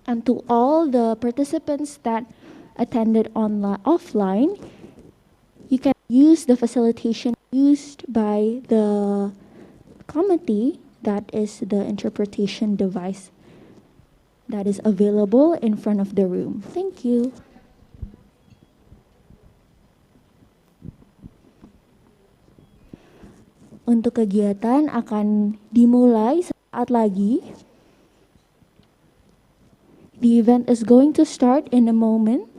And to all the participants that attended offline, you can use the facilitation used by the committee, that is the interpretation device that is available in front of the room. Thank you. Untuk kegiatan akan dimulai saat lagi. The event is going to start in a moment.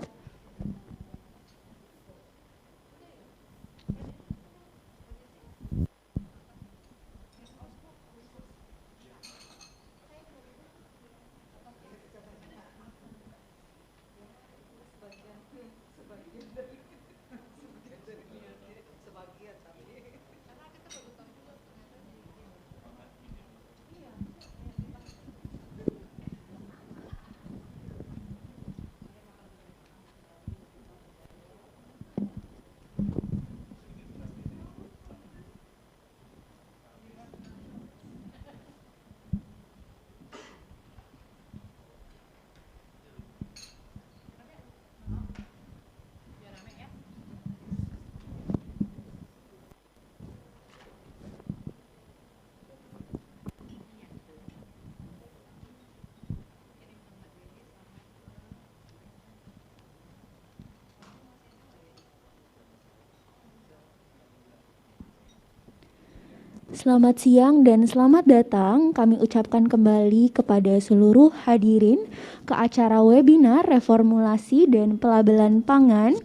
Selamat siang dan selamat datang kami ucapkan kembali kepada seluruh hadirin ke acara webinar Reformulasi dan Pelabelan Pangan.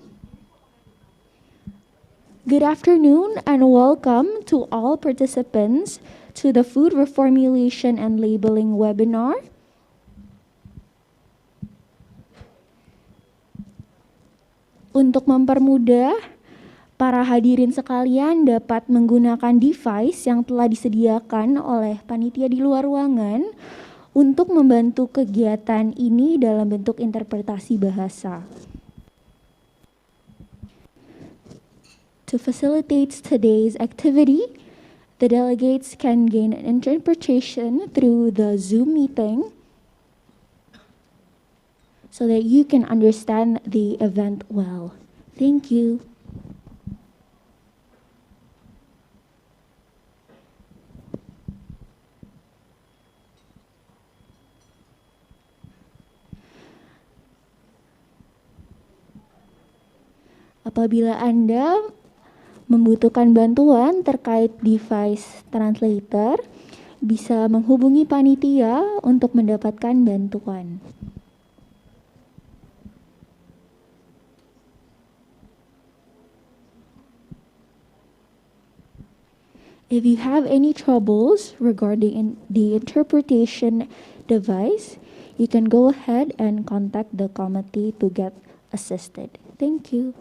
Good afternoon and welcome to all participants to the Food Reformulation and Labeling webinar. Untuk mempermudah para hadirin sekalian dapat menggunakan device yang telah disediakan oleh panitia di luar ruangan untuk membantu kegiatan ini dalam bentuk interpretasi bahasa. To facilitate today's activity, the delegates can gain an interpretation through the Zoom meeting so that you can understand the event well. Thank you. Apabila Anda membutuhkan bantuan terkait device translator, bisa menghubungi panitia untuk mendapatkan bantuan. If you have any troubles regarding the interpretation device, you can go ahead and contact the committee to get assisted. Thank you.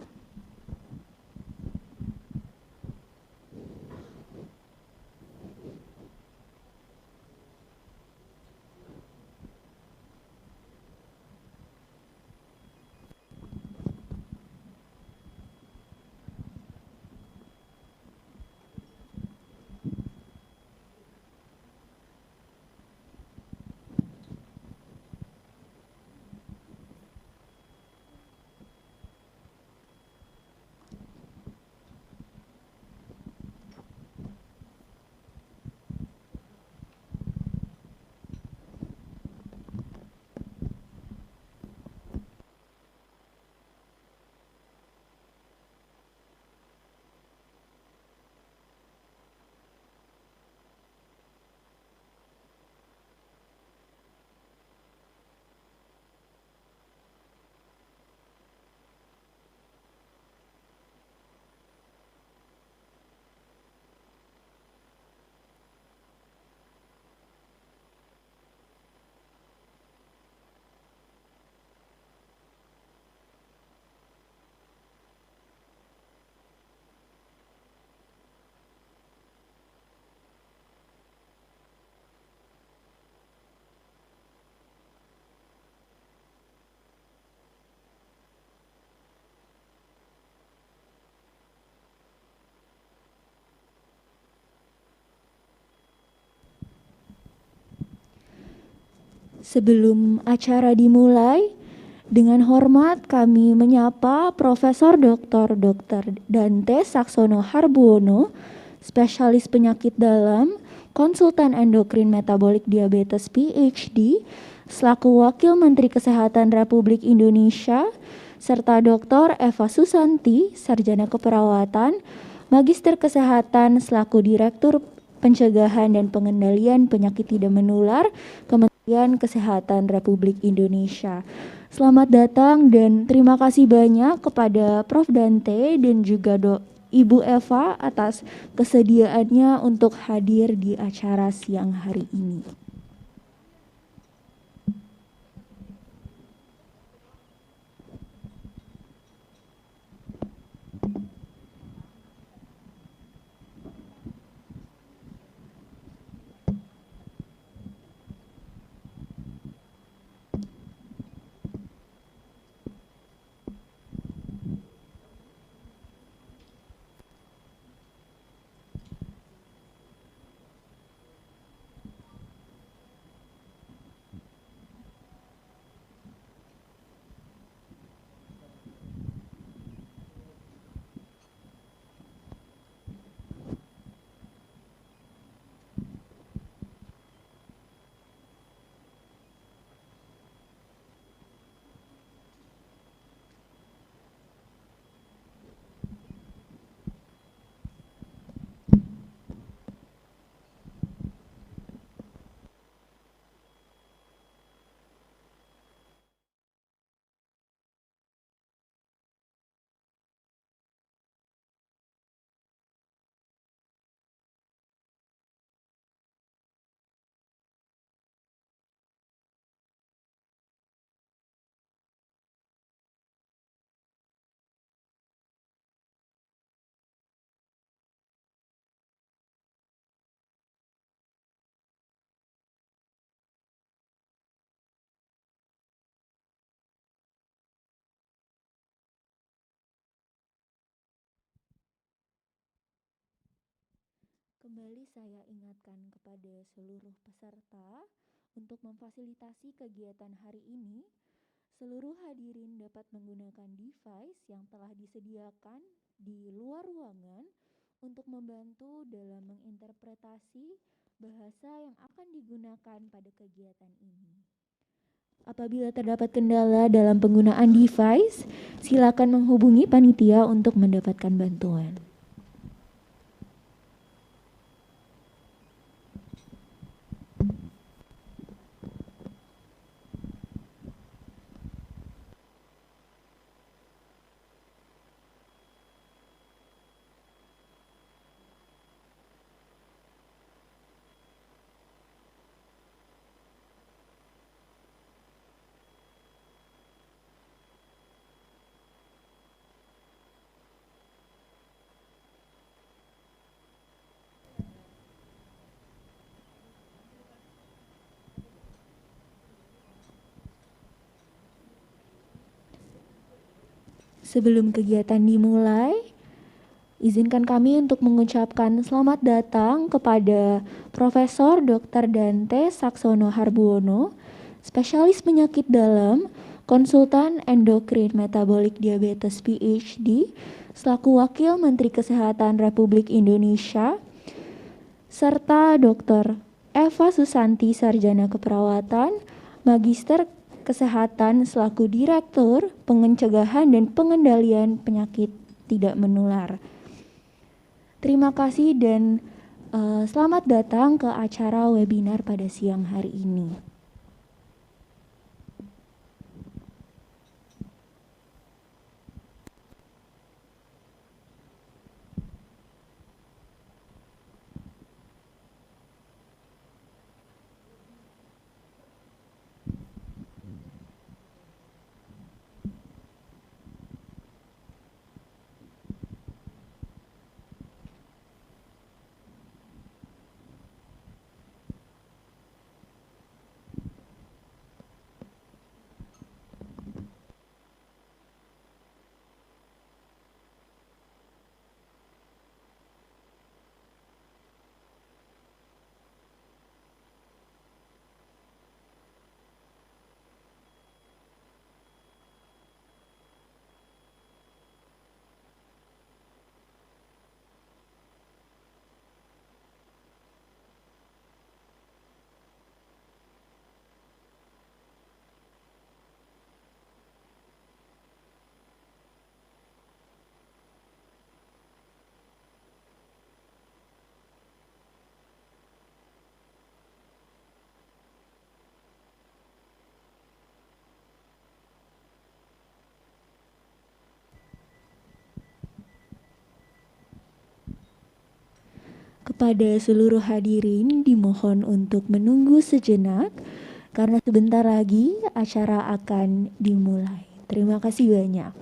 Sebelum acara dimulai, dengan hormat kami menyapa Profesor Dr. Dante Saksono Harbuono, spesialis penyakit dalam, konsultan endokrin metabolik diabetes Ph.D, selaku Wakil Menteri Kesehatan Republik Indonesia, serta Dr. Eva Susanti, Sarjana Keperawatan, Magister Kesehatan selaku Direktur Pencegahan dan Pengendalian Penyakit Tidak Menular, Kementerian Kesehatan Republik Indonesia. Selamat datang dan terima kasih banyak kepada Prof. Dante dan juga Ibu Eva atas kesediaannya untuk hadir di acara siang hari ini. Kembali saya ingatkan kepada seluruh peserta untuk memfasilitasi kegiatan hari ini, seluruh hadirin dapat menggunakan device yang telah disediakan di luar ruangan untuk membantu dalam menginterpretasi bahasa yang akan digunakan pada kegiatan ini. Apabila terdapat kendala dalam penggunaan device, silakan menghubungi panitia untuk mendapatkan bantuan. Sebelum kegiatan dimulai, izinkan kami untuk mengucapkan selamat datang kepada Profesor Dr. Dante Saksono Harbuono, spesialis penyakit dalam, konsultan endokrin metabolik diabetes Ph.D, selaku Wakil Menteri Kesehatan Republik Indonesia, serta Dr. Eva Susanti, Sarjana Keperawatan, Magister Kesehatan selaku Direktur Pencegahan dan Pengendalian Penyakit Tidak Menular. Terima kasih dan selamat datang ke acara webinar pada siang hari ini. Kepada seluruh hadirin dimohon untuk menunggu sejenak karena sebentar lagi acara akan dimulai. Terima kasih banyak.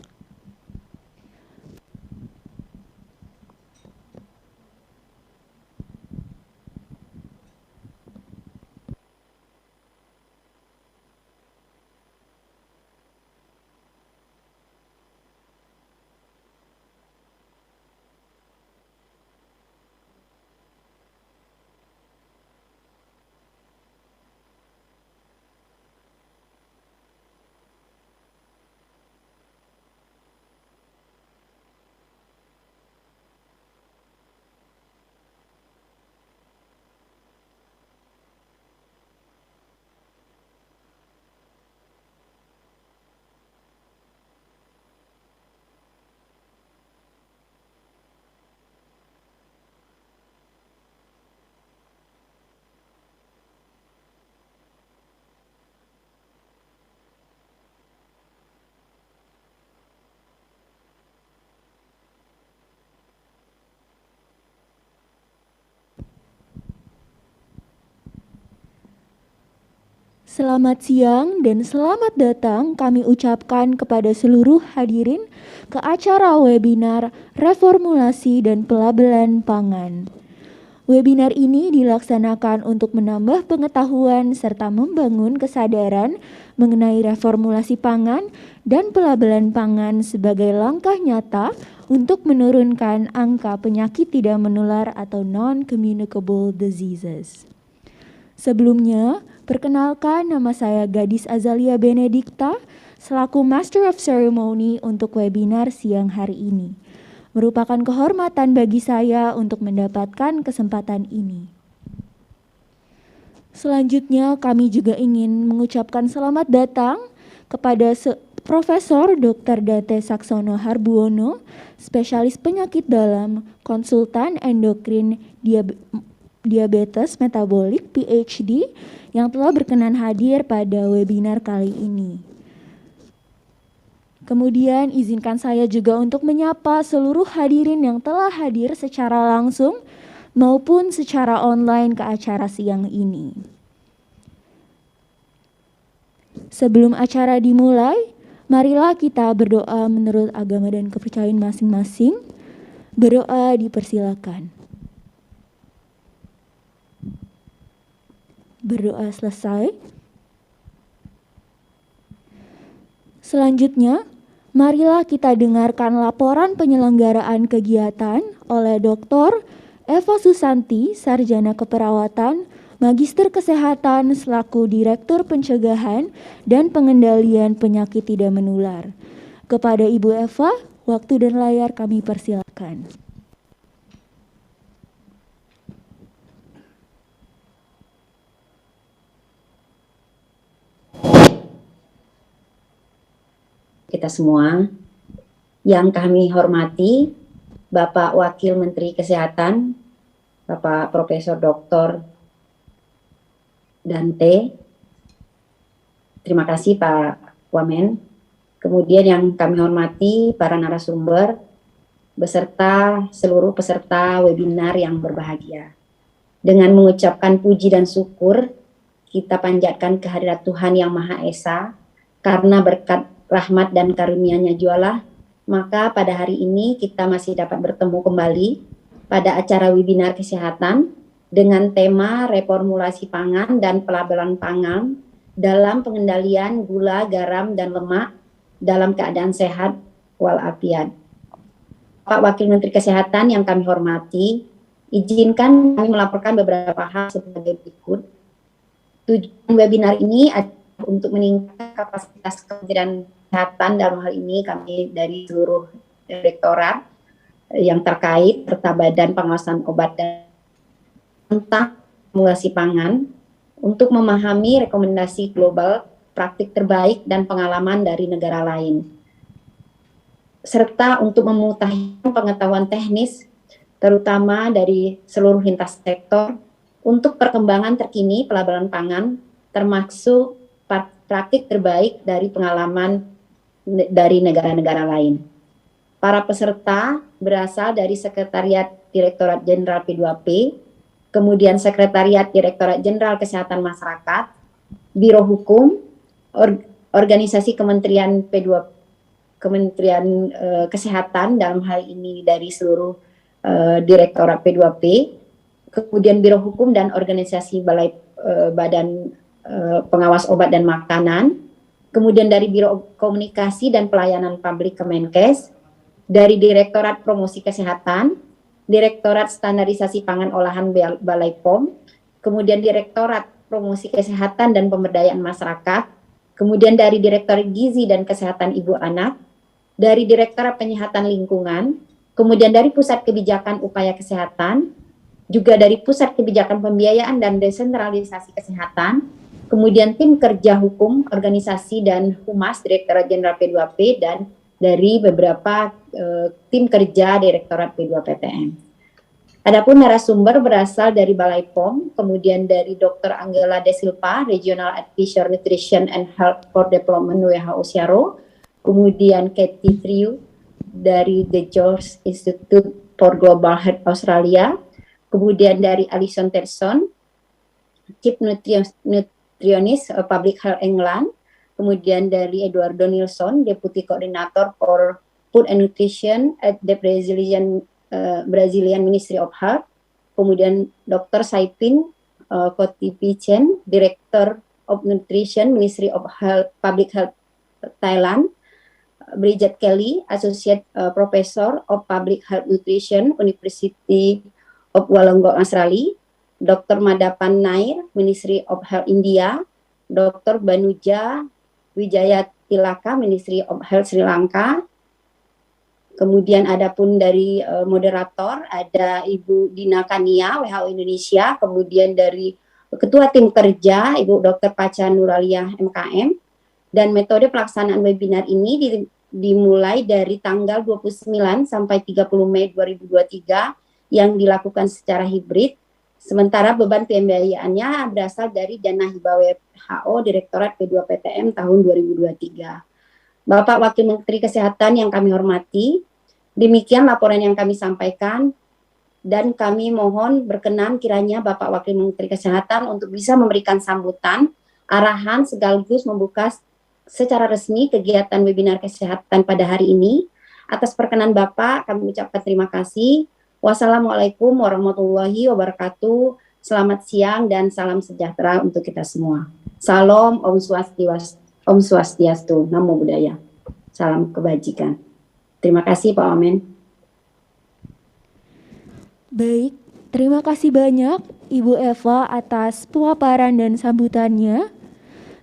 Selamat siang dan selamat datang kami ucapkan kepada seluruh hadirin ke acara webinar Reformulasi dan Pelabelan Pangan. Webinar ini dilaksanakan untuk menambah pengetahuan serta membangun kesadaran mengenai reformulasi pangan dan pelabelan pangan sebagai langkah nyata untuk menurunkan angka penyakit tidak menular atau non-communicable diseases. Sebelumnya, perkenalkan nama saya Gadis Azalia Benedikta selaku Master of Ceremony untuk webinar siang hari ini. Merupakan kehormatan bagi saya untuk mendapatkan kesempatan ini. Selanjutnya kami juga ingin mengucapkan selamat datang kepada Profesor Dr. Dante Harbuono, spesialis penyakit dalam, konsultan endokrin diabetes metabolik Ph.D. yang telah berkenan hadir pada webinar kali ini. Kemudian izinkan saya juga untuk menyapa seluruh hadirin yang telah hadir secara langsung maupun secara online ke acara siang ini. Sebelum acara dimulai, marilah kita berdoa menurut agama dan kepercayaan masing-masing. Berdoa dipersilakan. Berdoa selesai. Selanjutnya, marilah kita dengarkan laporan penyelenggaraan kegiatan oleh Dr. Eva Susanti, Sarjana Keperawatan, Magister Kesehatan selaku Direktur Pencegahan dan Pengendalian Penyakit Tidak Menular. Kepada Ibu Eva, waktu dan layar kami persilakan. Kita semua, yang kami hormati Bapak Wakil Menteri Kesehatan, Bapak Profesor Dr. Dante. Terima kasih Pak Wamen. Kemudian yang kami hormati para narasumber, beserta seluruh peserta webinar yang berbahagia. Dengan mengucapkan puji dan syukur, kita panjatkan kehadirat Tuhan Yang Maha Esa, karena berkat rahmat dan karunia-Nya jualah, maka pada hari ini kita masih dapat bertemu kembali pada acara webinar kesehatan dengan tema reformulasi pangan dan pelabelan pangan dalam pengendalian gula, garam, dan lemak dalam keadaan sehat walafiat. Pak Wakil Menteri Kesehatan yang kami hormati, izinkan kami melaporkan beberapa hal sebagai berikut. Tujuan webinar ini adalah untuk meningkatkan kapasitas Kementerian Kesehatan, dalam hal ini kami dari seluruh direktorat yang terkait serta Badan Pengawasan Obat dan tentang reformulasi pangan untuk memahami rekomendasi global, praktik terbaik dan pengalaman dari negara lain, serta untuk memutakhirkan pengetahuan teknis terutama dari seluruh lintas sektor untuk perkembangan terkini pelabelan pangan, termasuk praktik terbaik dari pengalaman dari negara-negara lain. Para peserta berasal dari Sekretariat Direktorat Jenderal P2P, kemudian Sekretariat Direktorat Jenderal Kesehatan Masyarakat, Biro Hukum, organisasi Kementerian Kesehatan dalam hal ini dari seluruh Direktorat P2P, kemudian Biro Hukum dan organisasi Badan Pengawas Obat dan Makanan, kemudian dari Biro Komunikasi dan Pelayanan Publik Kemenkes, dari Direktorat Promosi Kesehatan, Direktorat Standarisasi Pangan Olahan Balai POM, kemudian Direktorat Promosi Kesehatan dan Pemberdayaan Masyarakat, kemudian dari Direktorat Gizi dan Kesehatan Ibu Anak, dari Direktorat Penyihatan Lingkungan, kemudian dari Pusat Kebijakan Upaya Kesehatan, juga dari Pusat Kebijakan Pembiayaan dan Desentralisasi Kesehatan, kemudian Tim Kerja Hukum, Organisasi dan Humas Direktorat Jenderal P2P, dan dari beberapa tim kerja Direktorat P2PTM. Adapun narasumber berasal dari Balai POM, kemudian dari Dr. Angela De Silva, Regional Advisor Nutrition and Health for Development WHO Siaro, kemudian Katie Triu dari The George Institute for Global Health Australia, kemudian dari Alison Terson, Chief Nutritionist Public Health England, kemudian dari Eduardo Nilsson, Deputy Coordinator for Food and Nutrition at the Brazilian Ministry of Health, kemudian Dr. Saipin Kotipicen, Director of Nutrition, Ministry of Health, Public Health Thailand, Bridget Kelly, Associate Professor of Public Health Nutrition, University of Wollongong, Australia, Dr. Madapan Nair, Ministry of Health India, Dr. Banuja Wijaya Tilaka, Ministry of Health Sri Lanka. Kemudian ada pun dari moderator, ada Ibu Dina Kania, WHO Indonesia, kemudian dari Ketua Tim Kerja, Ibu dr.Fatchanuraliyah, MKM, dan metode pelaksanaan webinar ini dimulai dari tanggal 29 sampai 30 Mei 2023 yang dilakukan secara hibrid. Sementara beban pembiayaannya berasal dari dana hibah WHO Direktorat P2PTM tahun 2023. Bapak Wakil Menteri Kesehatan yang kami hormati, demikian laporan yang kami sampaikan, dan kami mohon berkenan kiranya Bapak Wakil Menteri Kesehatan untuk bisa memberikan sambutan, arahan sekaligus membuka secara resmi kegiatan webinar kesehatan pada hari ini. Atas perkenan Bapak, kami ucapkan terima kasih. Wassalamualaikum warahmatullahi wabarakatuh. Selamat siang dan salam sejahtera untuk kita semua. Salam, Om Swastiastu, Namo Buddhaya. Salam kebajikan. Terima kasih Pak Wamen. Baik, terima kasih banyak Ibu Eva atas pemaparan dan sambutannya.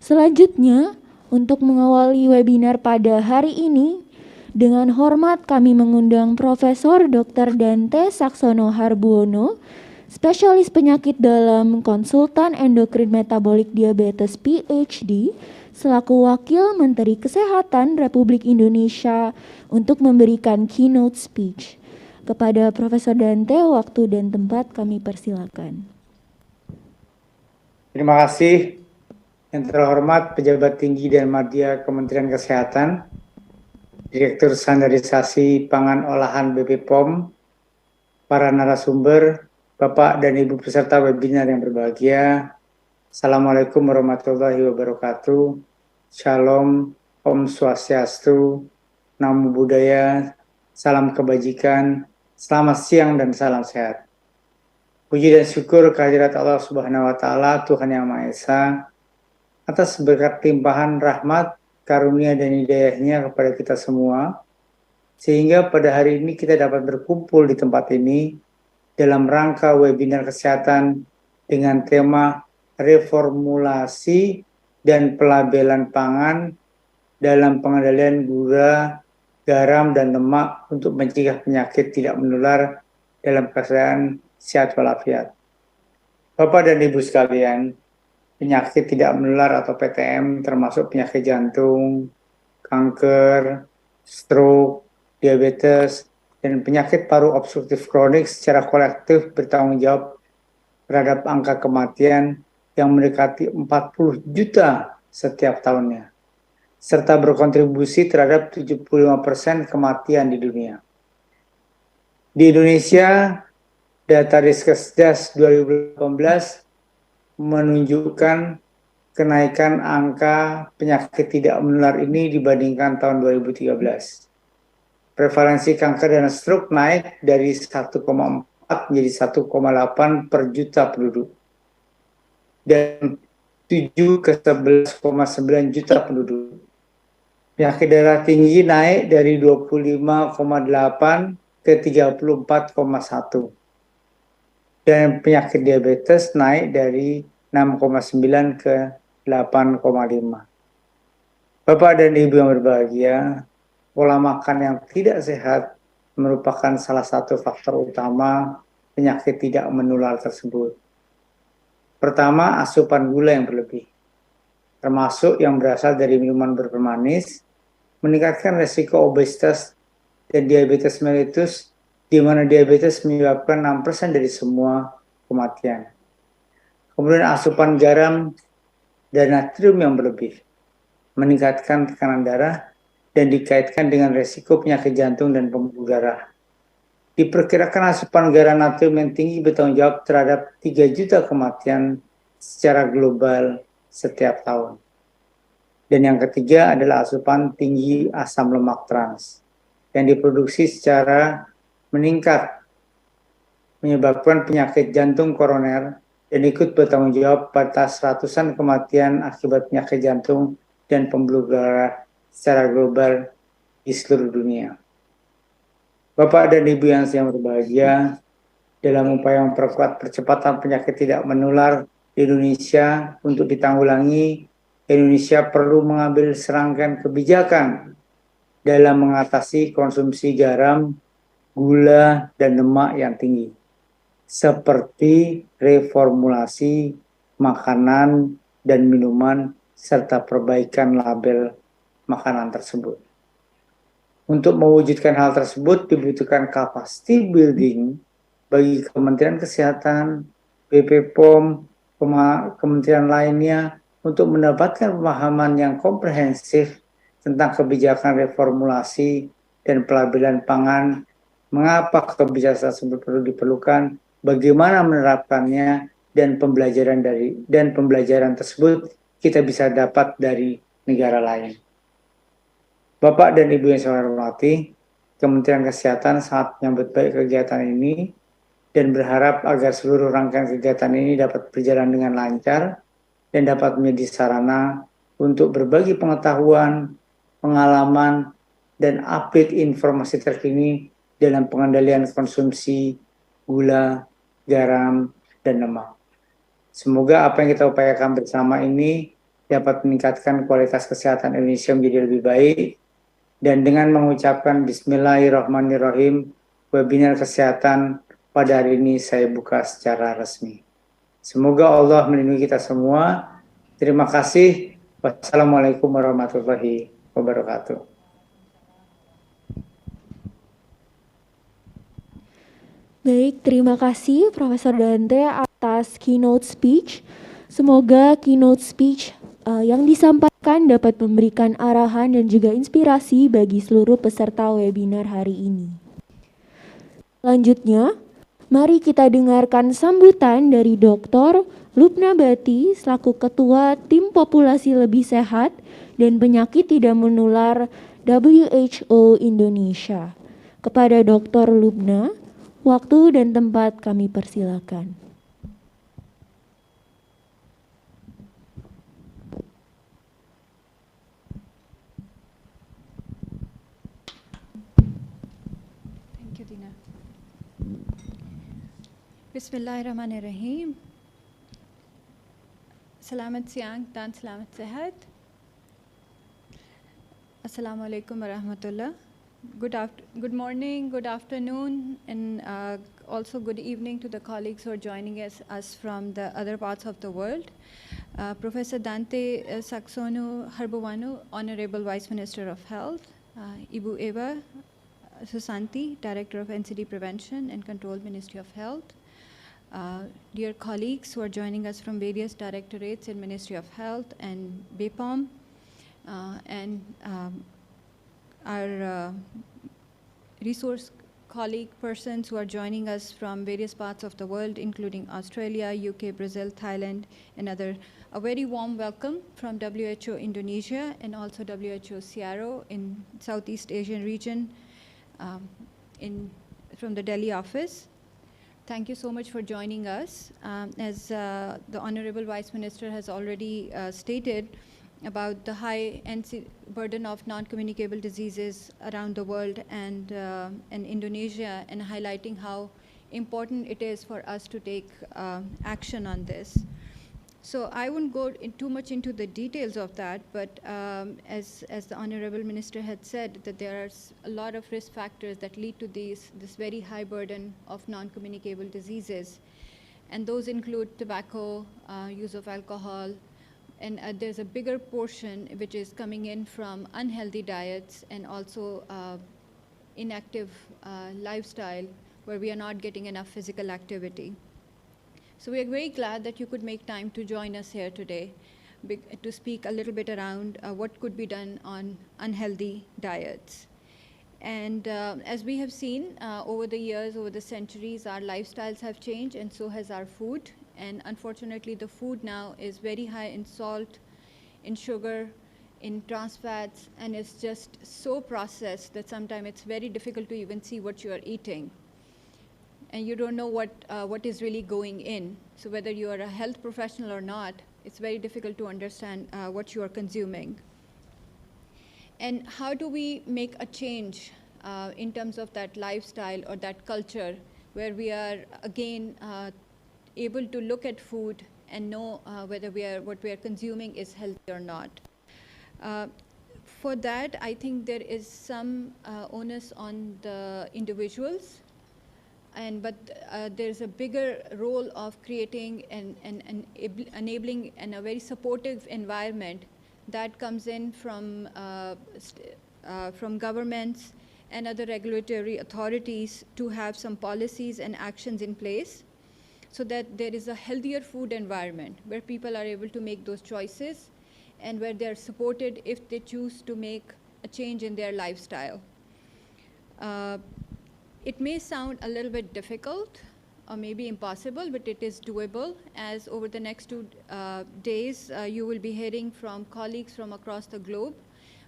Selanjutnya, untuk mengawali webinar pada hari ini, dengan hormat kami mengundang Profesor Dr. Dante Saksono Harbuono, spesialis penyakit dalam konsultan endokrin metabolik diabetes Ph.D, selaku Wakil Menteri Kesehatan Republik Indonesia untuk memberikan keynote speech. Kepada Profesor Dante, waktu dan tempat kami persilakan. Terima kasih yang terhormat Pejabat Tinggi dan Madya Kementerian Kesehatan, Direktur Standarisasi Pangan Olahan BPOM, para narasumber, Bapak dan Ibu peserta webinar yang berbahagia. Assalamualaikum warahmatullahi wabarakatuh. Shalom, Om Swastiastu, Namo Buddhaya, salam kebajikan, selamat siang dan salam sehat. Puji dan syukur kehadirat Allah Subhanahu wa Ta'ala, Tuhan Yang Maha Esa, atas berkat limpahan rahmat, karunia dan hidayahnya kepada kita semua, sehingga pada hari ini kita dapat berkumpul di tempat ini dalam rangka webinar kesehatan dengan tema Reformulasi dan Pelabelan Pangan dalam pengendalian gula, garam, dan lemak untuk mencegah penyakit tidak menular dalam keadaan sehat walafiat. Bapak dan Ibu sekalian, penyakit tidak menular atau PTM termasuk penyakit jantung, kanker, stroke, diabetes, dan penyakit paru obstruktif kronik secara kolektif bertanggung jawab terhadap angka kematian yang mendekati 40 juta setiap tahunnya. serta berkontribusi terhadap 75% kematian di dunia. Di Indonesia, data Riskesdas 2018 menunjukkan kenaikan angka penyakit tidak menular ini dibandingkan tahun 2013. Prevalensi kanker dan stroke naik dari 1,4 menjadi 1,8 per juta penduduk. Dan 7 ke 11,9 juta penduduk. Penyakit darah tinggi naik dari 25,8 ke 34,1. Dan penyakit diabetes naik dari 6,9 ke 8,5. Bapak dan Ibu yang berbahagia, pola makan yang tidak sehat merupakan salah satu faktor utama penyakit tidak menular tersebut. Pertama, asupan gula yang berlebih, termasuk yang berasal dari minuman berpemanis, meningkatkan resiko obesitas dan diabetes mellitus, di mana diabetes menyebabkan 6% dari semua kematian. Kemudian asupan garam dan natrium yang berlebih, meningkatkan tekanan darah dan dikaitkan dengan resiko penyakit jantung dan pembuluh darah. Diperkirakan asupan garam natrium yang tinggi bertanggung jawab terhadap 3 juta kematian secara global setiap tahun. Dan yang ketiga adalah asupan tinggi asam lemak trans yang diproduksi secara meningkat, menyebabkan penyakit jantung koroner dan ikut bertanggung jawab atas ratusan kematian akibat penyakit jantung dan pembuluh darah secara global di seluruh dunia. Bapak dan Ibu yang saya berbahagia, dalam upaya memperkuat percepatan penyakit tidak menular di Indonesia untuk ditanggulangi, Indonesia perlu mengambil serangkaian kebijakan dalam mengatasi konsumsi garam, gula, dan lemak yang tinggi, seperti reformulasi makanan dan minuman serta perbaikan label makanan tersebut. Untuk mewujudkan hal tersebut dibutuhkan capacity building bagi Kementerian Kesehatan, BP POM, kementerian lainnya untuk mendapatkan pemahaman yang komprehensif tentang kebijakan reformulasi dan pelabelan pangan, mengapa kebijakan tersebut perlu diperlukan, bagaimana menerapkannya, dan pembelajaran tersebut kita bisa dapat dari negara lain. Bapak dan Ibu yang saya hormati, Kementerian Kesehatan sangat menyambut baik kegiatan ini dan berharap agar seluruh rangkaian kegiatan ini dapat berjalan dengan lancar dan dapat menjadi sarana untuk berbagi pengetahuan, pengalaman, dan update informasi terkini dalam pengendalian konsumsi gula, garam, dan lemak. Semoga apa yang kita upayakan bersama ini dapat meningkatkan kualitas kesehatan Indonesia menjadi lebih baik. Dan dengan mengucapkan Bismillahirrahmanirrahim, webinar kesehatan pada hari ini saya buka secara resmi. Semoga Allah melindungi kita semua. Terima kasih. Wassalamualaikum warahmatullahi wabarakatuh. Baik, terima kasih Profesor Dante atas keynote speech. Semoga keynote speech yang disampaikan dapat memberikan arahan dan juga inspirasi bagi seluruh peserta webinar hari ini. Selanjutnya, mari kita dengarkan sambutan dari Dr. Lubna Bati selaku Ketua Tim Populasi Lebih Sehat dan Penyakit Tidak Menular WHO Indonesia. Kepada Dr. Lubna, waktu dan tempat kami persilakan. Bismillahirrahmanirrahim. Selamat siang dan selamat sehat. Assalamualaikum warahmatullah. Good morning, good afternoon, and also good evening to the colleagues who are joining us from the other parts of the world. Professor Dante Saxonu Harbovanu, Honorable Vice Minister of Health. Ibu Eva Susanti, Director of NCD Prevention and Control, Ministry of Health. Dear colleagues who are joining us from various directorates in Ministry of Health and BPOM, and and our resource colleague persons who are joining us from various parts of the world, including Australia, UK, Brazil, Thailand, and other. A very warm welcome from WHO Indonesia and also WHO Searo in Southeast Asian region from the Delhi office. Thank you so much for joining us. As the Honorable Vice Minister has already stated about the high burden of non-communicable diseases around the world and Indonesia, and highlighting how important it is for us to take action on this. So I wouldn't go too much into the details of that, but as the Honorable Minister had said, that there are a lot of risk factors that lead to this very high burden of non-communicable diseases. And those include tobacco, use of alcohol, and there's a bigger portion which is coming in from unhealthy diets and also inactive lifestyle where we are not getting enough physical activity. So we are very glad that you could make time to join us here today to speak a little bit around what could be done on unhealthy diets. And as we have seen over the years, over the centuries, our lifestyles have changed and so has our food. And unfortunately, the food now is very high in salt, in sugar, in trans fats, and it's just so processed that sometimes it's very difficult to even see what you are eating. And you don't know what is really going in. So whether you are a health professional or not, it's very difficult to understand what you are consuming. And how do we make a change in terms of that lifestyle or that culture where we are, again, able to look at food and know whether what we are consuming is healthy or not. For that, I think there is some onus on the individuals, but there's a bigger role of creating and enabling and a very supportive environment that comes in from governments and other regulatory authorities to have some policies and actions in place, so that there is a healthier food environment where people are able to make those choices and where they're supported if they choose to make a change in their lifestyle. It may sound a little bit difficult or maybe impossible, but it is doable, as over the next 2 days you will be hearing from colleagues from across the globe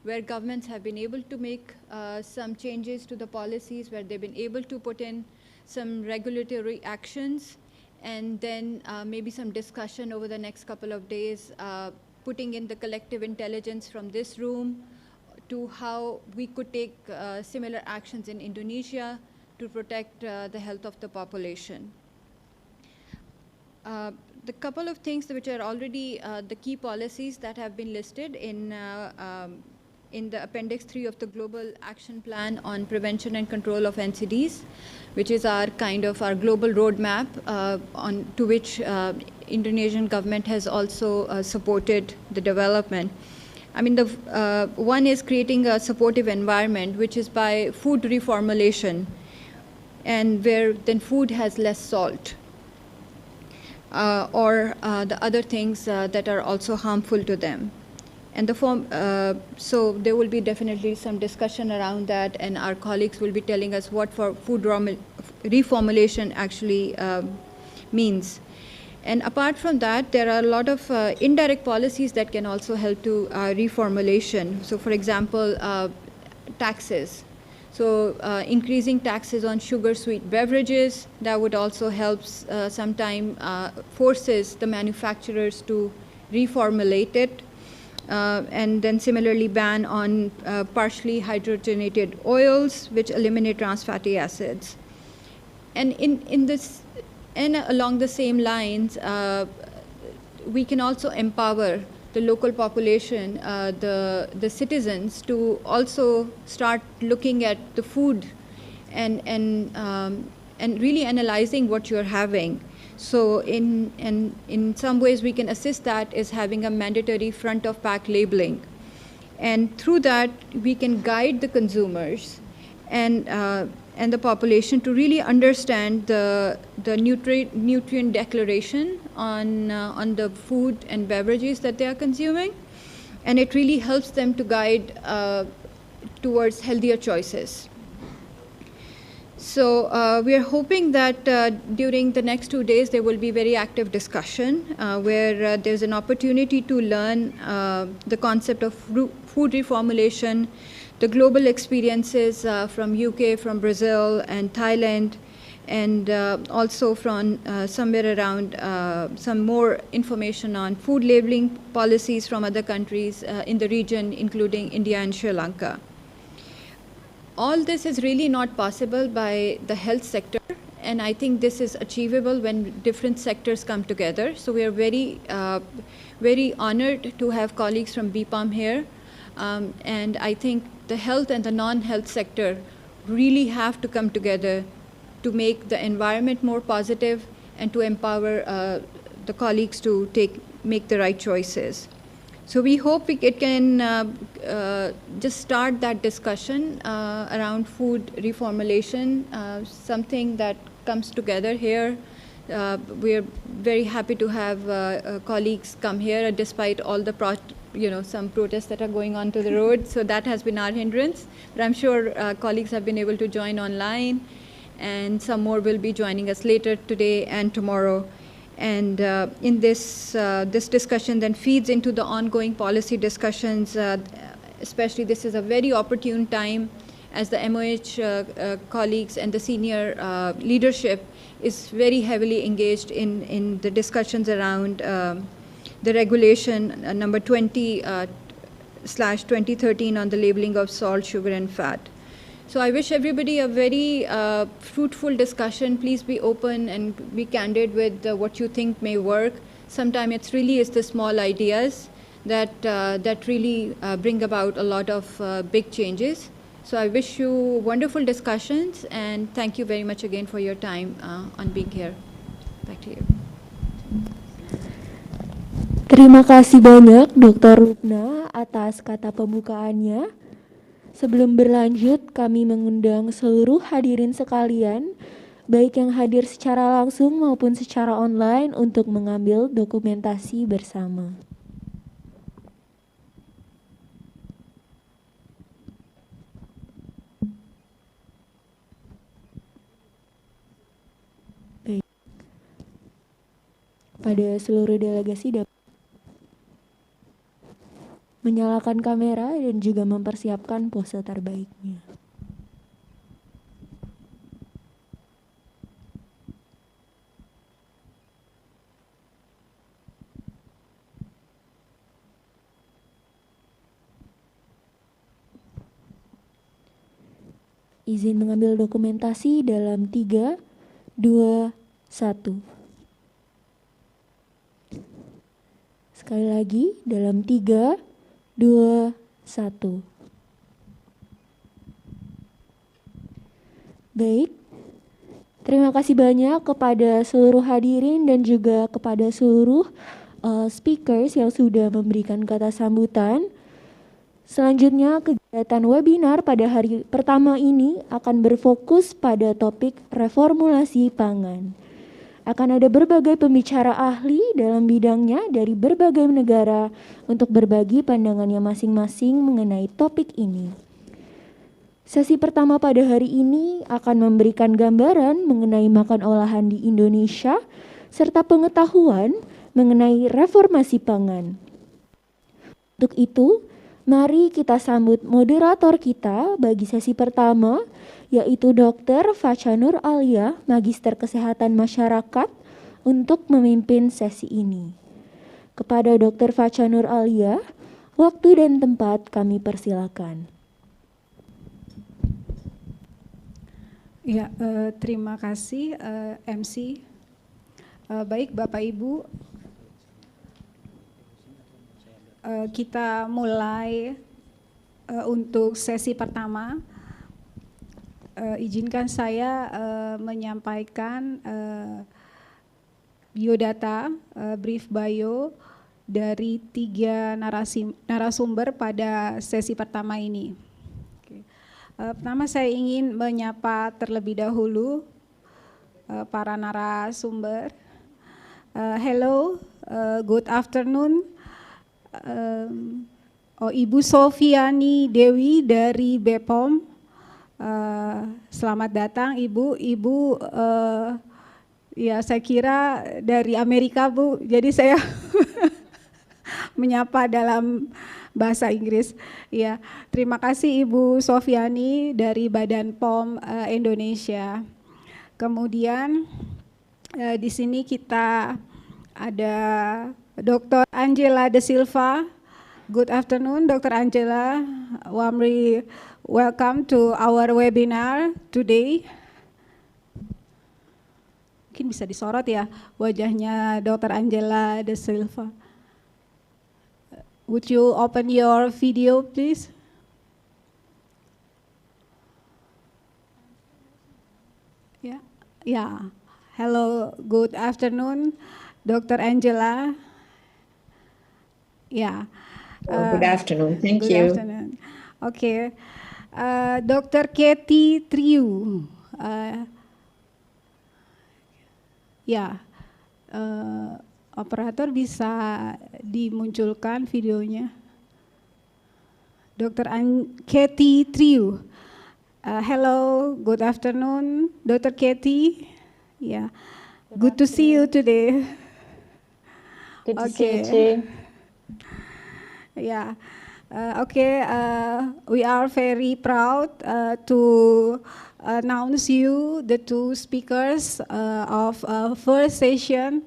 where governments have been able to make some changes to the policies, where they've been able to put in some regulatory actions, and then maybe some discussion over the next couple of days, putting in the collective intelligence from this room to how we could take similar actions in Indonesia to protect the health of the population. The couple of things which are already the key policies that have been listed in the Appendix 3 of the Global Action Plan on Prevention and Control of NCDs, which is our our global roadmap to which Indonesian government has also supported the development. I mean, the one is creating a supportive environment, which is by food reformulation, and where then food has less salt, or the other things that are also harmful to them. And so there will be definitely some discussion around that, and our colleagues will be telling us what for food reformulation actually means. And apart from that, there are a lot of indirect policies that can also help to reformulation. So for example, taxes. So increasing taxes on sugar-sweet beverages, that would also help sometime forces the manufacturers to reformulate it. And then similarly ban on partially hydrogenated oils, which eliminate trans fatty acids. And along the same lines, we can also empower the local population, the citizens, to also start looking at the food and really analyzing what you're having. So in some ways we can assist that is having a mandatory front of pack labeling. And through that we can guide the consumers and the population to really understand the nutrient declaration on the food and beverages that they are consuming, and it really helps them to guide towards healthier choices. So we are hoping that during the next 2 days there will be very active discussion where there's an opportunity to learn the concept of food reformulation, the global experiences from UK, from Brazil and Thailand, and also from somewhere around some more information on food labeling policies from other countries in the region, including India and Sri Lanka. All this is really not possible by the health sector, and I think this is achievable when different sectors come together. So we are very, very honored to have colleagues from BPOM here, and I think the health and the non-health sector really have to come together to make the environment more positive and to empower the colleagues to make the right choices. So we hope it can just start that discussion around food reformulation, something that comes together here. We're very happy to have colleagues come here despite all the some protests that are going on to the road. So that has been our hindrance. But I'm sure colleagues have been able to join online, and some more will be joining us later today and tomorrow. And in this discussion then feeds into the ongoing policy discussions, especially this is a very opportune time as the MOH colleagues and the senior leadership is very heavily engaged in the discussions around the regulation number 20/2013 on the labeling of salt, sugar and fat. So I wish everybody a very fruitful discussion. Please be open and be candid with what you think may work. Sometimes it's really the small ideas that really bring about a lot of big changes. So I wish you wonderful discussions, and thank you very much again for your time on being here. Back to you. Terima kasih banyak Dr. Rupna atas kata pembukaannya. Sebelum berlanjut, kami mengundang seluruh hadirin sekalian, baik yang hadir secara langsung maupun secara online, untuk mengambil dokumentasi bersama. Baik. Pada seluruh delegasi dapat menyalakan kamera dan juga mempersiapkan pose terbaiknya. Izin mengambil dokumentasi dalam 3, 2, 1. Sekali lagi dalam 3, 2, 1. Baik, terima kasih banyak kepada seluruh hadirin dan juga kepada seluruh speakers yang sudah memberikan kata sambutan. Selanjutnya, kegiatan webinar pada hari pertama ini akan berfokus pada topik reformulasi pangan. Akan ada berbagai pembicara ahli dalam bidangnya dari berbagai negara untuk berbagi pandangannya masing-masing mengenai topik ini. Sesi pertama pada hari ini akan memberikan gambaran mengenai makan olahan di Indonesia serta pengetahuan mengenai reformasi pangan. Untuk itu, mari kita sambut moderator kita bagi sesi pertama, yaitu dr.Fatchanuraliyah, Magister Kesehatan Masyarakat, untuk memimpin sesi ini. Kepada dr.Fatchanuraliyah, waktu dan tempat kami persilakan. Ya, terima kasih MC. Baik Bapak Ibu, kita mulai untuk sesi pertama. Izinkan saya menyampaikan biodata, brief bio dari 3 narasumber pada sesi pertama ini. Pertama saya ingin menyapa terlebih dahulu para narasumber. Hello, good afternoon. Ibu Sofiani Dewi dari BPOM. Selamat datang Ibu. Ibu ya saya kira dari Amerika Bu, jadi saya menyapa dalam bahasa Inggris. Ya, terima kasih Ibu Sofiani dari Badan POM Indonesia. Kemudian di sini kita ada Dr. Angela De Silva. Good afternoon, Dr. Angela. Warmly welcome to our webinar today. Mungkin bisa disorot ya wajahnya Dr. Angela De Silva. Would you open your video, please? Yeah, yeah. Hello, good afternoon, Dr. Angela. Yeah. Good afternoon. Thank Good you. afternoon. Okay. Dr. Katie Triu. Ya. Operator bisa dimunculkan videonya. Dr. Katie Triu. Hello, good afternoon, Dr. Katie. Yeah. Good to see you today. Good to see you too. Yeah. Okay. We are very proud to announce you the two speakers of first session,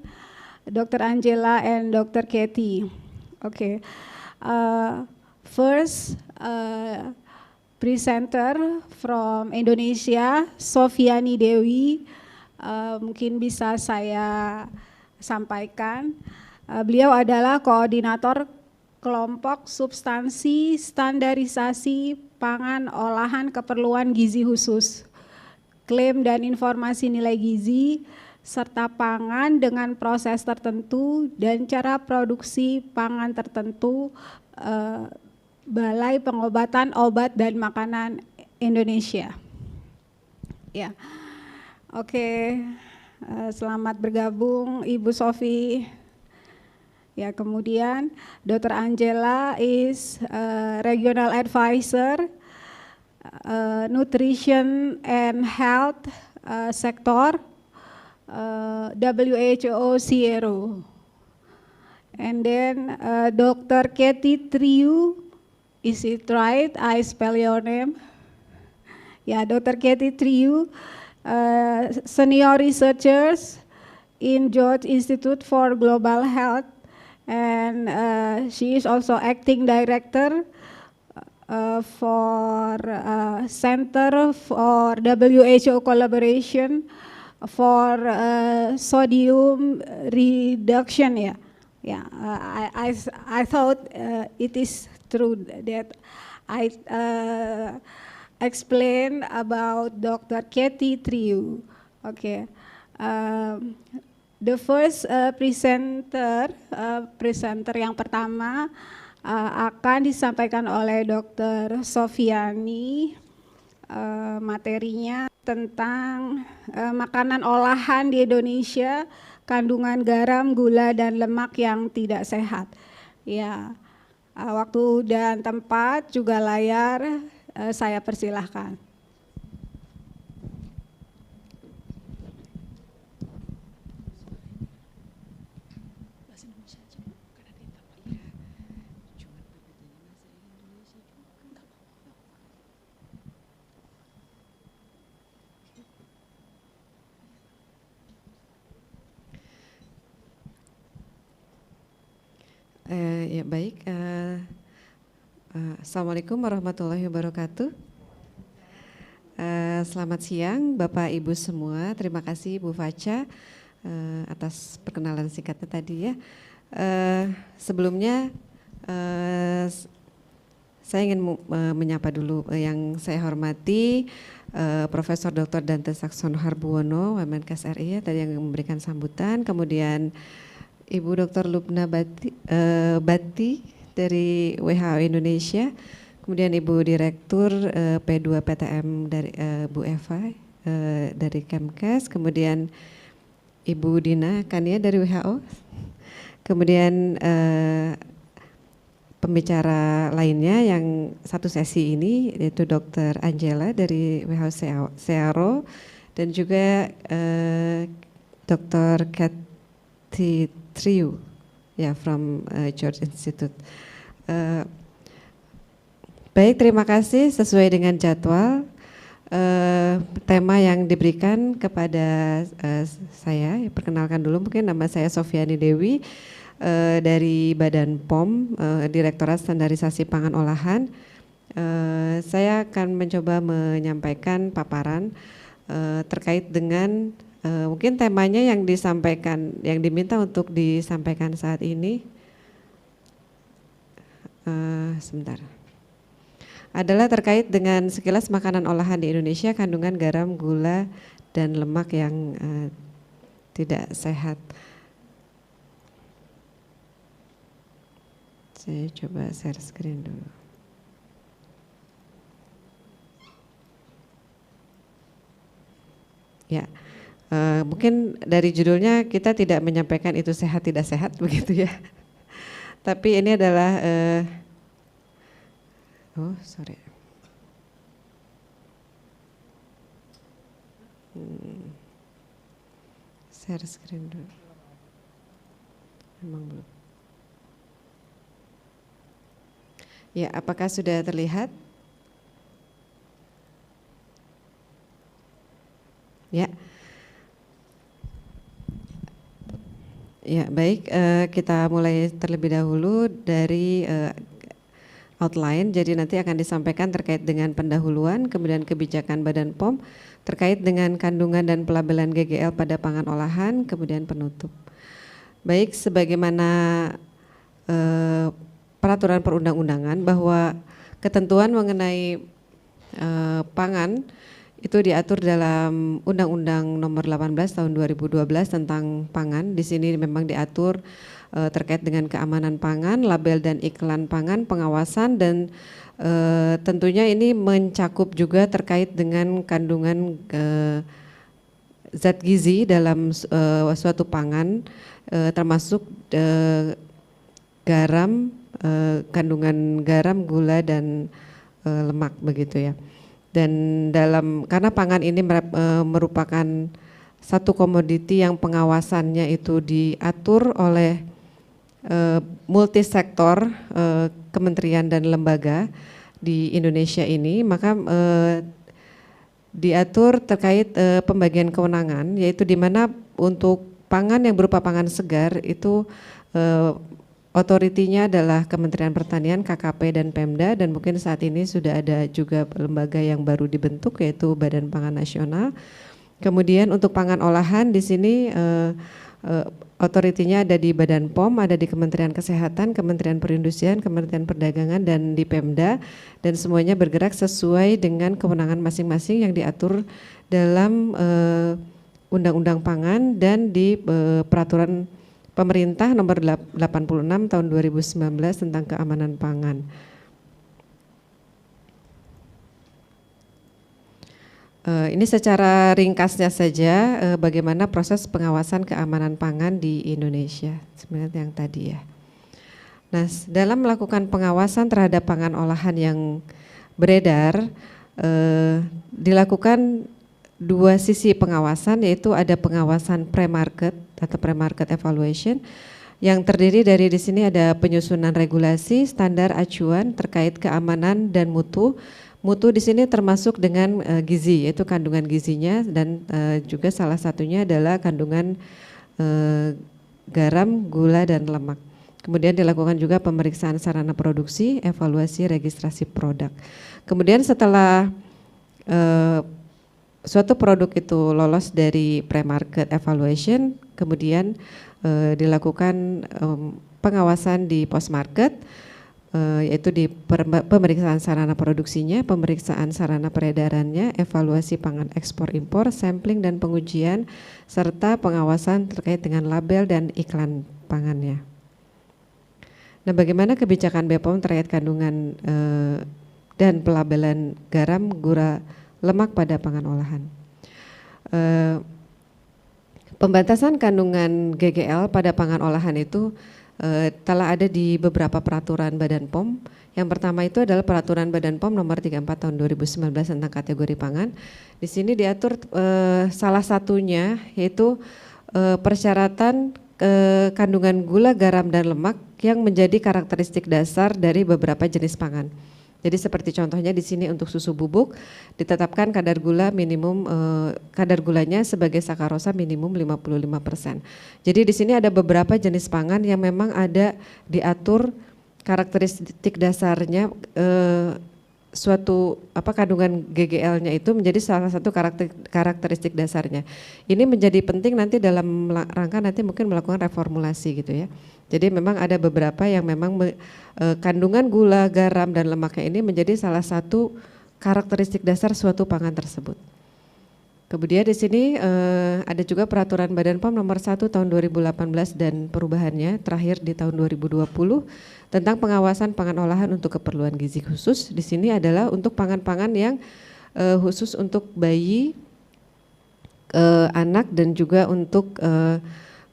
Dr. Angela and Dr. Katie. Okay. First presenter from Indonesia, Sofiani Dewi. Mungkin bisa saya sampaikan. Beliau adalah koordinator kelompok substansi standarisasi pangan olahan keperluan gizi khusus, klaim dan informasi nilai gizi, serta pangan dengan proses tertentu dan cara produksi pangan tertentu, Balai Pengobatan Obat dan Makanan Indonesia. Ya, oke. Selamat bergabung Ibu Sofi. Ya, kemudian Dr. Angela is Regional Advisor Nutrition and Health Sector WHO CRO. And then Dr. Katie Triu, is it right? I spell your name? Ya, Dr. Katie Triu, Senior Researchers in George Institute for Global Health. And she is also acting director for Center for WHO Collaboration for sodium reduction. Yeah, yeah. I thought it is true that I explain about Dr. Katie Triu. Okay. The first presenter yang pertama akan disampaikan oleh Dr. Sofiani. Materinya tentang makanan olahan di Indonesia, kandungan garam, gula, dan lemak yang tidak sehat. Ya, waktu dan tempat juga layar saya persilahkan. Ya baik, Assalamualaikum warahmatullahi wabarakatuh. Selamat siang Bapak Ibu semua, terima kasih Bu Facha atas perkenalan singkatnya tadi ya. Sebelumnya saya ingin menyapa dulu yang saya hormati Profesor Dr. Dante M.Kes RI ya, tadi yang memberikan sambutan, kemudian Ibu Dr. Lubna Bati dari WHO Indonesia, kemudian Ibu Direktur P2PTM dari Bu Eva dari M.Kes, kemudian Ibu Dina Kania dari WHO, kemudian pembicara lainnya yang satu sesi ini, yaitu Dr. Angela dari WHO Searo dan juga Dr. Kathy Triu ya from George Institute. Baik, terima kasih. Sesuai dengan jadwal, tema yang diberikan kepada saya, perkenalkan dulu, mungkin nama saya Sofiani Dewi dari Badan POM, Direktorat Standarisasi Pangan Olahan. Saya akan mencoba menyampaikan paparan terkait dengan mungkin temanya yang disampaikan, yang diminta untuk disampaikan saat ini. Sebentar. Adalah terkait dengan sekilas makanan olahan di Indonesia, kandungan garam, gula, dan lemak yang tidak sehat. Saya coba share screen dulu. Ya, mungkin dari judulnya kita tidak menyampaikan itu sehat tidak sehat begitu ya. Tapi ini adalah share screen dulu. Memang belum. Ya, apakah sudah terlihat? Ya. Ya, baik, kita mulai terlebih dahulu dari outline. Jadi nanti akan disampaikan terkait dengan pendahuluan, kemudian kebijakan Badan POM terkait dengan kandungan dan pelabelan GGL pada pangan olahan, kemudian penutup. Baik, sebagaimana peraturan perundang-undangan bahwa ketentuan mengenai pangan itu diatur dalam Undang-Undang Nomor 18 Tahun 2012 tentang pangan. Di sini memang diatur terkait dengan keamanan pangan, label dan iklan pangan, pengawasan, dan tentunya ini mencakup juga terkait dengan kandungan zat gizi dalam suatu pangan, termasuk garam, kandungan garam, gula, dan lemak begitu ya. Dan karena pangan ini merupakan satu komoditi yang pengawasannya itu diatur oleh multisektor kementerian dan lembaga di Indonesia ini, maka diatur terkait pembagian kewenangan, yaitu di mana untuk pangan yang berupa pangan segar itu otoritinya adalah Kementerian Pertanian, K.K.P. dan Pemda, dan mungkin saat ini sudah ada juga lembaga yang baru dibentuk yaitu Badan Pangan Nasional. Kemudian untuk pangan olahan di sini otoritinya ada di Badan POM, ada di Kementerian Kesehatan, Kementerian Perindustrian, Kementerian Perdagangan, dan di Pemda, dan semuanya bergerak sesuai dengan kewenangan masing-masing yang diatur dalam Undang-Undang Pangan dan di Peraturan Pemerintah Nomor 86 Tahun 2019 tentang keamanan pangan. Ini secara ringkasnya saja bagaimana proses pengawasan keamanan pangan di Indonesia, sebenarnya yang tadi ya. Nah, dalam melakukan pengawasan terhadap pangan olahan yang beredar, dilakukan dua sisi pengawasan, yaitu ada pengawasan pre-market atau pre-market evaluation yang terdiri dari di sini ada penyusunan regulasi, standar acuan terkait keamanan dan mutu. Mutu di sini termasuk dengan gizi, yaitu kandungan gizinya, dan juga salah satunya adalah kandungan garam, gula, dan lemak. Kemudian dilakukan juga pemeriksaan sarana produksi, evaluasi registrasi produk. Kemudian setelah suatu produk itu lolos dari pre-market evaluation, kemudian dilakukan pengawasan di post-market, yaitu di pemeriksaan sarana produksinya, pemeriksaan sarana peredarannya, evaluasi pangan ekspor impor, sampling dan pengujian, serta pengawasan terkait dengan label dan iklan pangannya. Nah, bagaimana kebijakan BPOM terkait kandungan dan pelabelan garam, gula, lemak pada pangan olahan? Pembatasan kandungan GGL pada pangan olahan itu telah ada di beberapa peraturan Badan POM. Yang pertama itu adalah Peraturan Badan POM nomor 34 tahun 2019 tentang kategori pangan. Di sini diatur salah satunya yaitu persyaratan kandungan gula, garam, dan lemak yang menjadi karakteristik dasar dari beberapa jenis pangan. Jadi seperti contohnya di sini untuk susu bubuk ditetapkan kadar gula minimum kadar gulanya sebagai sakarosa minimum 55%. Jadi di sini ada beberapa jenis pangan yang memang ada diatur karakteristik dasarnya suatu kandungan GGL-nya itu menjadi salah satu karakteristik dasarnya. Ini menjadi penting nanti dalam rangka nanti mungkin melakukan reformulasi gitu ya. Jadi memang ada beberapa yang memang kandungan gula, garam, dan lemaknya ini menjadi salah satu karakteristik dasar suatu pangan tersebut. Kemudian di sini ada juga Peraturan Badan POM nomor 1 tahun 2018 dan perubahannya terakhir di tahun 2020 tentang pengawasan pangan olahan untuk keperluan gizi khusus. Di sini adalah untuk pangan-pangan yang khusus untuk bayi, anak, dan juga untuk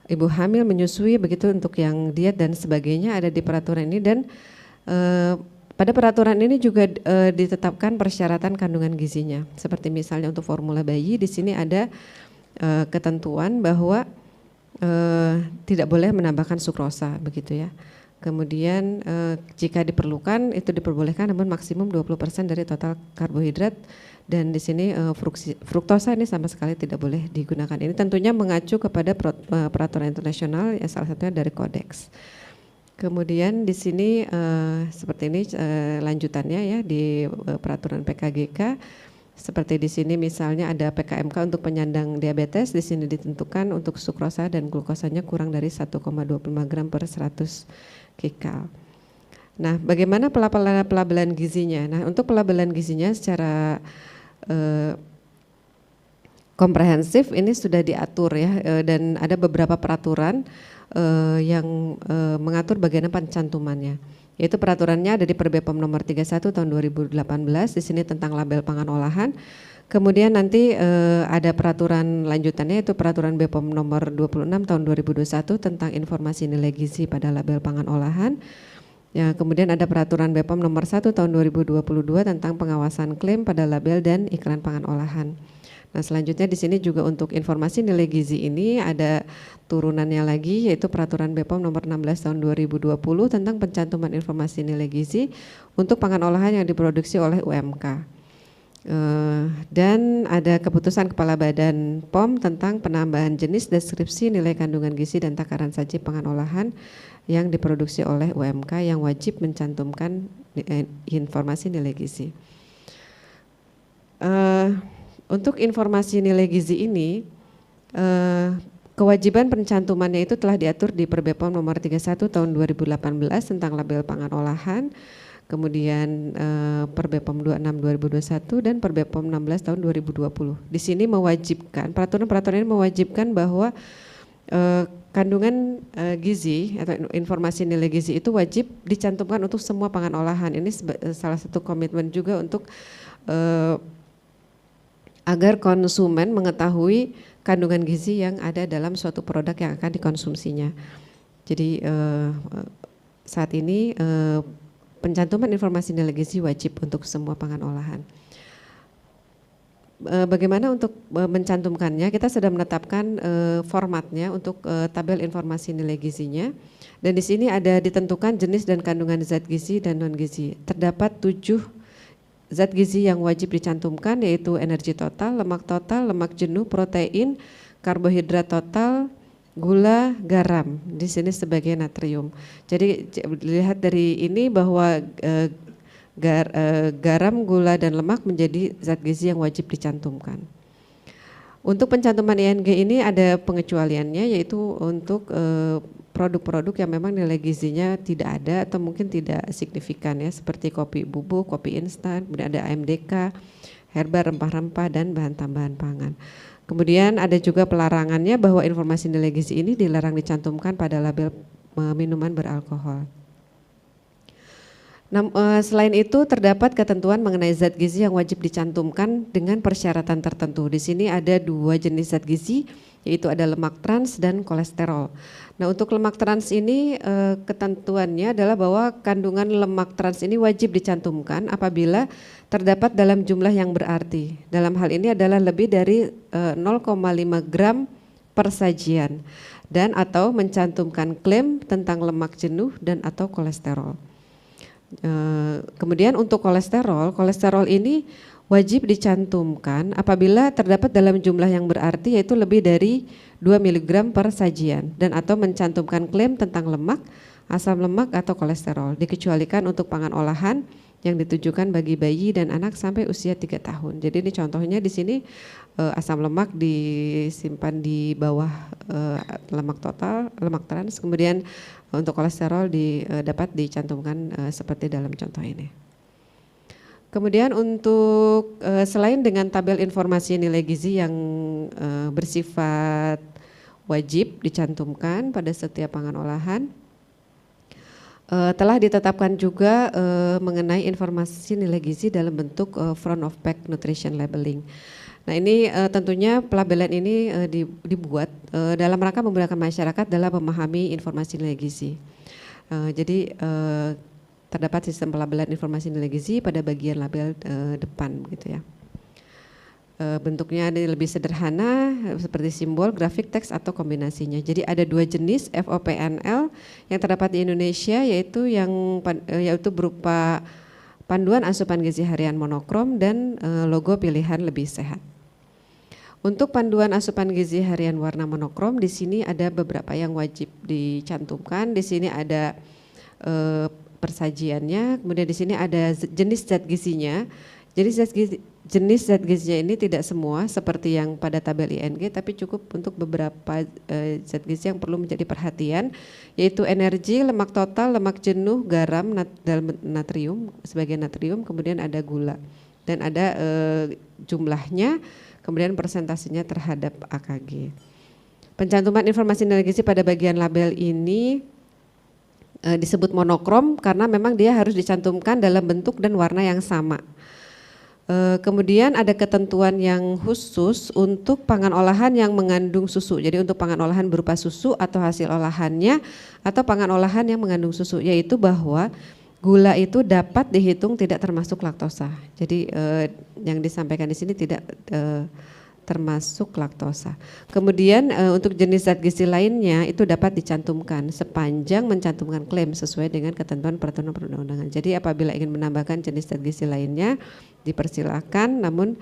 ibu hamil menyusui, begitu untuk yang diet dan sebagainya ada di peraturan ini. Dan pada peraturan ini juga ditetapkan persyaratan kandungan gizinya. Seperti misalnya untuk formula bayi, di sini ada ketentuan bahwa tidak boleh menambahkan sukrosa, begitu ya. Kemudian jika diperlukan itu diperbolehkan, namun maksimum 20% dari total karbohidrat. Dan di sini fruktosa ini sama sekali tidak boleh digunakan. Ini tentunya mengacu kepada peraturan internasional, ya salah satunya dari kodeks. Kemudian di sini seperti ini lanjutannya ya di peraturan PKGK. Seperti di sini misalnya ada PKMK untuk penyandang diabetes, di sini ditentukan untuk sukrosa dan glukosanya kurang dari 1,25 gram per 100 kcal. Nah, bagaimana pelabelan gizinya? Nah, untuk pelabelan gizinya secara komprehensif ini sudah diatur ya, dan ada beberapa peraturan yang mengatur bagaimana pencantumannya. Yaitu peraturannya ada di Perbepom nomor 31 tahun 2018, di sini tentang label pangan olahan. Kemudian nanti ada peraturan lanjutannya yaitu Peraturan Bepom nomor 26 tahun 2021 tentang informasi nilai gizi pada label pangan olahan. Ya, kemudian ada Peraturan Bepom nomor 1 tahun 2022 tentang pengawasan klaim pada label dan iklan pangan olahan. Nah, selanjutnya di sini juga untuk informasi nilai gizi ini ada turunannya lagi yaitu Peraturan Bepom nomor 16 tahun 2020 tentang pencantuman informasi nilai gizi untuk pangan olahan yang diproduksi oleh UMK. Dan ada keputusan Kepala Badan POM tentang penambahan jenis deskripsi nilai kandungan gizi dan takaran saji pangan olahan yang diproduksi oleh UMK yang wajib mencantumkan informasi nilai gizi. Untuk informasi nilai gizi ini, kewajiban pencantumannya itu telah diatur di Perbepom nomor 31 tahun 2018 tentang label pangan olahan, kemudian Perbepom 26 2021 dan Perbepom 16 tahun 2020. Di sini mewajibkan, peraturan-peraturan ini mewajibkan bahwa kandungan gizi atau informasi nilai gizi itu wajib dicantumkan untuk semua pangan olahan. Ini salah satu komitmen juga untuk agar konsumen mengetahui kandungan gizi yang ada dalam suatu produk yang akan dikonsumsinya. Jadi saat ini pencantuman informasi nilai gizi wajib untuk semua pangan olahan. Bagaimana untuk mencantumkannya? Kita sudah menetapkan formatnya untuk tabel informasi nilai gizinya. Dan di sini ada ditentukan jenis dan kandungan zat gizi dan non gizi. Terdapat 7 zat gizi yang wajib dicantumkan yaitu energi total, lemak jenuh, protein, karbohidrat total, gula, garam. Di sini sebagai natrium. Jadi dilihat dari ini bahwa garam, gula, dan lemak menjadi zat gizi yang wajib dicantumkan. Untuk pencantuman ING ini ada pengecualiannya yaitu untuk produk-produk yang memang nilai gizinya tidak ada atau mungkin tidak signifikan ya, seperti kopi bubuk, kopi instan, kemudian ada AMDK, herba, rempah-rempah, dan bahan tambahan pangan. Kemudian ada juga pelarangannya bahwa informasi nilai gizi ini dilarang dicantumkan pada label minuman beralkohol. Nah, selain itu terdapat ketentuan mengenai zat gizi yang wajib dicantumkan dengan persyaratan tertentu. Di sini ada 2 jenis zat gizi yaitu ada lemak trans dan kolesterol. Nah, untuk lemak trans ini ketentuannya adalah bahwa kandungan lemak trans ini wajib dicantumkan apabila terdapat dalam jumlah yang berarti. Dalam hal ini adalah lebih dari 0,5 gram per sajian dan atau mencantumkan klaim tentang lemak jenuh dan atau kolesterol. Kemudian untuk kolesterol ini wajib dicantumkan apabila terdapat dalam jumlah yang berarti yaitu lebih dari 2 mg per sajian dan atau mencantumkan klaim tentang lemak, asam lemak atau kolesterol, dikecualikan untuk pangan olahan yang ditujukan bagi bayi dan anak sampai usia 3 tahun. Jadi ini contohnya di sini asam lemak disimpan di bawah lemak total, lemak trans, kemudian untuk kolesterol dapat dicantumkan seperti dalam contoh ini. Kemudian untuk selain dengan tabel informasi nilai gizi yang bersifat wajib dicantumkan pada setiap pangan olahan, telah ditetapkan juga mengenai informasi nilai gizi dalam bentuk front of pack nutrition labeling. Nah ini tentunya pelabelan ini dibuat dalam rangka memudahkan masyarakat dalam memahami informasi nilai gizi. Jadi terdapat sistem pelabelan informasi nilai gizi pada bagian label depan gitu ya. Bentuknya lebih sederhana seperti simbol, grafik, teks atau kombinasinya. Jadi ada 2 jenis FOPNL yang terdapat di Indonesia yaitu berupa panduan asupan gizi harian monokrom dan logo pilihan lebih sehat. Untuk panduan asupan gizi harian warna monokrom di sini ada beberapa yang wajib dicantumkan. Di sini ada persajiannya, kemudian di sini ada jenis zat gizinya. Jadi jenis zat gizinya ini tidak semua seperti yang pada tabel ING, tapi cukup untuk beberapa zat gizi yang perlu menjadi perhatian, yaitu energi, lemak total, lemak jenuh, garam, natrium, sebagian natrium, kemudian ada gula dan ada jumlahnya, kemudian persentasenya terhadap AKG. Pencantuman informasi nilai gizi pada bagian label ini disebut monokrom karena memang dia harus dicantumkan dalam bentuk dan warna yang sama. Kemudian ada ketentuan yang khusus untuk pangan olahan yang mengandung susu. Jadi untuk pangan olahan berupa susu atau hasil olahannya atau pangan olahan yang mengandung susu, yaitu bahwa gula itu dapat dihitung tidak termasuk laktosa. Jadi yang disampaikan di sini tidak termasuk laktosa. Kemudian untuk jenis zat gizi lainnya itu dapat dicantumkan sepanjang mencantumkan klaim sesuai dengan ketentuan peraturan perundang-undangan. Jadi apabila ingin menambahkan jenis zat gizi lainnya dipersilakan, namun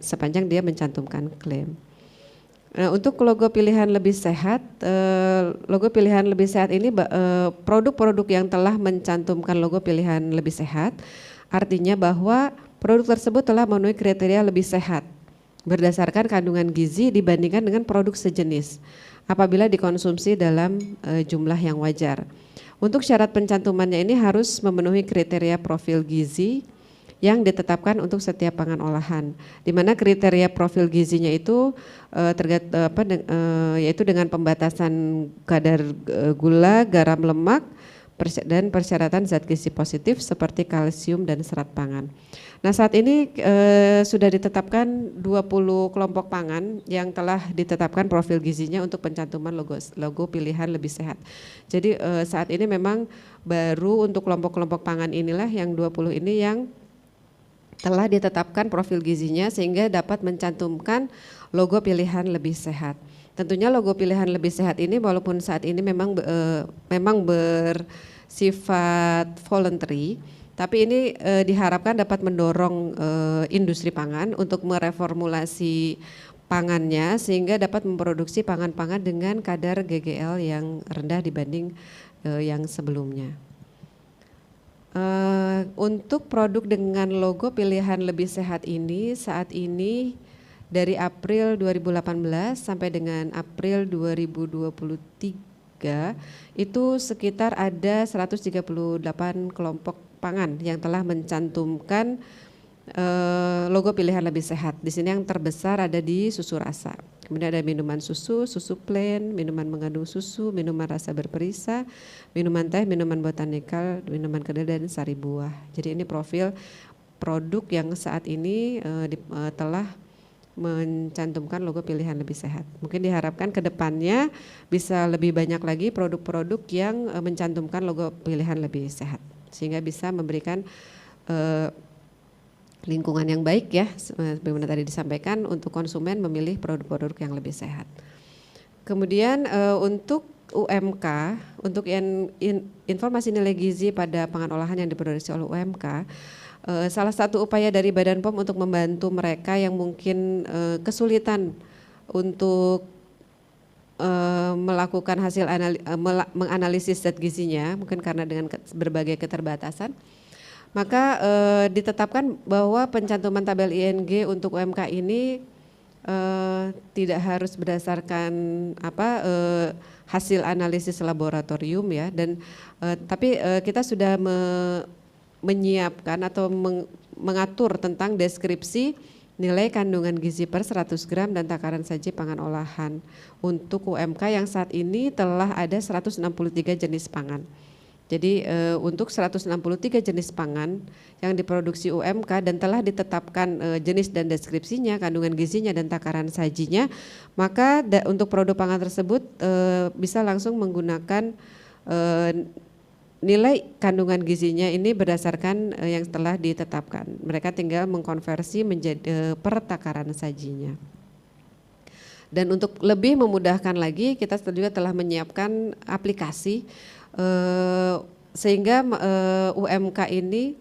sepanjang dia mencantumkan klaim. Untuk logo pilihan lebih sehat, logo pilihan lebih sehat ini produk-produk yang telah mencantumkan logo pilihan lebih sehat, artinya bahwa produk tersebut telah memenuhi kriteria lebih sehat berdasarkan kandungan gizi dibandingkan dengan produk sejenis apabila dikonsumsi dalam jumlah yang wajar. Untuk syarat pencantumannya ini harus memenuhi kriteria profil gizi yang ditetapkan untuk setiap pangan olahan, di mana kriteria profil gizinya itu yaitu dengan pembatasan kadar gula, garam, lemak, dan persyaratan zat gizi positif seperti kalsium dan serat pangan. Nah saat ini sudah ditetapkan 20 kelompok pangan yang telah ditetapkan profil gizinya untuk pencantuman logo pilihan lebih sehat. Jadi saat ini memang baru untuk kelompok-kelompok pangan inilah yang 20 ini yang telah ditetapkan profil gizinya sehingga dapat mencantumkan logo pilihan lebih sehat. Tentunya logo pilihan lebih sehat ini walaupun saat ini memang bersifat voluntary, tapi ini diharapkan dapat mendorong industri pangan untuk mereformulasi pangannya sehingga dapat memproduksi pangan-pangan dengan kadar GGL yang rendah dibanding yang sebelumnya. Untuk produk dengan logo pilihan lebih sehat ini saat ini dari April 2018 sampai dengan April 2023 itu sekitar ada 138 kelompok pangan yang telah mencantumkan logo pilihan lebih sehat. Di sini yang terbesar ada di susu rasa. Kemudian ada minuman susu, susu plain, minuman mengandung susu, minuman rasa berperisa, minuman teh, minuman botanikal, minuman kedelai dan sari buah. Jadi ini profil produk yang saat ini telah mencantumkan logo pilihan lebih sehat. Mungkin diharapkan ke depannya bisa lebih banyak lagi produk-produk yang mencantumkan logo pilihan lebih sehat, sehingga bisa memberikan lingkungan yang baik ya, sebagaimana tadi disampaikan, untuk konsumen memilih produk-produk yang lebih sehat. Kemudian untuk UMK, untuk informasi nilai gizi pada pangan olahan yang diproduksi oleh UMK, salah satu upaya dari Badan POM untuk membantu mereka yang mungkin kesulitan untuk melakukan hasil menganalisis zat gizinya, mungkin karena dengan berbagai keterbatasan, maka ditetapkan bahwa pencantuman tabel ING untuk UMK ini tidak harus berdasarkan hasil analisis laboratorium ya, dan tapi kita sudah menyiapkan atau mengatur tentang deskripsi nilai kandungan gizi per 100 gram dan takaran saji pangan olahan untuk UMK yang saat ini telah ada 163 jenis pangan. Jadi untuk 163 jenis pangan yang diproduksi UMK dan telah ditetapkan jenis dan deskripsinya, kandungan gizinya dan takaran sajinya, maka untuk produk pangan tersebut bisa langsung menggunakan nilai kandungan gizinya ini berdasarkan yang telah ditetapkan. Mereka tinggal mengkonversi menjadi per takaran sajinya. Dan untuk lebih memudahkan lagi, kita juga telah menyiapkan aplikasi sehingga UMK ini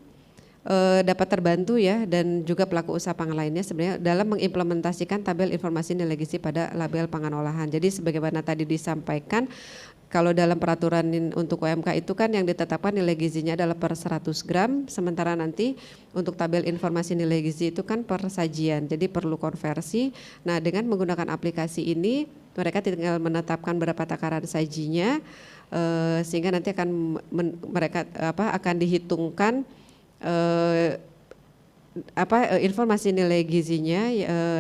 dapat terbantu ya, dan juga pelaku usaha pangan lainnya sebenarnya dalam mengimplementasikan tabel informasi nilai gizi pada label pangan olahan. Jadi sebagaimana tadi disampaikan, kalau dalam peraturan untuk UMK itu kan yang ditetapkan nilai gizinya adalah per 100 gram, sementara nanti untuk tabel informasi nilai gizi itu kan per sajian, jadi perlu konversi. Nah, dengan menggunakan aplikasi ini mereka tinggal menetapkan berapa takaran sajinya, sehingga nanti akan dihitungkan informasi nilai gizinya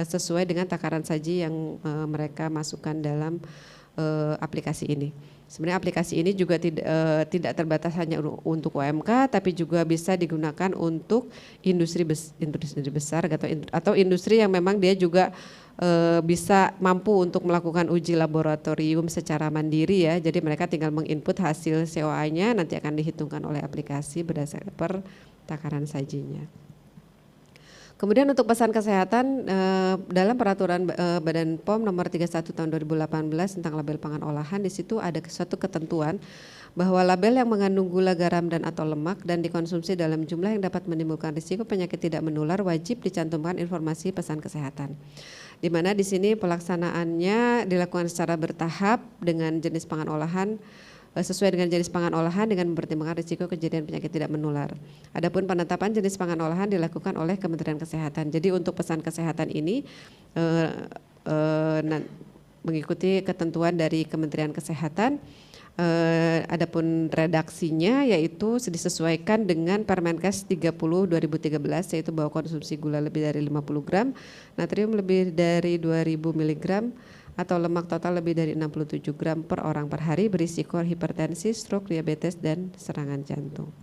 sesuai dengan takaran saji yang mereka masukkan dalam aplikasi ini. Sebenarnya aplikasi ini juga tidak terbatas hanya untuk UMK, tapi juga bisa digunakan untuk industri besar atau industri yang memang dia juga bisa mampu untuk melakukan uji laboratorium secara mandiri ya. Jadi mereka tinggal menginput hasil COA-nya, nanti akan dihitungkan oleh aplikasi berdasarkan per takaran sajinya. Kemudian untuk pesan kesehatan, dalam peraturan Badan POM nomor 31 tahun 2018 tentang label pangan olahan, di situ ada suatu ketentuan bahwa label yang mengandung gula, garam dan atau lemak dan dikonsumsi dalam jumlah yang dapat menimbulkan risiko penyakit tidak menular wajib dicantumkan informasi pesan kesehatan. Di mana di sini pelaksanaannya dilakukan secara bertahap dengan jenis pangan olahan, sesuai dengan jenis pangan olahan dengan mempertimbangkan risiko kejadian penyakit tidak menular. Adapun penetapan jenis pangan olahan dilakukan oleh Kementerian Kesehatan. Jadi untuk pesan kesehatan ini mengikuti ketentuan dari Kementerian Kesehatan. Adapun redaksinya yaitu disesuaikan dengan Permenkes 30 2013, yaitu bahwa konsumsi gula lebih dari 50 gram, natrium lebih dari 2000 mg, atau lemak total lebih dari 67 gram per orang per hari berisiko hipertensi, stroke, diabetes, dan serangan jantung.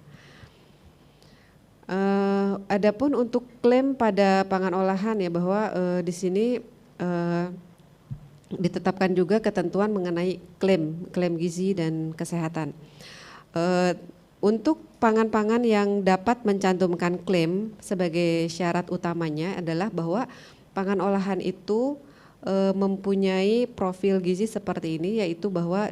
Adapun untuk klaim pada pangan olahan ya, bahwa di sini ditetapkan juga ketentuan mengenai klaim gizi dan kesehatan. Untuk pangan-pangan yang dapat mencantumkan klaim sebagai syarat utamanya adalah bahwa pangan olahan itu mempunyai profil gizi seperti ini, yaitu bahwa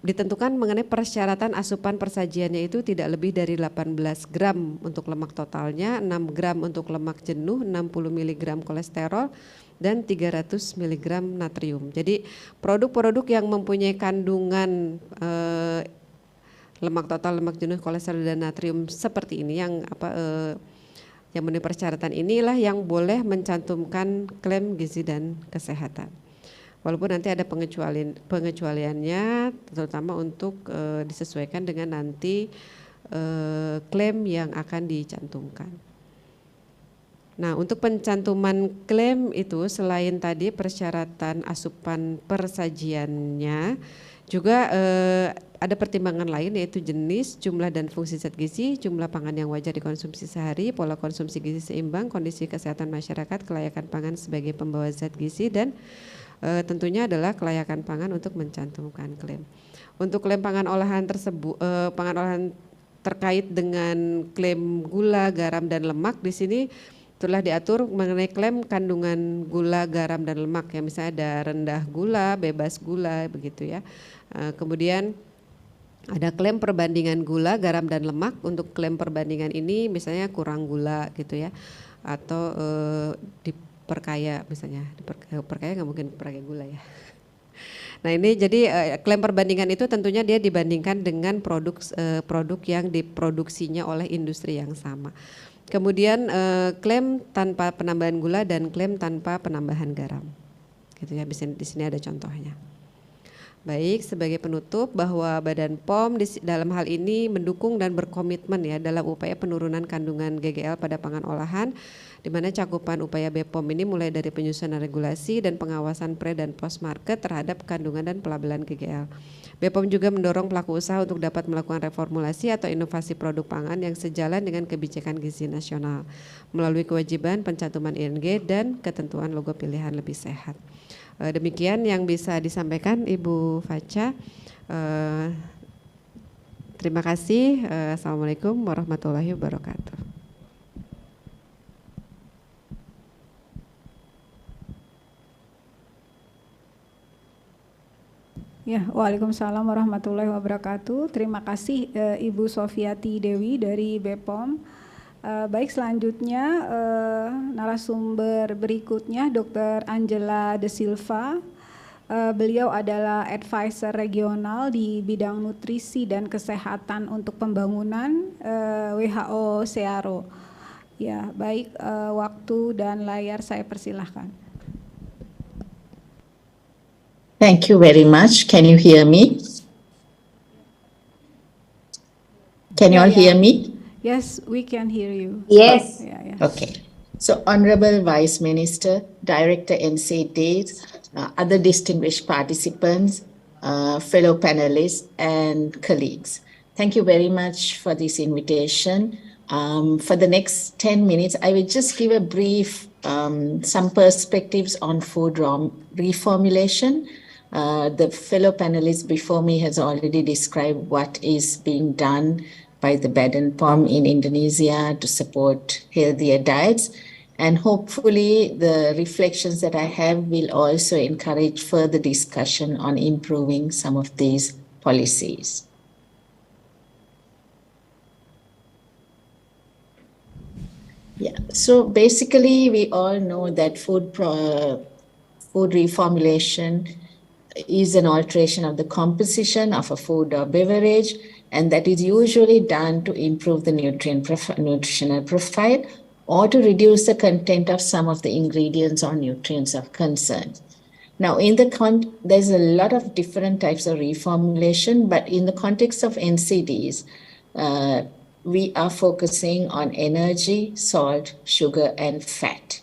ditentukan mengenai persyaratan asupan persajiannya itu tidak lebih dari 18 gram untuk lemak totalnya, 6 gram untuk lemak jenuh, 60 mg kolesterol, dan 300 mg natrium. Jadi produk-produk yang mempunyai kandungan lemak total, lemak jenuh, kolesterol, dan natrium seperti ini yang yang memenuhi persyaratan inilah yang boleh mencantumkan klaim gizi dan kesehatan. Walaupun nanti ada pengecualiannya, terutama untuk disesuaikan dengan nanti klaim yang akan dicantumkan. Nah, untuk pencantuman klaim itu selain tadi persyaratan asupan persajiannya Juga ada pertimbangan lain yaitu jenis, jumlah dan fungsi zat gizi, jumlah pangan yang wajar dikonsumsi sehari, pola konsumsi gizi seimbang, kondisi kesehatan masyarakat, kelayakan pangan sebagai pembawa zat gizi, dan tentunya adalah kelayakan pangan untuk mencantumkan klaim. Untuk klaim pangan olahan tersebut, pangan olahan terkait dengan klaim gula, garam, dan lemak, di sini telah diatur mengenai klaim kandungan gula, garam, dan lemak ya, misalnya ada rendah gula, bebas gula, begitu ya. Kemudian ada klaim perbandingan gula, garam, dan lemak. Untuk klaim perbandingan ini misalnya kurang gula gitu ya, atau diperkaya misalnya, diperkaya nggak mungkin perkaya gula ya. Nah ini jadi klaim perbandingan itu tentunya dia dibandingkan dengan produk yang diproduksinya oleh industri yang sama. Kemudian klaim tanpa penambahan gula dan klaim tanpa penambahan garam, gitu ya. Di sini ada contohnya. Baik, sebagai penutup bahwa Badan POM dalam hal ini mendukung dan berkomitmen ya dalam upaya penurunan kandungan GGL pada pangan olahan, di mana cakupan upaya BPOM ini mulai dari penyusunan regulasi dan pengawasan pre dan post market terhadap kandungan dan pelabelan GGL. BPOM juga mendorong pelaku usaha untuk dapat melakukan reformulasi atau inovasi produk pangan yang sejalan dengan kebijakan gizi nasional melalui kewajiban pencantuman ING dan ketentuan logo pilihan lebih sehat. Demikian yang bisa disampaikan Ibu Fatcha. Terima kasih. Assalamualaikum warahmatullahi wabarakatuh. Ya, waalaikumsalam warahmatullahi wabarakatuh. Terima kasih Ibu Sofiati Dewi dari BPOM. Baik, selanjutnya narasumber berikutnya Dr. Angela De Silva. Beliau adalah advisor regional di bidang nutrisi dan kesehatan untuk pembangunan WHO SEARO. Ya, baik, waktu dan layar saya persilahkan. Thank you very much. Can you hear me? Can you all hear me? Yes, we can hear you. Yes. Yeah. Okay. So, Honorable Vice Minister, Director NCDs, other distinguished participants, fellow panelists, and colleagues, thank you very much for this invitation. For the next 10 minutes, I will just give a brief, some perspectives on food reformulation. The fellow panelist before me has already described what is being done by the Badan POM in Indonesia to support healthier diets. And hopefully the reflections that I have will also encourage further discussion on improving some of these policies. Yeah, so basically we all know that food reformulation is an alteration of the composition of a food or beverage, and that is usually done to improve the nutritional profile or to reduce the content of some of the ingredients or nutrients of concern. Now, there's a lot of different types of reformulation, but in the context of NCDs, we are focusing on energy, salt, sugar, and fat.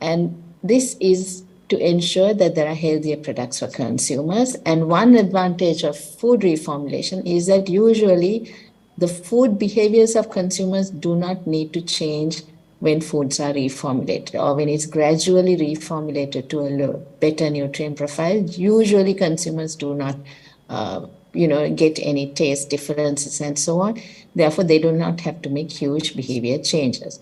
And this is to ensure that there are healthier products for consumers. And one advantage of food reformulation is that usually the food behaviors of consumers do not need to change when foods are reformulated, or when it's gradually reformulated to a better nutrient profile. Usually consumers do not get any taste differences and so on. Therefore, they do not have to make huge behavior changes.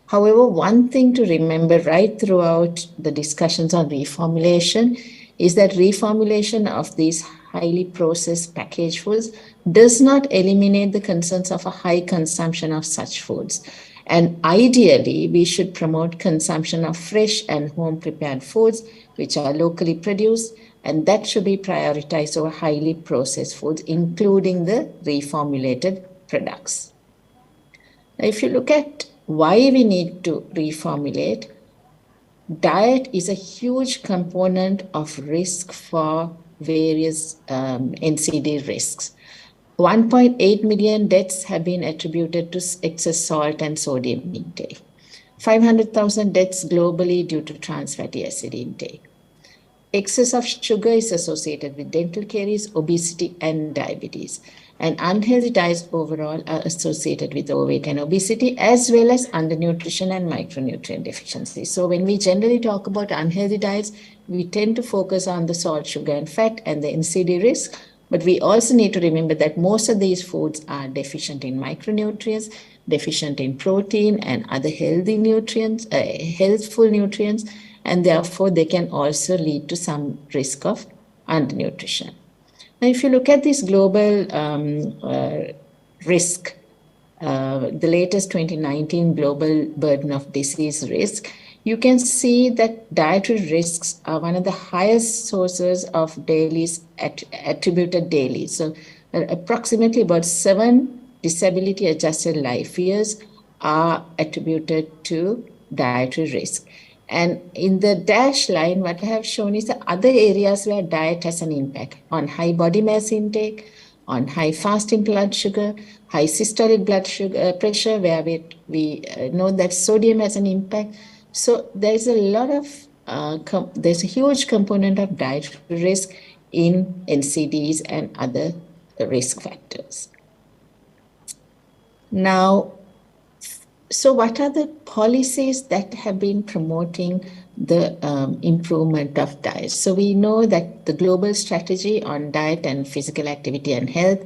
However, one thing to remember right throughout the discussions on reformulation is that reformulation of these highly processed packaged foods does not eliminate the concerns of a high consumption of such foods. And ideally, we should promote consumption of fresh and home-prepared foods, which are locally produced, and that should be prioritized over highly processed foods, including the reformulated products. Now, if you look at why we need to reformulate, diet is a huge component of risk for various NCD risks. 1.8 million deaths have been attributed to excess salt and sodium intake. 500,000 deaths globally due to trans fatty acid intake. excess of sugar is associated with dental caries, obesity, and diabetes. And unhealthy diets overall are associated with overweight and obesity, as well as undernutrition and micronutrient deficiency. So when we generally talk about unhealthy diets, we tend to focus on the salt, sugar, and fat and the NCD risk. But we also need to remember that most of these foods are deficient in micronutrients, deficient in protein and other healthy nutrients, healthful nutrients, and therefore they can also lead to some risk of undernutrition. Now, if you look at this global risk, the latest 2019 global burden of disease risk, you can see that dietary risks are one of the highest sources of dailies attributed daily. So approximately about 7 disability adjusted life years are attributed to dietary risk. And in the dashed line, what I have shown is the other areas where diet has an impact on high body mass intake, on high fasting blood sugar, high systolic blood sugar pressure, where we know that sodium has an impact. So there's a lot of, there's a huge component of dietary risk in NCDs and other risk factors. Now, so what are the policies that have been promoting the improvement of diet? So we know that the global strategy on diet and physical activity and health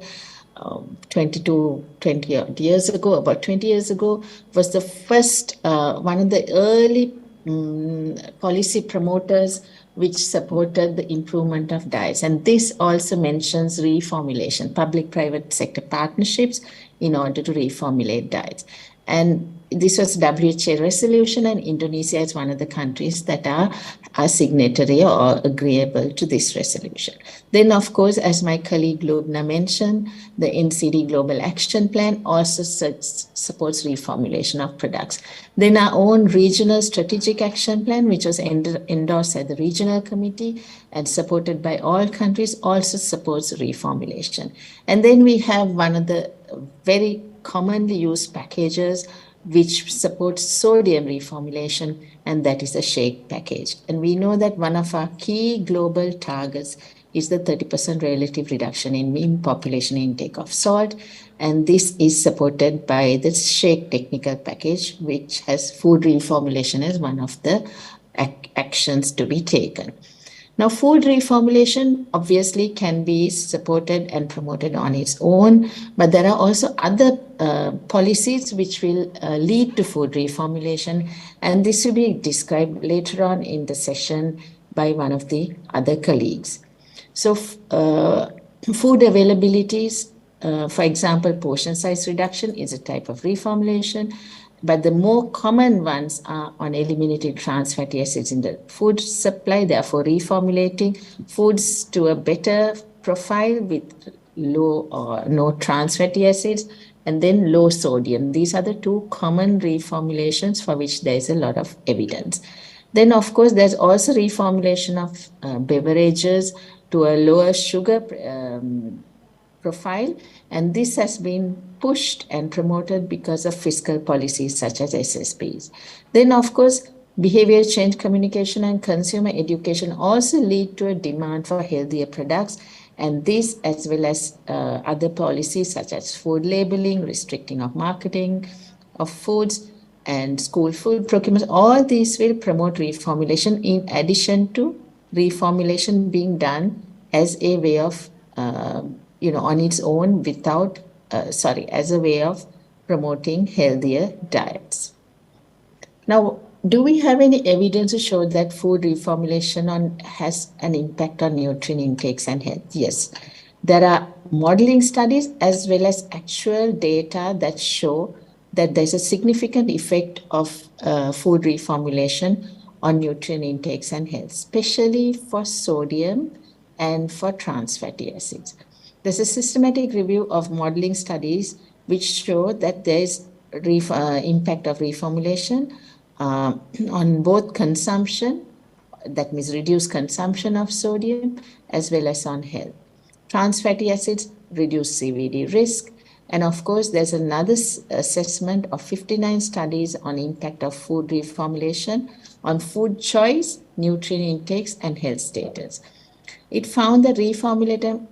20 years ago, about 20 years ago, was the first, one of the early policy promoters which supported the improvement of diets. And this also mentions reformulation, public-private sector partnerships in order to reformulate diets. And this was WHO resolution, and Indonesia is one of the countries that are signatory or agreeable to this resolution. Then, of course, as my colleague Lubna mentioned, the NCD Global Action Plan also supports reformulation of products. Then our own regional strategic action plan, which was endorsed at the regional committee and supported by all countries, also supports reformulation. And then we have one of the very commonly used packages which supports sodium reformulation, and that is a shake package. And we know that one of our key global targets is the 30% relative reduction in mean population intake of salt, and this is supported by the shake technical package, which has food reformulation as one of the actions to be taken. Now, food reformulation obviously can be supported and promoted on its own, but there are also other policies which will lead to food reformulation, and this will be described later on in the session by one of the other colleagues. So, food availabilities, for example, portion size reduction is a type of reformulation. But the more common ones are on eliminating trans fatty acids in the food supply, therefore reformulating foods to a better profile with low or no trans fatty acids, and then low sodium. These are the two common reformulations for which there is a lot of evidence. Then, of course, there's also reformulation of beverages to a lower sugar profile, and this has been pushed and promoted because of fiscal policies such as SSPs. Then, of course, behavior change communication and consumer education also lead to a demand for healthier products, and this, as well as other policies such as food labeling, restricting of marketing of foods, and school food procurement, all these will promote reformulation in addition to reformulation being done as a way of on its own without, as a way of promoting healthier diets. Now, do we have any evidence to show that food reformulation has an impact on nutrient intakes and health? Yes. There are modeling studies as well as actual data that show that there's a significant effect of food reformulation on nutrient intakes and health, especially for sodium and for trans fatty acids. There's a systematic review of modeling studies which show that there is impact of reformulation on both consumption, that means reduced consumption of sodium, as well as on health. Trans fatty acids reduce CVD risk, And of course, there's another assessment of 59 studies on impact of food reformulation on food choice, nutrient intakes, and health status. It found that reformulated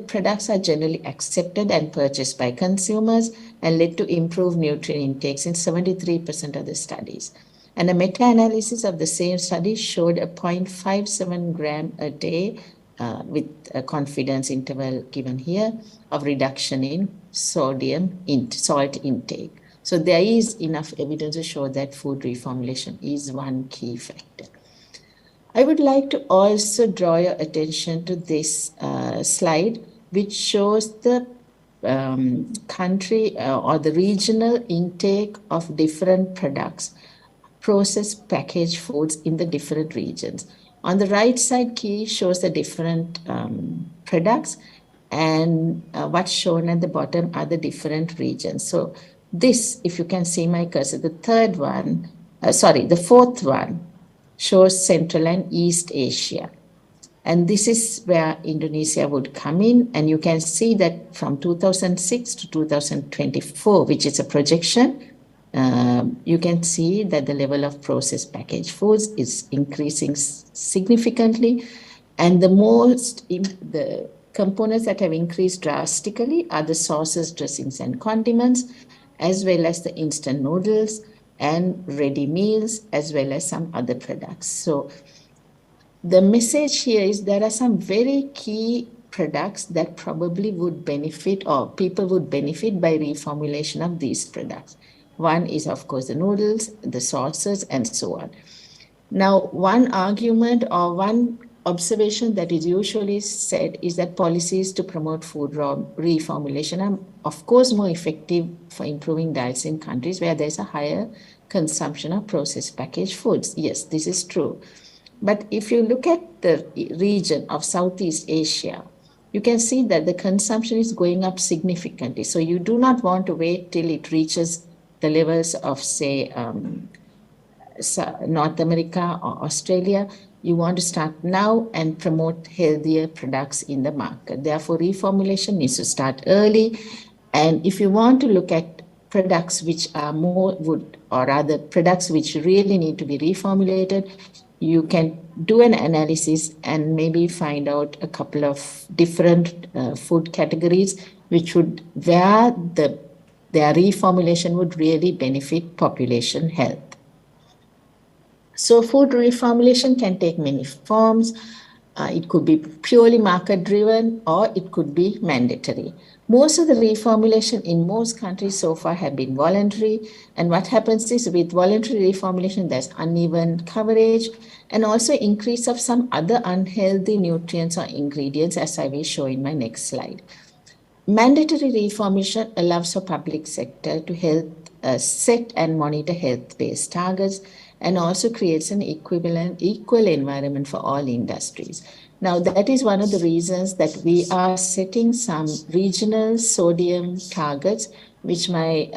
products are generally accepted and purchased by consumers and led to improved nutrient intakes in 73% of the studies. And a meta-analysis of the same study showed a 0.57 gram a day with a confidence interval given here of reduction in salt intake. So there is enough evidence to show that food reformulation is one key factor. I would like to also draw your attention to this slide, which shows the country or the regional intake of different products, processed packaged foods in the different regions. On the right side key shows the different products, and what's shown at the bottom are the different regions. So this, if you can see my cursor, the fourth one shows Central and East Asia. And this is where Indonesia would come in. And you can see that from 2006 to 2024, which is a projection, you can see that the level of processed packaged foods is increasing significantly. And the components that have increased drastically are the sauces, dressings, and condiments, as well as the instant noodles and ready meals, as well as some other products. So the message here is there are some very key products that probably would benefit, or people would benefit by reformulation of these products. One is, of course, the noodles, the sauces, and so on. Now, one argument or one observation that is usually said is that policies to promote food reformulation are, of course, more effective for improving diets in countries where there's a higher consumption of processed packaged foods. Yes, this is true. But if you look at the region of Southeast Asia, you can see that the consumption is going up significantly. So you do not want to wait till it reaches the levels of, say, North America or Australia. You want to start now and promote healthier products in the market. Therefore, reformulation needs to start early. And if you want to look at products which are products which really need to be reformulated, you can do an analysis and maybe find out a couple of different food categories where their reformulation would really benefit population health. So food reformulation can take many forms. It could be purely market-driven, or it could be mandatory. Most of the reformulation in most countries so far have been voluntary. And what happens is with voluntary reformulation, there's uneven coverage and also increase of some other unhealthy nutrients or ingredients, as I will show in my next slide. Mandatory reformulation allows for public sector to set and monitor health-based targets, and also creates an equal environment for all industries. Now, that is one of the reasons that we are setting some regional sodium targets, which my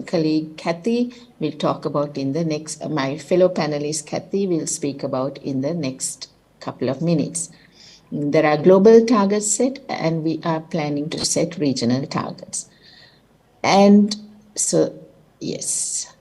colleague Kathy will talk about in the next, my fellow panelist Kathy will speak about in the next couple of minutes. There are global targets set, and we are planning to set regional targets. And so, yes,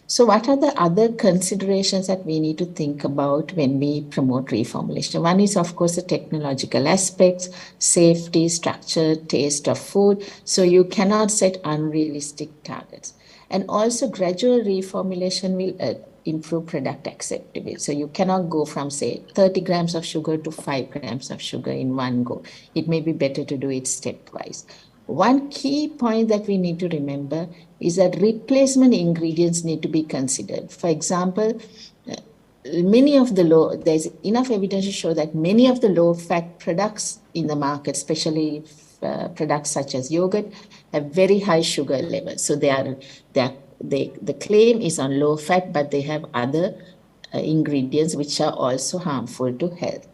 So what are the other considerations that we need to think about when we promote reformulation? One is, of course, the technological aspects, safety, structure, taste of food. So you cannot set unrealistic targets. And also gradual reformulation will improve product acceptability. So you cannot go from, say, 30 grams of sugar to 5 grams of sugar in one go. It may be better to do it stepwise. One key point that we need to remember is that replacement ingredients need to be considered. For example, there's enough evidence to show that many of the low-fat products in the market, especially products such as yogurt, have very high sugar levels. So the claim is on low fat, but they have other ingredients which are also harmful to health.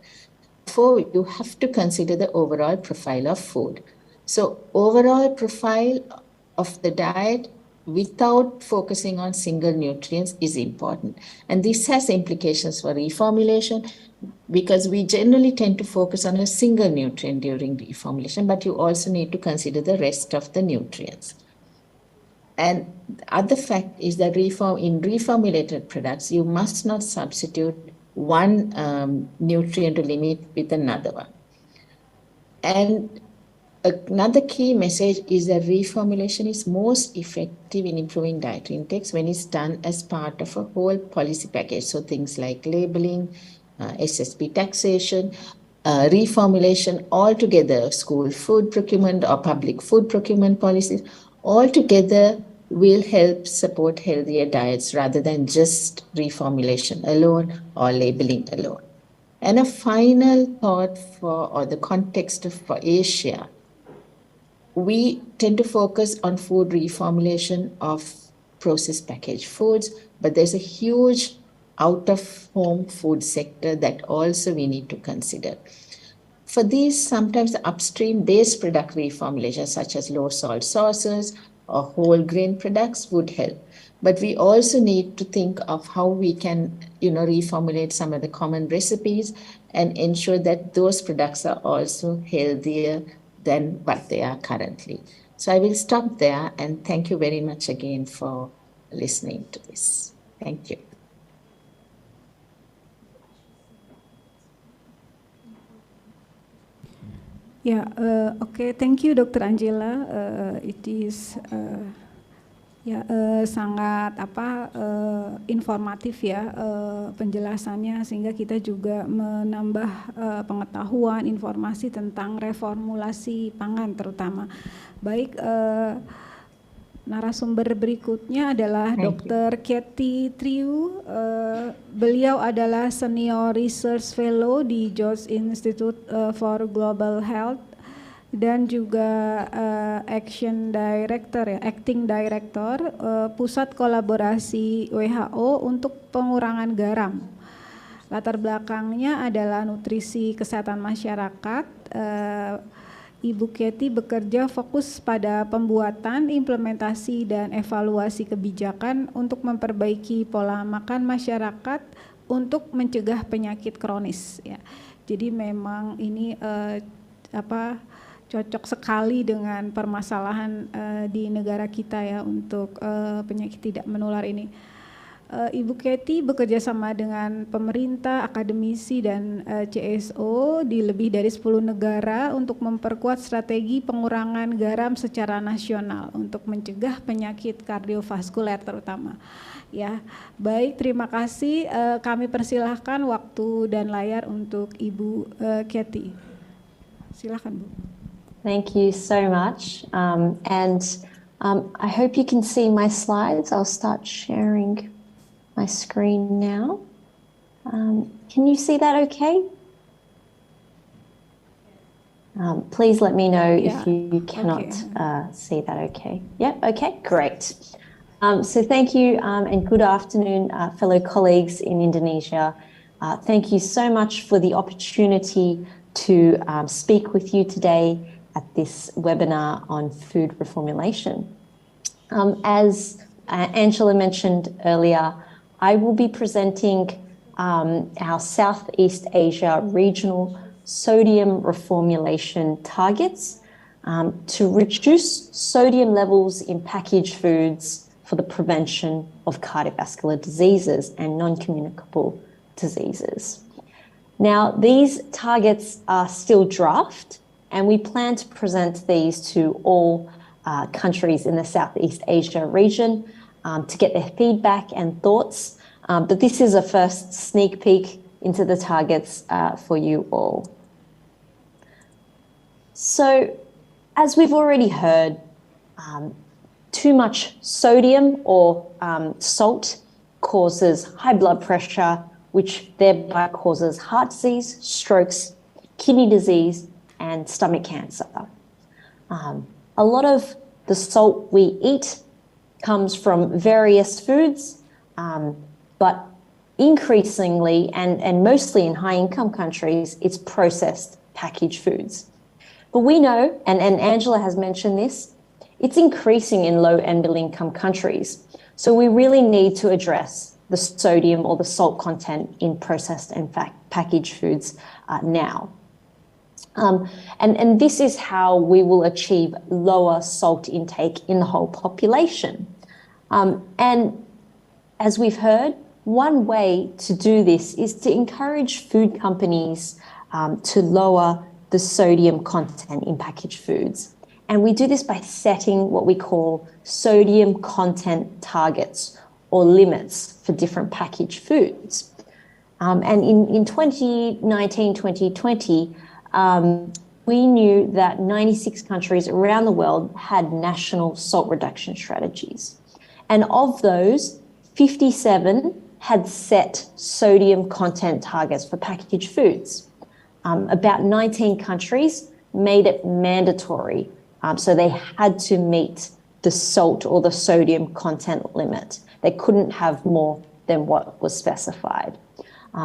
Therefore, you have to consider the overall profile of food. So overall profile of the diet without focusing on single nutrients is important. And this has implications for reformulation, because we generally tend to focus on a single nutrient during reformulation, but you also need to consider the rest of the nutrients. And the other fact is that in reformulated products, you must not substitute one nutrient to limit with another one. And another key message is that reformulation is most effective in improving dietary intakes when it's done as part of a whole policy package. So things like labeling, SSP taxation, reformulation altogether, school food procurement or public food procurement policies, altogether will help support healthier diets rather than just reformulation alone or labeling alone. And a final thought or the context for Asia, we tend to focus on food reformulation of processed packaged foods, but there's a huge out-of-home food sector that also we need to consider. For these, sometimes the upstream-based product reformulation, such as low-salt sauces or whole grain products, would help. But we also need to think of how we can, reformulate some of the common recipes and ensure that those products are also healthier than what they are currently. So I will stop there, and thank you very much again for listening to this. Thank you. Okay, thank you Dr. Angela. It is sangat informatif ya penjelasannya, sehingga kita juga menambah pengetahuan informasi tentang reformulasi pangan terutama. Baik, narasumber berikutnya adalah Dr. Katie Triu. Beliau adalah Senior Research Fellow di George Institute for Global Health dan juga Acting Director Pusat Kolaborasi WHO untuk Pengurangan Garam. Latar belakangnya adalah nutrisi kesehatan masyarakat. Ibu Katie bekerja fokus pada pembuatan, implementasi, dan evaluasi kebijakan untuk memperbaiki pola makan masyarakat untuk mencegah penyakit kronis. Ya. Jadi memang ini cocok sekali dengan permasalahan di negara kita ya untuk penyakit tidak menular ini. Ibu Katie bekerja sama dengan pemerintah, akademisi, dan CSO di lebih dari 10 negara untuk memperkuat strategi pengurangan garam secara nasional untuk mencegah penyakit kardiovaskuler terutama. Ya, baik, terima kasih. Kami persilahkan waktu dan layar untuk Ibu Katie. Silakan Bu. Thank you so much, I hope you can see my slides. I'll start sharing my screen now. Can you see that okay? Please let me know if you cannot see that okay. Yeah, okay, great. So thank you and good afternoon, fellow colleagues in Indonesia. Thank you so much for the opportunity to speak with you today at this webinar on food reformulation. As Angela mentioned earlier, I will be presenting our Southeast Asia regional sodium reformulation targets to reduce sodium levels in packaged foods for the prevention of cardiovascular diseases and non-communicable diseases. Now, these targets are still draft, and we plan to present these to all countries in the Southeast Asia region to get their feedback and thoughts. But this is a first sneak peek into the targets for you all. So, as we've already heard, too much sodium or salt causes high blood pressure, which thereby causes heart disease, strokes, kidney disease, and stomach cancer. A lot of the salt we eat comes from various foods, but increasingly and mostly in high-income countries, it's processed packaged foods. But we know, and Angela has mentioned this, it's increasing in low and middle-income countries. So we really need to address the sodium or the salt content in processed and packaged foods now. And this is how we will achieve lower salt intake in the whole population. And as we've heard, one way to do this is to encourage food companies to lower the sodium content in packaged foods. And we do this by setting what we call sodium content targets or limits for different packaged foods. And in 2019, 2020, we knew that 96 countries around the world had national salt reduction strategies. And of those, 57 had set sodium content targets for packaged foods. About 19 countries made it mandatory, so they had to meet the salt or the sodium content limit. They couldn't have more than what was specified.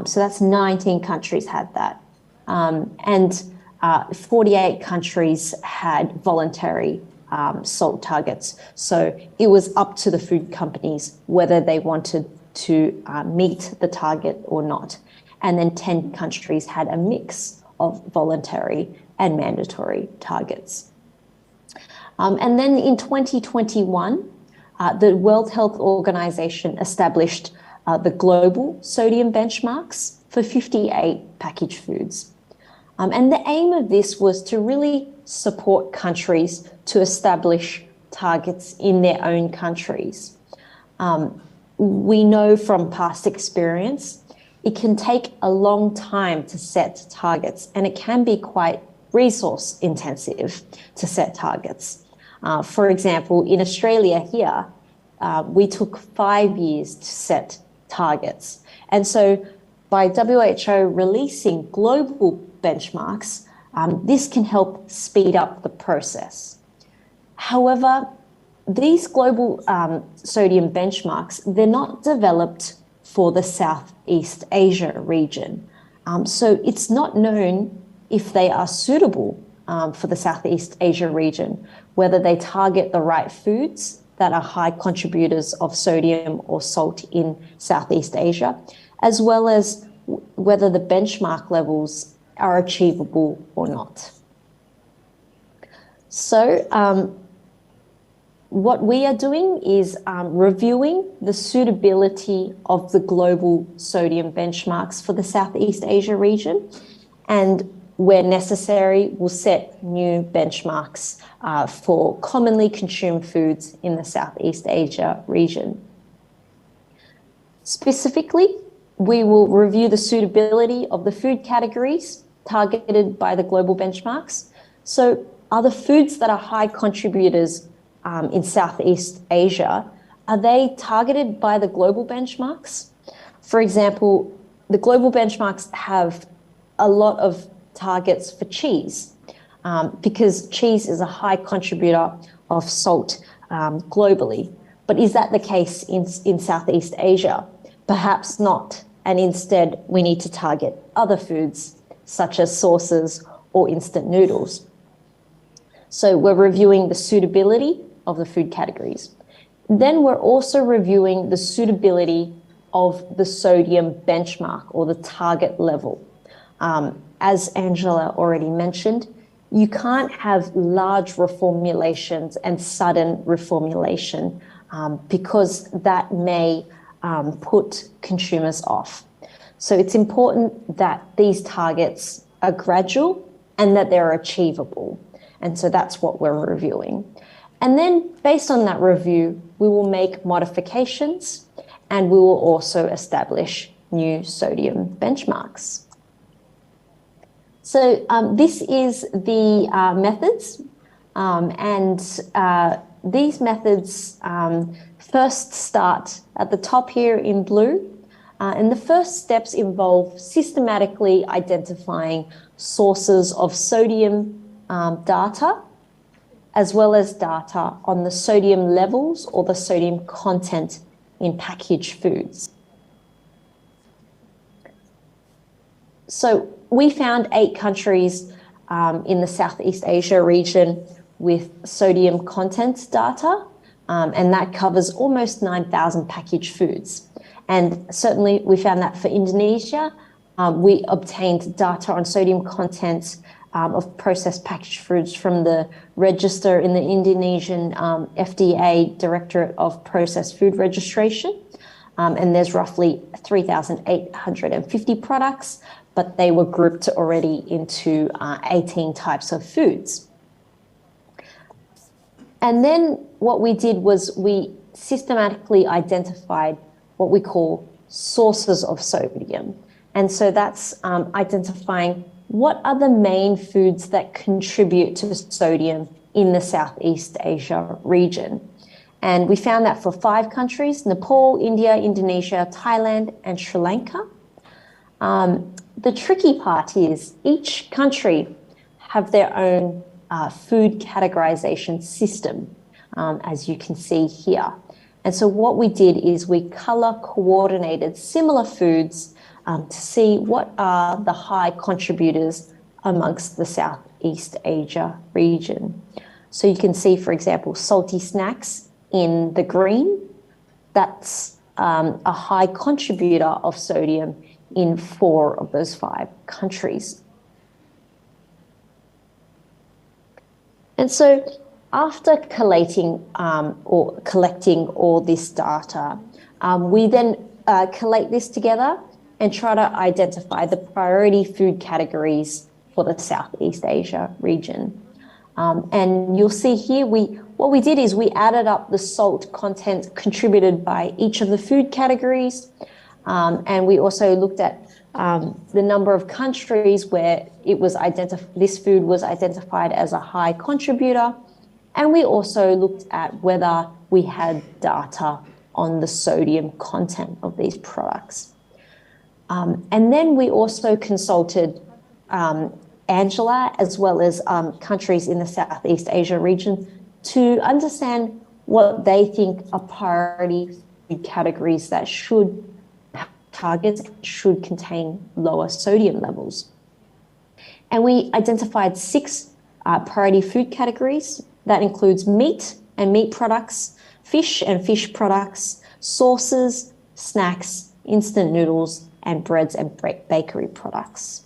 So that's 19 countries had that. And 48 countries had voluntary salt targets. So it was up to the food companies whether they wanted to meet the target or not. And then 10 countries had a mix of voluntary and mandatory targets. And then in 2021, the World Health Organization established the global sodium benchmarks for 58 packaged foods. And the aim of this was to really support countries to establish targets in their own countries. We know from past experience, it can take a long time to set targets, and it can be quite resource intensive to set targets. For example, in Australia here, we took 5 years to set targets. And so by WHO releasing global benchmarks, this can help speed up the process. However, these global sodium benchmarks, they're not developed for the Southeast Asia region. So it's not known if they are suitable for the Southeast Asia region, whether they target the right foods that are high contributors of sodium or salt in Southeast Asia, as well as whether the benchmark levels are achievable or not. So what we are doing is reviewing the suitability of the global sodium benchmarks for the Southeast Asia region, and where necessary, we'll set new benchmarks for commonly consumed foods in the Southeast Asia region. Specifically, we will review the suitability of the food categories targeted by the global benchmarks. So are the foods that are high contributors in Southeast Asia, are they targeted by the global benchmarks? For example, the global benchmarks have a lot of targets for cheese because cheese is a high contributor of salt globally. But is that the case in Southeast Asia? Perhaps not. And instead, we need to target other foods such as sauces or instant noodles. So we're reviewing the suitability of the food categories. Then we're also reviewing the suitability of the sodium benchmark or the target level. As Angela already mentioned, you can't have large reformulations and sudden reformulation because that may put consumers off. So it's important that these targets are gradual and that they're achievable. And so that's what we're reviewing. And then based on that review, we will make modifications and we will also establish new sodium benchmarks. So this is the methods, and these methods first start at the top here in blue, and the first steps involve systematically identifying sources of sodium data, as well as data on the sodium levels or the sodium content in packaged foods. So we found 8 countries in the Southeast Asia region with sodium content data, and that covers almost 9,000 packaged foods. And certainly we found that for Indonesia, we obtained data on sodium content of processed packaged foods from the register in the Indonesian FDA Directorate of Processed Food Registration. And there's roughly 3,850 products, but they were grouped already into 18 types of foods. And then what we did was we systematically identified what we call sources of sodium. And so that's identifying what are the main foods that contribute to sodium in the Southeast Asia region. And we found that for 5 countries, Nepal, India, Indonesia, Thailand, and Sri Lanka. The tricky part is each country have their own food categorization system, as you can see here. And so what we did is we color coordinated similar foods to see what are the high contributors amongst the Southeast Asia region. So you can see, for example, salty snacks in the green. That's a high contributor of sodium in 4 of those 5 countries. And so after collecting all this data, we then collate this together and try to identify the priority food categories for the Southeast Asia region. And you'll see here, what we did is we added up the salt content contributed by each of the food categories. And we also looked at the number of countries where this food was identified as a high contributor. And we also looked at whether we had data on the sodium content of these products. And then we also consulted Angela, as well as countries in the Southeast Asia region, to understand what they think are priority food categories that should contain lower sodium levels. And we identified 6 priority food categories. That includes meat and meat products, fish and fish products, sauces, snacks, instant noodles, and breads and bakery products.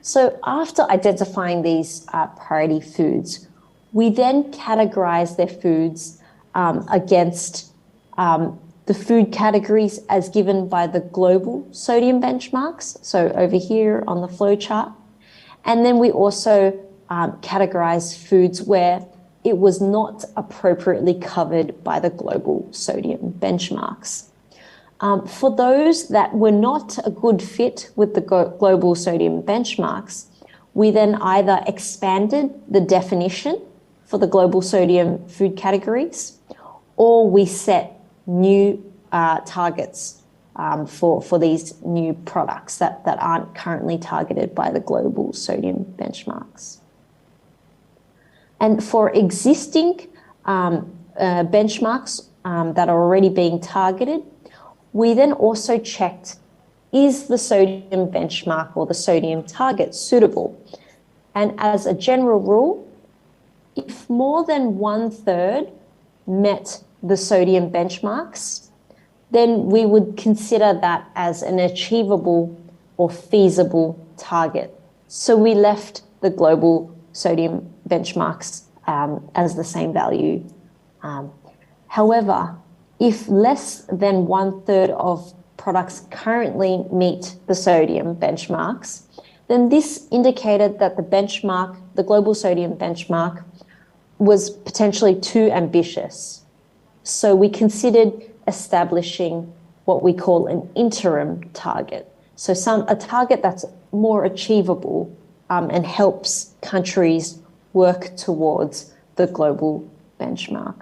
So after identifying these priority foods, we then categorize their foods against the food categories as given by the global sodium benchmarks, so over here on the flow chart. And then we also categorize foods where it was not appropriately covered by the global sodium benchmarks. For those that were not a good fit with the global sodium benchmarks, we then either expanded the definition for the global sodium food categories, or we set new targets for these new products that aren't currently targeted by the global sodium benchmarks. And for existing benchmarks that are already being targeted, we then also checked, is the sodium benchmark or the sodium target suitable? And as a general rule, if more than 1/3 met the sodium benchmarks, then we would consider that as an achievable or feasible target. So we left the global sodium benchmarks as the same value. However, if less than 1/3 of products currently meet the sodium benchmarks, then this indicated that the benchmark, the global sodium benchmark, was potentially too ambitious. So we considered establishing what we call an interim target. So a target that's more achievable and helps countries work towards the global benchmark.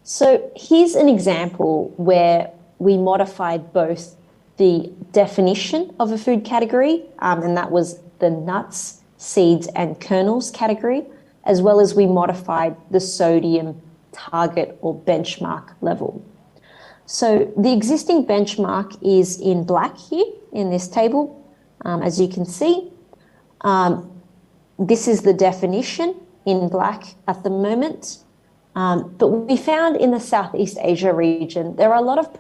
So here's an example where we modified both the definition of a food category, and that was the nuts, seeds, and kernels category, as well as we modified the sodium target or benchmark level. So the existing benchmark is in black here in this table, as you can see. This is the definition in black at the moment. But we found in the Southeast Asia region, there are a lot of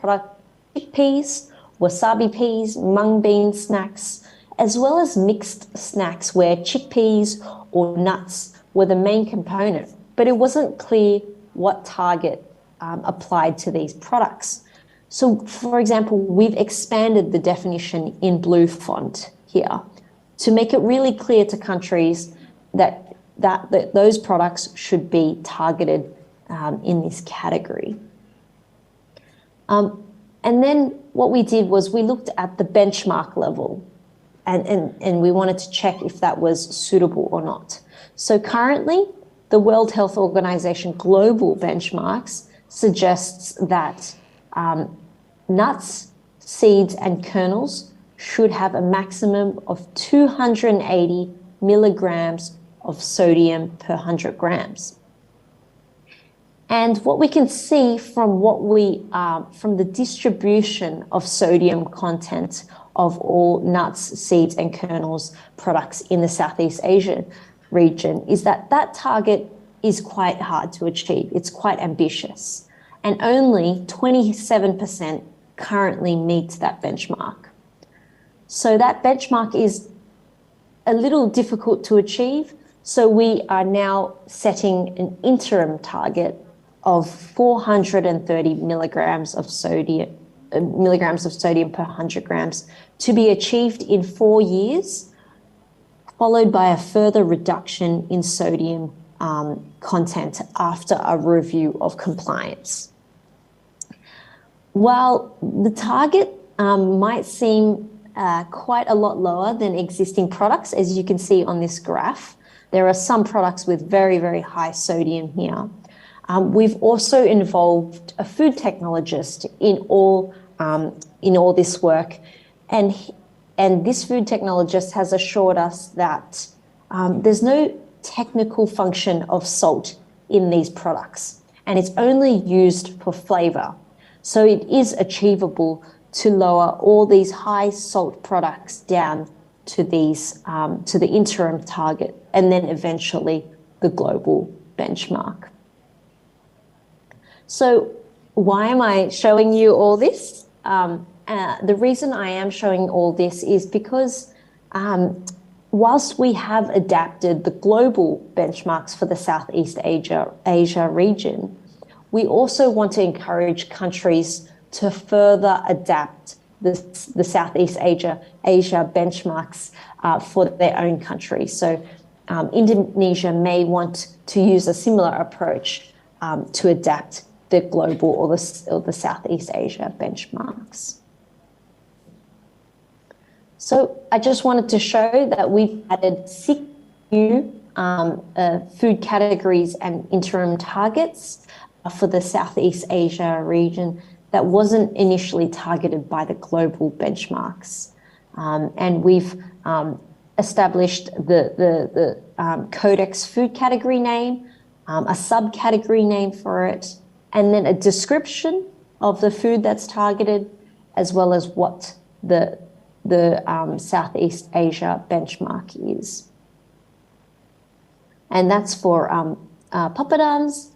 chickpeas, wasabi peas, mung bean snacks, as well as mixed snacks where chickpeas or nuts were the main component, but it wasn't clear what target applied to these products. So, for example, we've expanded the definition in blue font here to make it really clear to countries that those products should be targeted in this category. And then what we did was we looked at the benchmark level and we wanted to check if that was suitable or not. So currently, the World Health Organization global benchmarks suggests that nuts, seeds, and kernels should have a maximum of 280 milligrams of sodium per 100 grams. And what we can see from from the distribution of sodium content of all nuts, seeds, and kernels products in the Southeast Asia region is that target is quite hard to achieve. It's quite ambitious. And only 27% currently meets that benchmark. So that benchmark is a little difficult to achieve. So we are now setting an interim target of 430 milligrams of sodium per 100 grams to be achieved in 4 years, followed by a further reduction in sodium content after a review of compliance. While the target might seem quite a lot lower than existing products, as you can see on this graph, there are some products with very, very high sodium here. We've also involved a food technologist in all this work, and this food technologist has assured us that there's no technical function of salt in these products, and it's only used for flavor. So it is achievable to lower all these high salt products down to these to the interim target, and then eventually the global benchmark. So why am I showing you all this? The reason I am showing all this is because whilst we have adapted the global benchmarks for the Southeast Asia region, we also want to encourage countries to further adapt the Southeast Asia benchmarks for their own country. So Indonesia may want to use a similar approach to adapt the global or the Southeast Asia benchmarks. So I just wanted to show that we've added 6 new food categories and interim targets for the Southeast Asia region that wasn't initially targeted by the global benchmarks. And we've established the Codex food category name, a subcategory name for it, and then a description of the food that's targeted, as well as what the Southeast Asia benchmark is. And that's for papadans,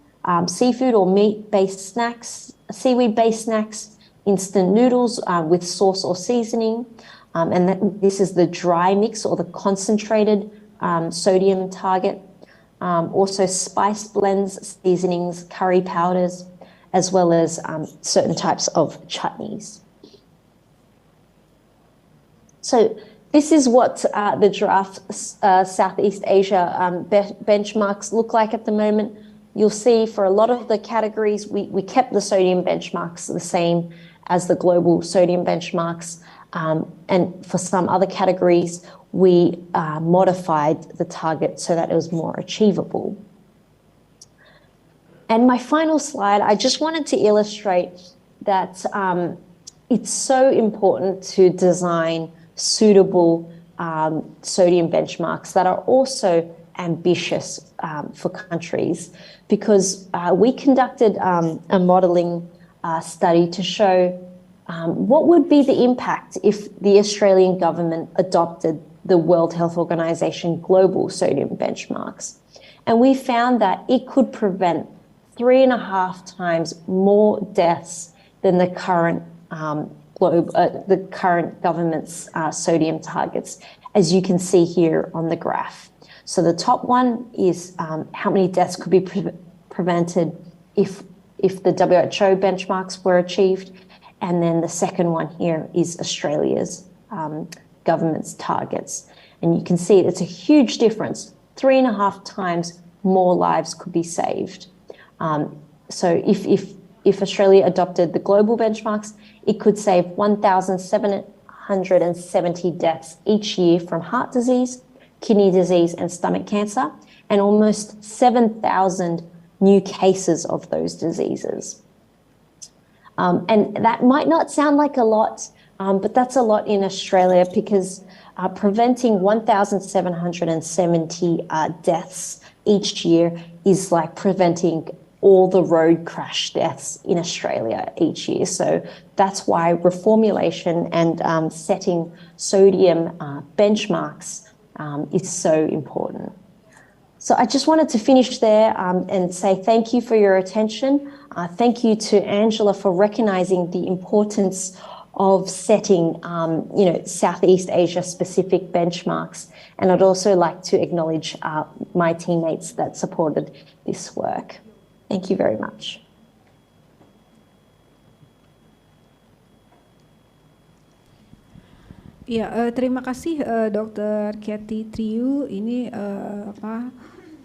seafood or meat-based snacks, seaweed-based snacks, instant noodles with sauce or seasoning, and this is the dry mix or the concentrated sodium target. Also spice blends, seasonings, curry powders, as well as certain types of chutneys. So this is what the draft Southeast Asia benchmarks look like at the moment. You'll see for a lot of the categories, we kept the sodium benchmarks the same as the global sodium benchmarks. And for some other categories, we modified the target so that it was more achievable. And my final slide, I just wanted to illustrate that it's so important to design suitable sodium benchmarks that are also ambitious for countries, because we conducted a modelling study to show what would be the impact if the Australian government adopted the World Health Organization global sodium benchmarks. And we found that it could prevent 3.5 times more deaths than the current government's sodium targets, as you can see here on the graph. So the top one is how many deaths could be prevented if the WHO benchmarks were achieved, and then the second one here is Australia's government's targets. And you can see it's a huge difference. 3.5 times more lives could be saved. So if Australia adopted the global benchmarks, it could save 1,770 deaths each year from heart disease, kidney disease, and stomach cancer, and almost 7,000 new cases of those diseases. And that might not sound like a lot, but that's a lot in Australia, because preventing 1,770 deaths each year is like preventing all the road crash deaths in Australia each year. So that's why reformulation and setting sodium benchmarks is so important. So I just wanted to finish there and say thank you for your attention. Thank you to Angela for recognizing the importance of setting, Southeast Asia specific benchmarks. And I'd also like to acknowledge my teammates that supported this work. Thank you very much. Ya, terima kasih Dr. Katy Triu. Ini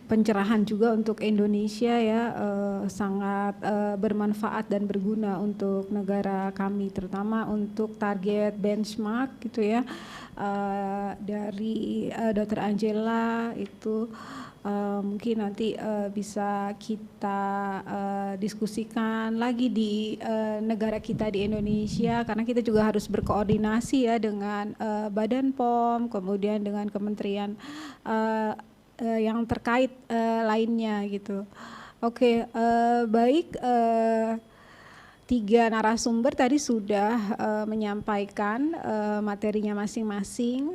pencerahan juga untuk Indonesia ya, sangat bermanfaat dan berguna untuk negara kami, terutama untuk target benchmark gitu ya, dari Dr. Angela itu. Mungkin nanti bisa kita diskusikan lagi di negara kita di Indonesia, karena kita juga harus berkoordinasi ya dengan Badan POM, kemudian dengan kementerian yang terkait lainnya gitu. Oke, baik, 3 narasumber tadi sudah menyampaikan materinya masing-masing.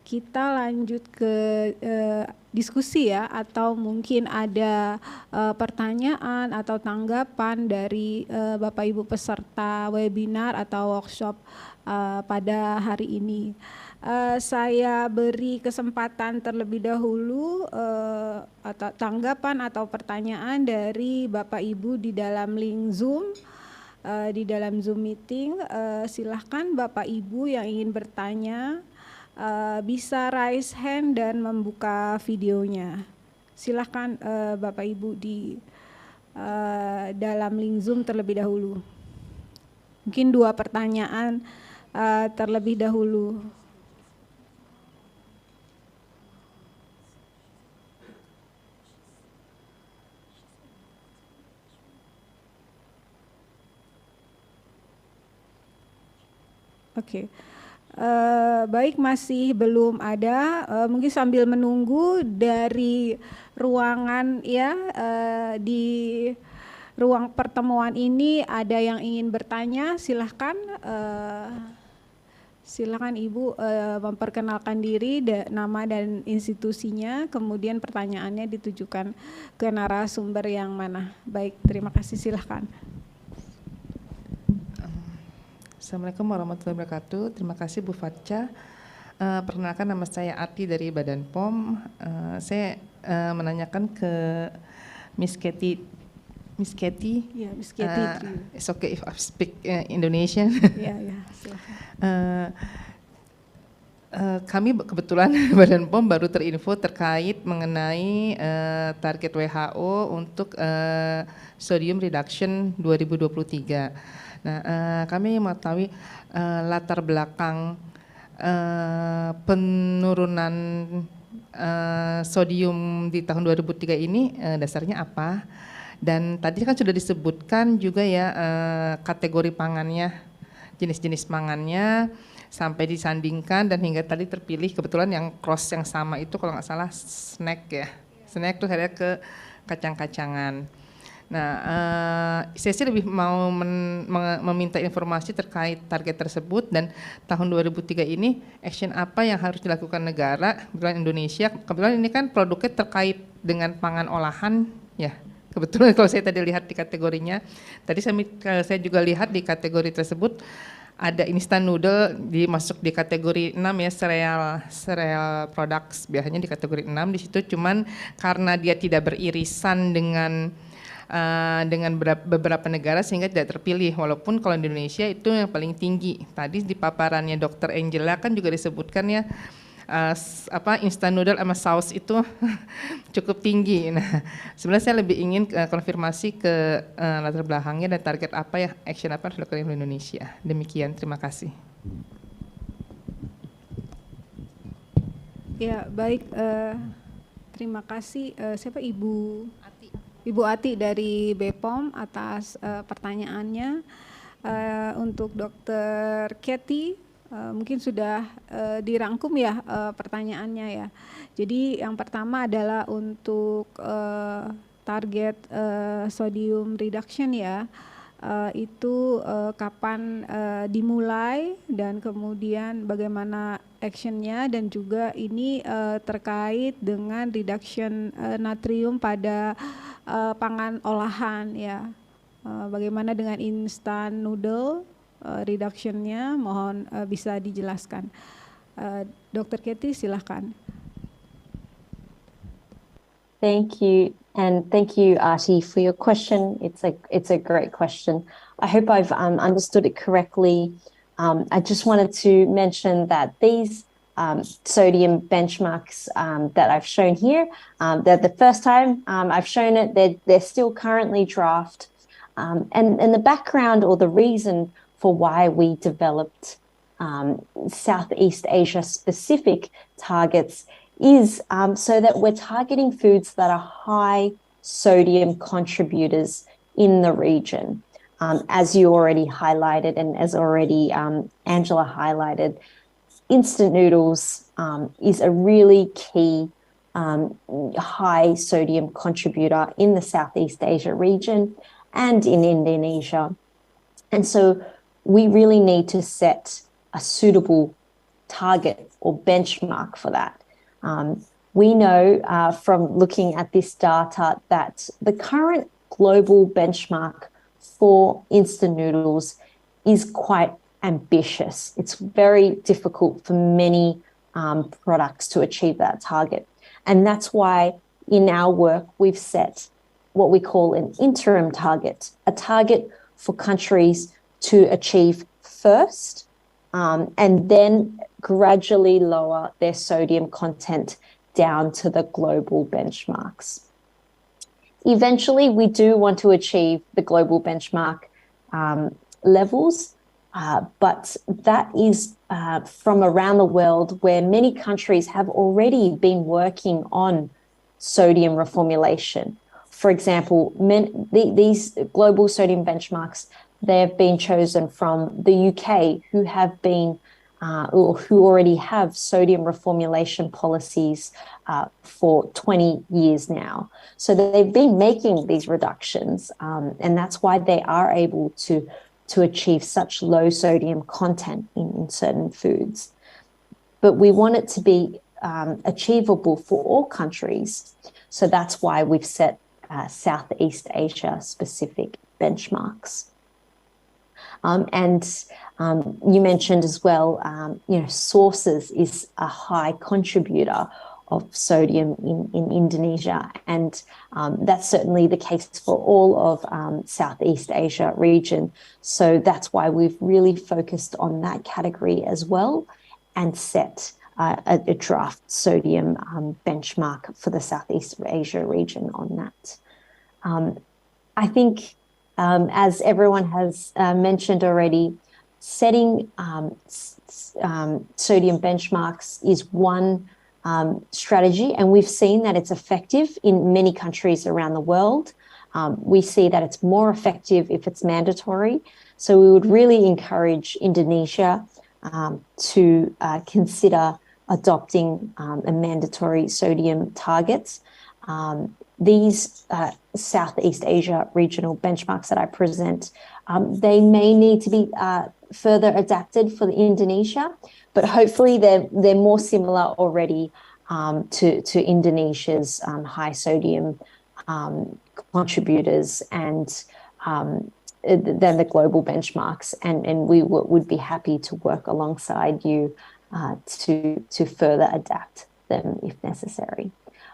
Kita lanjut ke diskusi ya, atau mungkin ada pertanyaan atau tanggapan dari Bapak Ibu peserta webinar atau workshop pada hari ini. Saya beri kesempatan terlebih dahulu atau tanggapan atau pertanyaan dari Bapak Ibu di dalam link Zoom, di dalam Zoom meeting. Silahkan Bapak Ibu yang ingin bertanya bisa raise hand dan membuka videonya. Silahkan Bapak Ibu di dalam link Zoom terlebih dahulu. Mungkin 2 pertanyaan terlebih dahulu. Oke. Baik, masih belum ada. Mungkin sambil menunggu dari ruangan ya, di ruang pertemuan ini ada yang ingin bertanya, silahkan. Silahkan Ibu memperkenalkan diri, nama dan institusinya, kemudian pertanyaannya ditujukan ke narasumber yang mana. Baik, terima kasih, silahkan. Assalamualaikum warahmatullahi wabarakatuh. Terima kasih Bu Fatcha. Perkenalkan, nama saya Ati dari Badan POM. Saya menanyakan ke Miss.Katy. Miss.Katy? Ya, Miss.Katy. It's okay if I speak Indonesian. Ya, silakan. Kami kebetulan Badan POM baru terinfo terkait mengenai target WHO untuk sodium reduction 2023. Nah, kami mengetahui latar belakang penurunan sodium di tahun 2003 ini dasarnya apa? Dan tadi kan sudah disebutkan juga ya kategori pangannya, jenis-jenis pangannya, sampai disandingkan dan hingga tadi terpilih kebetulan yang cross yang sama itu kalau nggak salah snack ya. Snack tuh akhirnya ke kacang-kacangan. Nah, saya sih lebih mau meminta informasi terkait target tersebut dan tahun 2003 ini action apa yang harus dilakukan negara, kebetulan Indonesia, kebetulan ini kan produknya terkait dengan pangan olahan Ya, kebetulan kalau saya tadi lihat di kategorinya, tadi saya juga lihat di kategori tersebut ada instant noodle masuk di kategori 6 ya, cereal products biasanya di kategori 6 di situ, cuman karena dia tidak beririsan dengan beberapa negara sehingga tidak terpilih, walaupun kalau di Indonesia itu yang paling tinggi. Tadi di paparannya Dr. Angela kan juga disebutkan ya, instant noodle sama saus itu cukup tinggi. Nah, sebenarnya saya lebih ingin konfirmasi ke latar belakangnya dan target apa ya, action apa yang dilakukan di Indonesia. Demikian, terima kasih. Ya, baik. Terima kasih. Siapa Ibu Ati dari BPOM atas pertanyaannya. Untuk Dr. Katy, mungkin sudah dirangkum ya pertanyaannya ya. Jadi yang pertama adalah untuk target sodium reduction ya, itu kapan dimulai dan kemudian bagaimana actionnya, dan juga ini terkait dengan reduction natrium pada pangan olahan ya. Bagaimana dengan instant noodle reductionnya, mohon bisa dijelaskan. Dr. Katy, silahkan. Thank you, and thank you, Arti, for your question. It's a great question. I hope I've understood it correctly. I just wanted to mention that these sodium benchmarks that I've shown here, that the first time I've shown it, they're still currently draft. And the background or the reason for why we developed Southeast Asia specific targets is so that we're targeting foods that are high sodium contributors in the region. As you already highlighted, and as already Angela highlighted, instant noodles is a really key high sodium contributor in the Southeast Asia region and in Indonesia. And so we really need to set a suitable target or benchmark for that. We know from looking at this data that the current global benchmark for instant noodles is quite ambitious. It's very difficult for many products to achieve that target. And that's why in our work, we've set what we call an interim target, a target for countries to achieve first, and then gradually lower their sodium content down to the global benchmarks. Eventually, we do want to achieve the global benchmark levels, but that is from around the world where many countries have already been working on sodium reformulation. For example, these global sodium benchmarks, they have been chosen from the UK, who have been or who already have sodium reformulation policies for 20 years now. So they've been making these reductions, and that's why they are able to achieve such low sodium content in certain foods. But we want it to be achievable for all countries. So that's why we've set Southeast Asia specific benchmarks. And you mentioned as well, sources is a high contributor of sodium in Indonesia, and that's certainly the case for all of Southeast Asia region. So that's why we've really focused on that category as well, and set a draft sodium benchmark for the Southeast Asia region on that. I think, as everyone has mentioned already, setting sodium benchmarks is one strategy, and we've seen that it's effective in many countries around the world. We see that it's more effective if it's mandatory. So we would really encourage Indonesia to consider adopting a mandatory sodium targets. These Southeast Asia regional benchmarks that I present, they may need to be further adapted for Indonesia, but hopefully they're more similar already to Indonesia's high sodium contributors and than the global benchmarks, and we would be happy to work alongside you to further adapt them if necessary.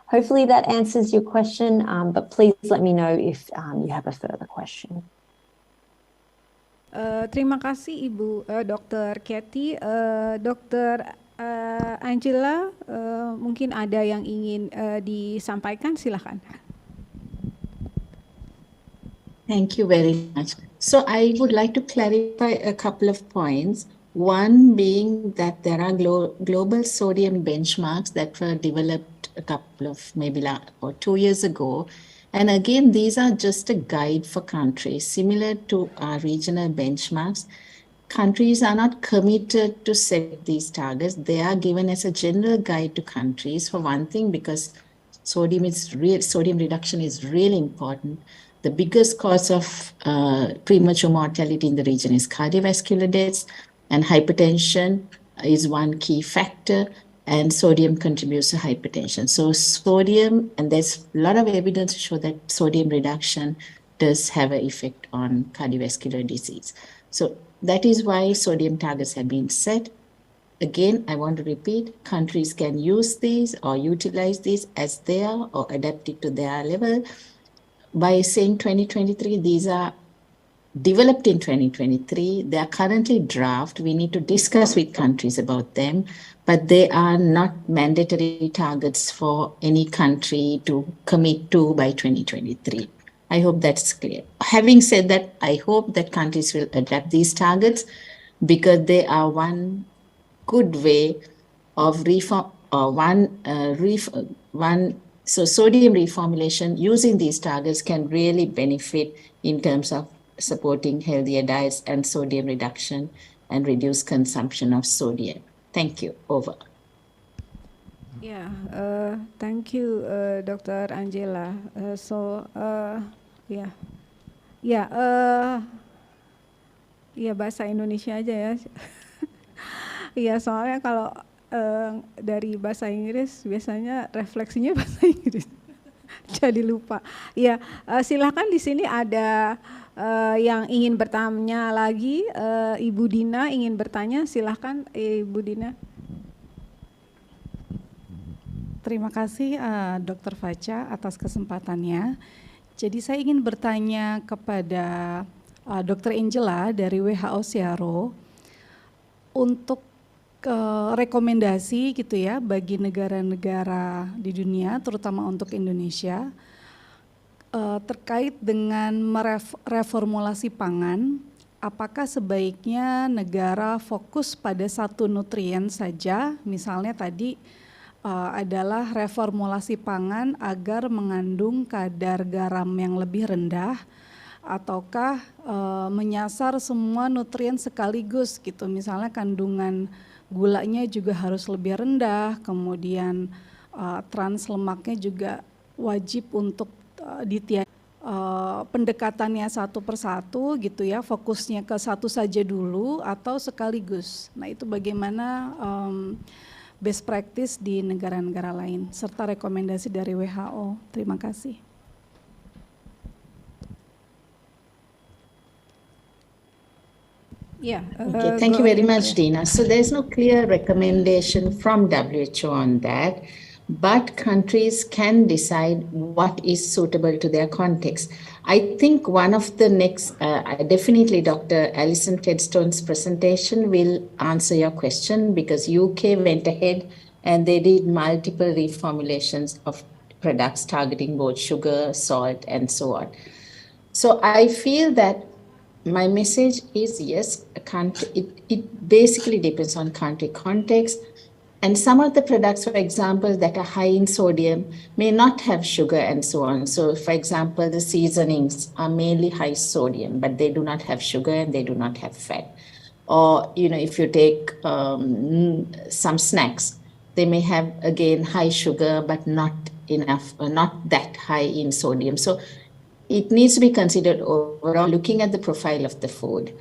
Hopefully that answers your question, but please let me know if you have a further question. Terima kasih Ibu Dr. Katy. Dr. Angela, mungkin ada yang ingin disampaikan, silakan. Thank you very much. So I would like to clarify a couple of points. One being that there are global sodium benchmarks that were developed a couple of maybe 2 years ago. And again, these are just a guide for countries, similar to our regional benchmarks. Countries are not committed to set these targets. They are given as a general guide to countries, for one thing, because sodium reduction is really important. The biggest cause of premature mortality in the region is cardiovascular deaths, and hypertension is one key factor, and sodium contributes to hypertension. So sodium, and there's a lot of evidence to show that sodium reduction does have an effect on cardiovascular disease. So that is why sodium targets have been set. Again, I want to repeat, countries can use these or utilize these as they are or adapt it to their level. By saying 2023, these are developed in 2023. They are currently draft. We need to discuss with countries about them, but they are not mandatory targets for any country to commit to by 2023. I hope that's clear. Having said that, I hope that countries will adapt these targets because they are one good way of so sodium reformulation using these targets can really benefit in terms of supporting healthier diets and sodium reduction and reduce consumption of sodium. Thank you. Over. Yeah, thank you, Dr. Angela. Bahasa Indonesia aja ya. Iya, soalnya kalau dari bahasa Inggris biasanya refleksinya bahasa Inggris. Jadi lupa. Ya, silakan di sini ada yang ingin bertanya lagi. Ibu Dina ingin bertanya, silakan Ibu Dina. Terima kasih Dr. Fatcha atas kesempatannya. Jadi saya ingin bertanya kepada Dr. Angela dari WHO Siaro untuk rekomendasi gitu ya bagi negara-negara di dunia, terutama untuk Indonesia, terkait dengan reformulasi pangan. Apakah sebaiknya negara fokus pada satu nutrien saja, misalnya tadi adalah reformulasi pangan agar mengandung kadar garam yang lebih rendah, ataukah menyasar semua nutrien sekaligus gitu, misalnya kandungan gulanya juga harus lebih rendah, kemudian trans lemaknya juga wajib untuk pendekatannya satu persatu gitu ya, fokusnya ke satu saja dulu atau sekaligus. Nah itu bagaimana best practice di negara-negara lain serta rekomendasi dari WHO. Terima kasih. Yeah. Okay, thank you very much, Dina. So there's no clear recommendation from WHO on that, but countries can decide what is suitable to their context. I think one of the next, definitely Dr. Alison Tedstone's presentation will answer your question, because UK went ahead and they did multiple reformulations of products targeting both sugar, salt, and so on. So I feel that my message is yes, it basically depends on country context. And some of the products, for example, that are high in sodium may not have sugar and so on. So for example, the seasonings are mainly high sodium, but they do not have sugar and they do not have fat. Or, you know, if you take some snacks, they may have, again, high sugar, but not enough, not that high in sodium. So it needs to be considered overall, looking at the profile of the food.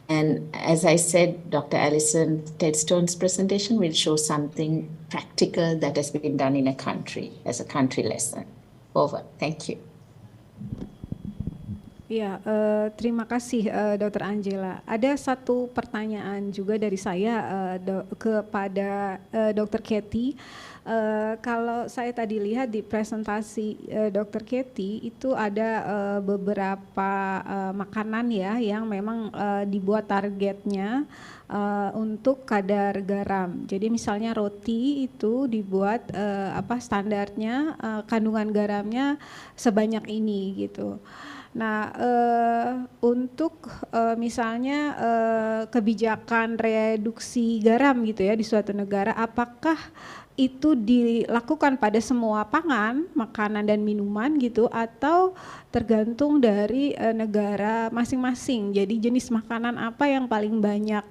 And as I said, Dr. Alison Tedstone's presentation will show something practical that has been done in a country, as a country lesson. Over. Thank you. Ya, terima kasih Dr. Angela. Ada satu pertanyaan juga dari saya kepada Dr. Katie. Kalau saya tadi lihat di presentasi Dr. Katie itu ada beberapa makanan ya yang memang dibuat targetnya untuk kadar garam. Jadi misalnya roti itu dibuat standarnya kandungan garamnya sebanyak ini gitu. Nah, untuk misalnya kebijakan reduksi garam gitu ya di suatu negara, apakah itu dilakukan pada semua pangan, makanan dan minuman gitu, atau tergantung dari negara masing-masing? Jadi jenis makanan apa yang paling banyak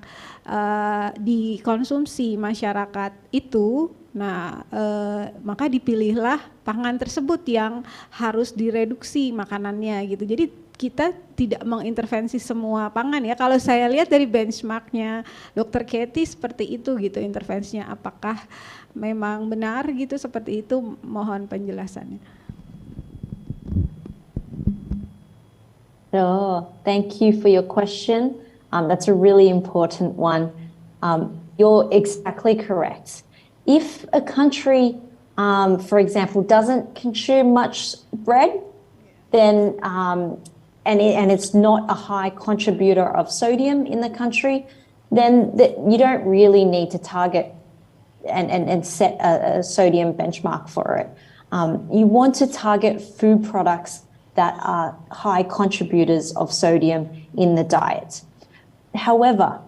dikonsumsi masyarakat itu, nah maka dipilihlah pangan tersebut yang harus direduksi makanannya gitu. Jadi kita tidak mengintervensi semua pangan ya. Kalau saya lihat dari benchmarknya Dr. Katie seperti itu gitu intervensinya. Apakah memang benar gitu seperti itu? Mohon penjelasannya. Oh, thank you for your question. That's a really important one. You're exactly correct. If a country, for example, doesn't consume much bread, then and it's not a high contributor of sodium in the country, then you don't really need to target and set a sodium benchmark for it. You want to target food products that are high contributors of sodium in the diet. However,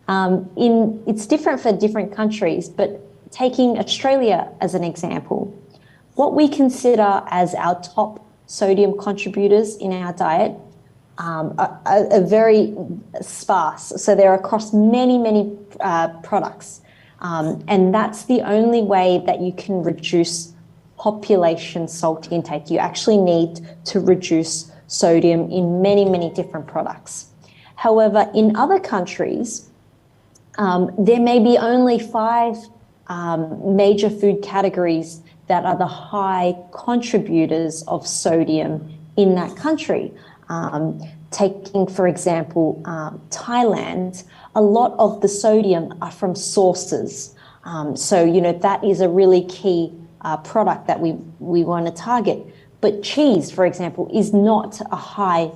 it's different for different countries, but taking Australia as an example, what we consider as our top sodium contributors in our diet are very sparse. So they're across many products. And that's the only way that you can reduce population salt intake. You actually need to reduce sodium in many different products. However, in other countries, there may be only 5 major food categories that are the high contributors of sodium in that country. Taking, for example, Thailand, a lot of the sodium are from sources. So, that is a really key product that we want to target. But cheese, for example, is not a high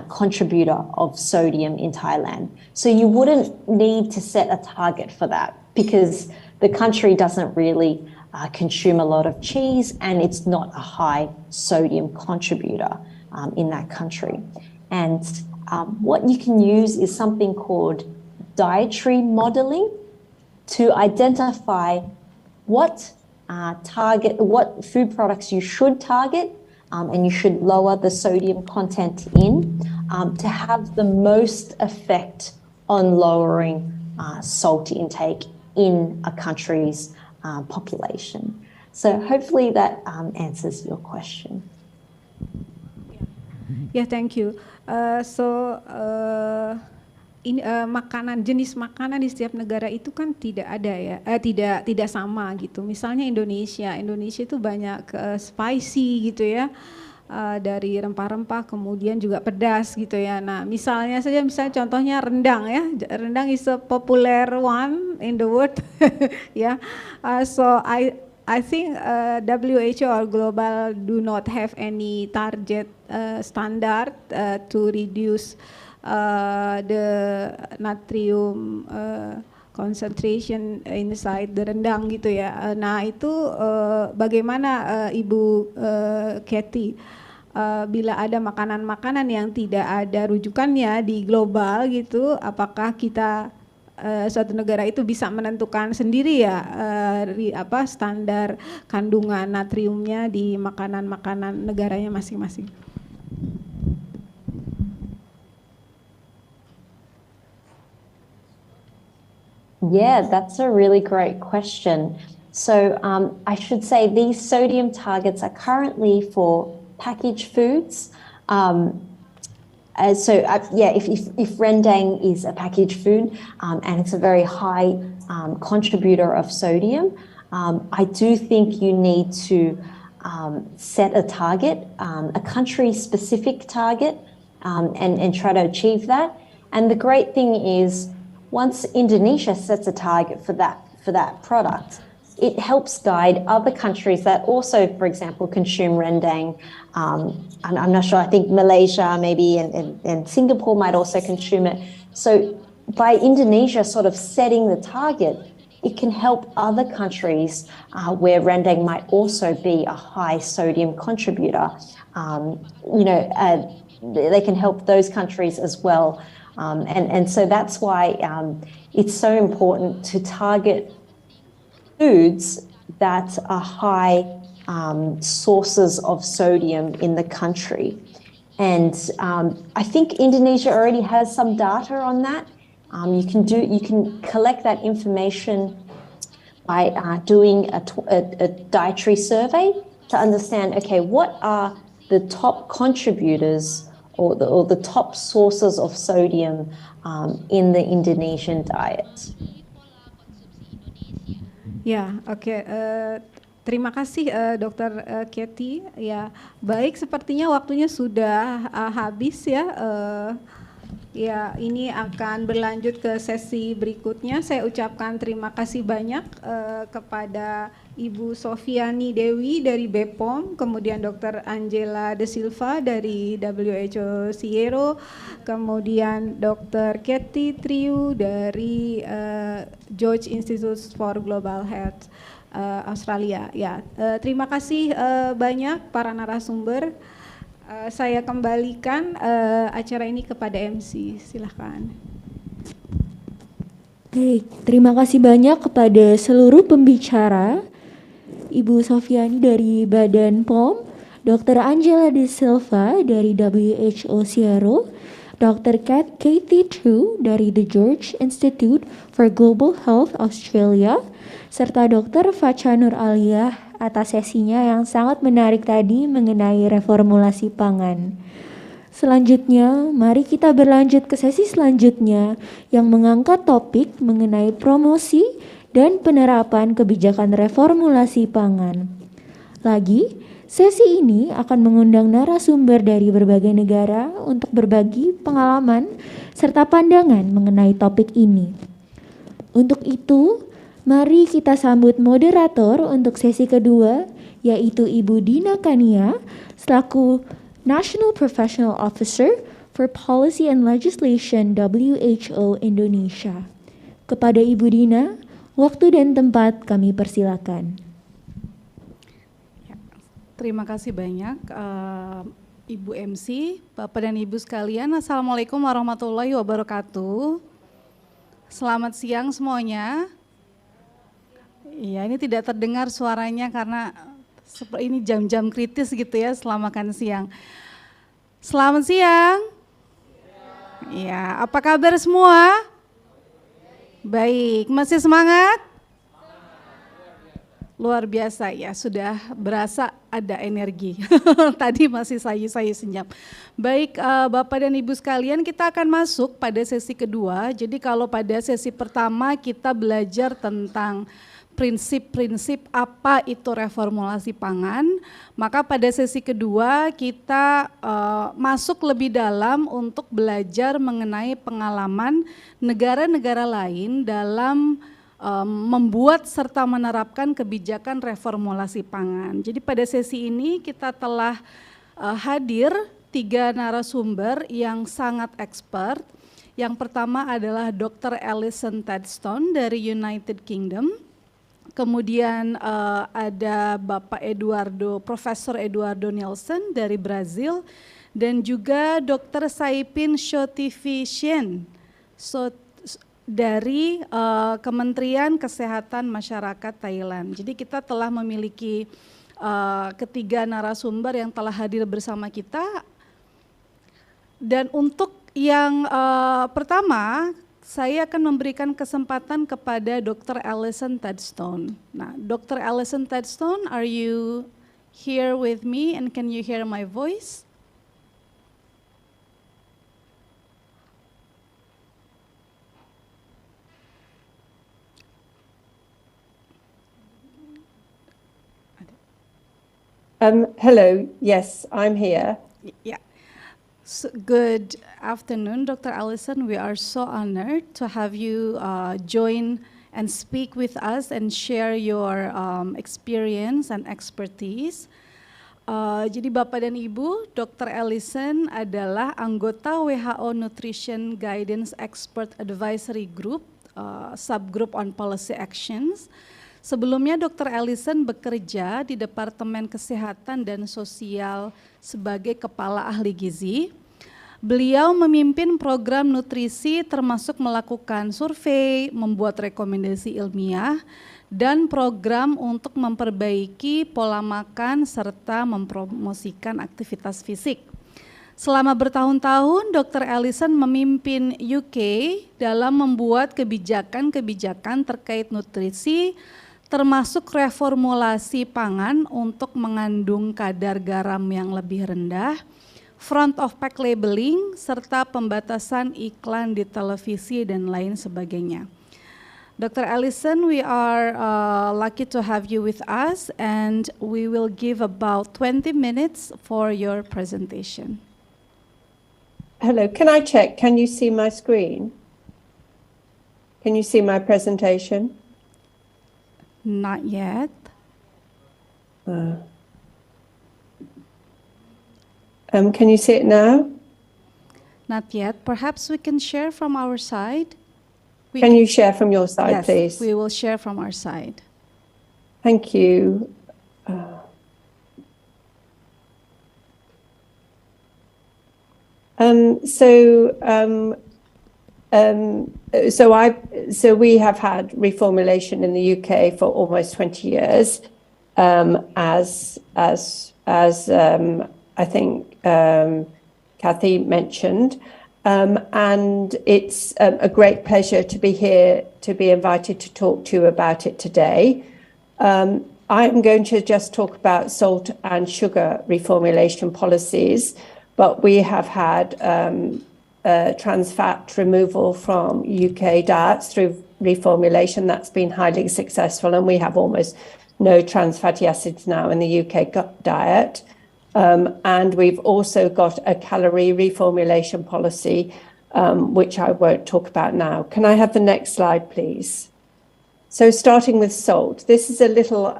contributor of sodium in Thailand. So you wouldn't need to set a target for that because the country doesn't really consume a lot of cheese and it's not a high sodium contributor in that country. And what you can use is something called dietary modeling to identify what food products you should target and you should lower the sodium content in to have the most effect on lowering salt intake in a country's population. So hopefully that answers your question. Yeah, thank you. Jenis makanan di setiap negara itu kan tidak ada ya, tidak sama gitu. Misalnya Indonesia itu banyak spicy gitu ya, dari rempah-rempah kemudian juga pedas gitu ya. Nah, misalnya contohnya rendang ya, rendang is a popular one in the world ya. So I think WHO or global do not have any target standard to reduce the natrium concentration inside the rendang gitu ya. Nah itu bagaimana Ibu Katie bila ada makanan-makanan yang tidak ada rujukannya di global gitu, apakah kita suatu negara itu bisa menentukan sendiri ya standar kandungan natriumnya di makanan-makanan negaranya masing-masing? Yeah, that's a really great question. So I should say these sodium targets are currently for packaged foods. If rendang is a packaged food and it's a very high contributor of sodium, I do think you need to set a target, a country-specific target and try to achieve that. And the great thing is, once Indonesia sets a target for that product, it helps guide other countries that also, for example, consume rendang. I'm not sure, I think Malaysia maybe and Singapore might also consume it. So by Indonesia sort of setting the target, it can help other countries where rendang might also be a high sodium contributor. They can help those countries as well. And so that's why it's so important to target foods that are high sources of sodium in the country. And I think Indonesia already has some data on that. You can collect that information by doing a dietary survey to understand, okay, what are the top contributors or the top sources of sodium in the Indonesian diet. Ya, oke. Terima kasih Dr. Katy. Ya, baik, sepertinya waktunya sudah habis ya. Ya, ini akan berlanjut ke sesi berikutnya. Saya ucapkan terima kasih banyak kepada Ibu Sofiani Dewi dari BPOM, kemudian Dr. Angela De Silva dari WHO Siero, kemudian Dr. Katy Triu dari George Institute for Global Health Australia. Ya, terima kasih banyak para narasumber. Saya kembalikan acara ini kepada MC. Silahkan. Baik, terima kasih banyak kepada seluruh pembicara, Ibu Sofiani dari Badan POM, Dr. Angela De Silva dari WHO Siero, Dr. Katy Triu dari The George Institute for Global Health Australia, serta dr.Fatchanuraliyah atas sesinya yang sangat menarik tadi mengenai reformulasi pangan. Selanjutnya, mari kita berlanjut ke sesi selanjutnya yang mengangkat topik mengenai promosi dan penerapan kebijakan reformulasi pangan. Lagi, sesi ini akan mengundang narasumber dari berbagai negara untuk berbagi pengalaman serta pandangan mengenai topik ini. Untuk itu, mari kita sambut moderator untuk sesi kedua, yaitu Ibu Dina Kania, selaku National Professional Officer for Policy and Legislation WHO Indonesia. Kepada Ibu Dina, waktu dan tempat kami persilakan. Terima kasih banyak Ibu MC, Bapak dan Ibu sekalian. Assalamualaikum warahmatullahi wabarakatuh. Selamat siang semuanya. Iya, ini tidak terdengar suaranya karena ini jam-jam kritis gitu ya setelah makan siang. Selamat siang. Iya, apa kabar semua? Baik, masih semangat? Luar biasa ya, sudah berasa ada energi. Tadi masih sayu-sayu senyap. Baik, Bapak dan Ibu sekalian, kita akan masuk pada sesi kedua. Jadi kalau pada sesi pertama kita belajar tentang prinsip-prinsip apa itu reformulasi pangan, maka pada sesi kedua kita masuk lebih dalam untuk belajar mengenai pengalaman negara-negara lain dalam membuat serta menerapkan kebijakan reformulasi pangan. Jadi pada sesi ini kita telah hadir 3 narasumber yang sangat expert. Yang pertama adalah Dr. Alison Tedstone dari United Kingdom. Kemudian ada Bapak Profesor Eduardo Nielsen dari Brazil, dan juga Dr. Saipin Shotivishen dari Kementerian Kesehatan Masyarakat Thailand. Jadi kita telah memiliki ketiga narasumber yang telah hadir bersama kita. Dan untuk yang pertama, saya akan memberikan kesempatan kepada Dr. Alison Tedstone. Nah, Dr. Alison Tedstone, are you here with me and can you hear my voice? Hello, yes, I'm here. Yeah. Good afternoon, Dr. Allison. We are so honored to have you join and speak with us and share your experience and expertise. Jadi Bapak dan Ibu, Dr. Allison adalah anggota WHO Nutrition Guidance Expert Advisory Group, subgroup on policy actions. Sebelumnya Dr. Allison bekerja di Departemen Kesehatan dan Sosial sebagai Kepala Ahli Gizi. Beliau memimpin program nutrisi termasuk melakukan survei, membuat rekomendasi ilmiah, dan program untuk memperbaiki pola makan serta mempromosikan aktivitas fisik. Selama bertahun-tahun, Dr. Allison memimpin UK dalam membuat kebijakan-kebijakan terkait nutrisi, termasuk reformulasi pangan untuk mengandung kadar garam yang lebih rendah, front of pack labeling, serta pembatasan iklan di televisi dan lain sebagainya. Dr. Allison, we are lucky to have you with us, and we will give about 20 minutes for your presentation. Hello, can I check? Can you see my screen? Can you see my presentation? Not yet. Can you see it now? Not yet. Perhaps we can share from our side. Can you share from your side, yes, please? We will share from our side. Thank you. So we have had reformulation in the UK for almost 20 years, as I think Kathy mentioned, and it's a great pleasure to be here, to be invited to talk to you about it today. I'm going to just talk about salt and sugar reformulation policies, but we have had trans fat removal from UK diets through reformulation. That's been highly successful, and we have almost no trans fatty acids now in the UK diet. And we've also got a calorie reformulation policy, which I won't talk about now. Can I have the next slide, please? So starting with salt, this is a little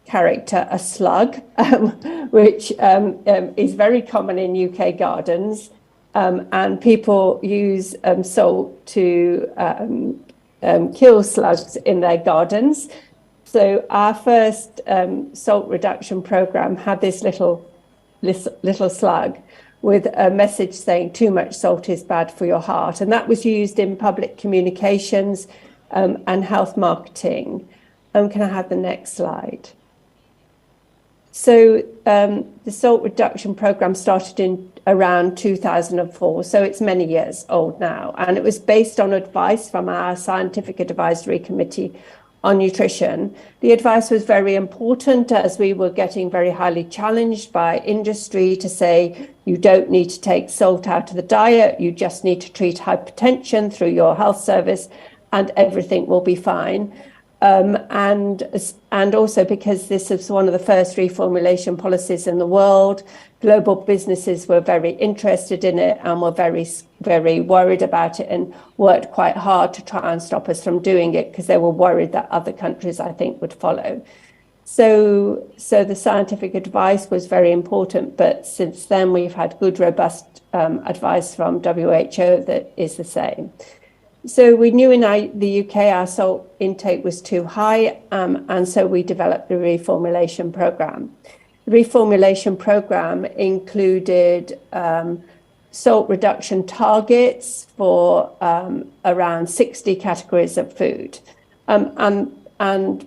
character, a slug, which is very common in UK gardens. And people use salt to kill slugs in their gardens. So our first salt reduction program had this little slug with a message saying too much salt is bad for your heart. And that was used in public communications and health marketing. Can I have the next slide? So the salt reduction program started in around 2004, so it's many years old now, and it was based on advice from our Scientific Advisory Committee on Nutrition. The advice was very important as we were getting very highly challenged by industry to say you don't need to take salt out of the diet, you just need to treat hypertension through your health service and everything will be fine. And also because this is one of the first reformulation policies in the world, global businesses were very interested in it and were very, very worried about it and worked quite hard to try and stop us from doing it because they were worried that other countries, I think, would follow. So the scientific advice was very important, but since then we've had good, robust advice from WHO that is the same. So we knew in the UK our salt intake was too high, and so we developed the reformulation program. The reformulation program included salt reduction targets for around 60 categories of food. And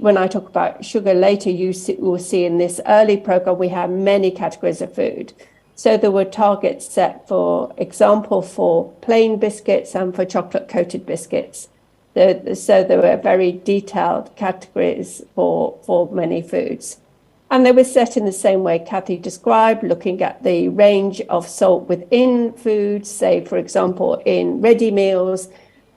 when I talk about sugar later, you will see in this early program we have many categories of food. So there were targets set, for example, for plain biscuits and for chocolate-coated biscuits. So there were very detailed categories for many foods. And they were set in the same way Kathy described, looking at the range of salt within foods, say, for example, in ready meals,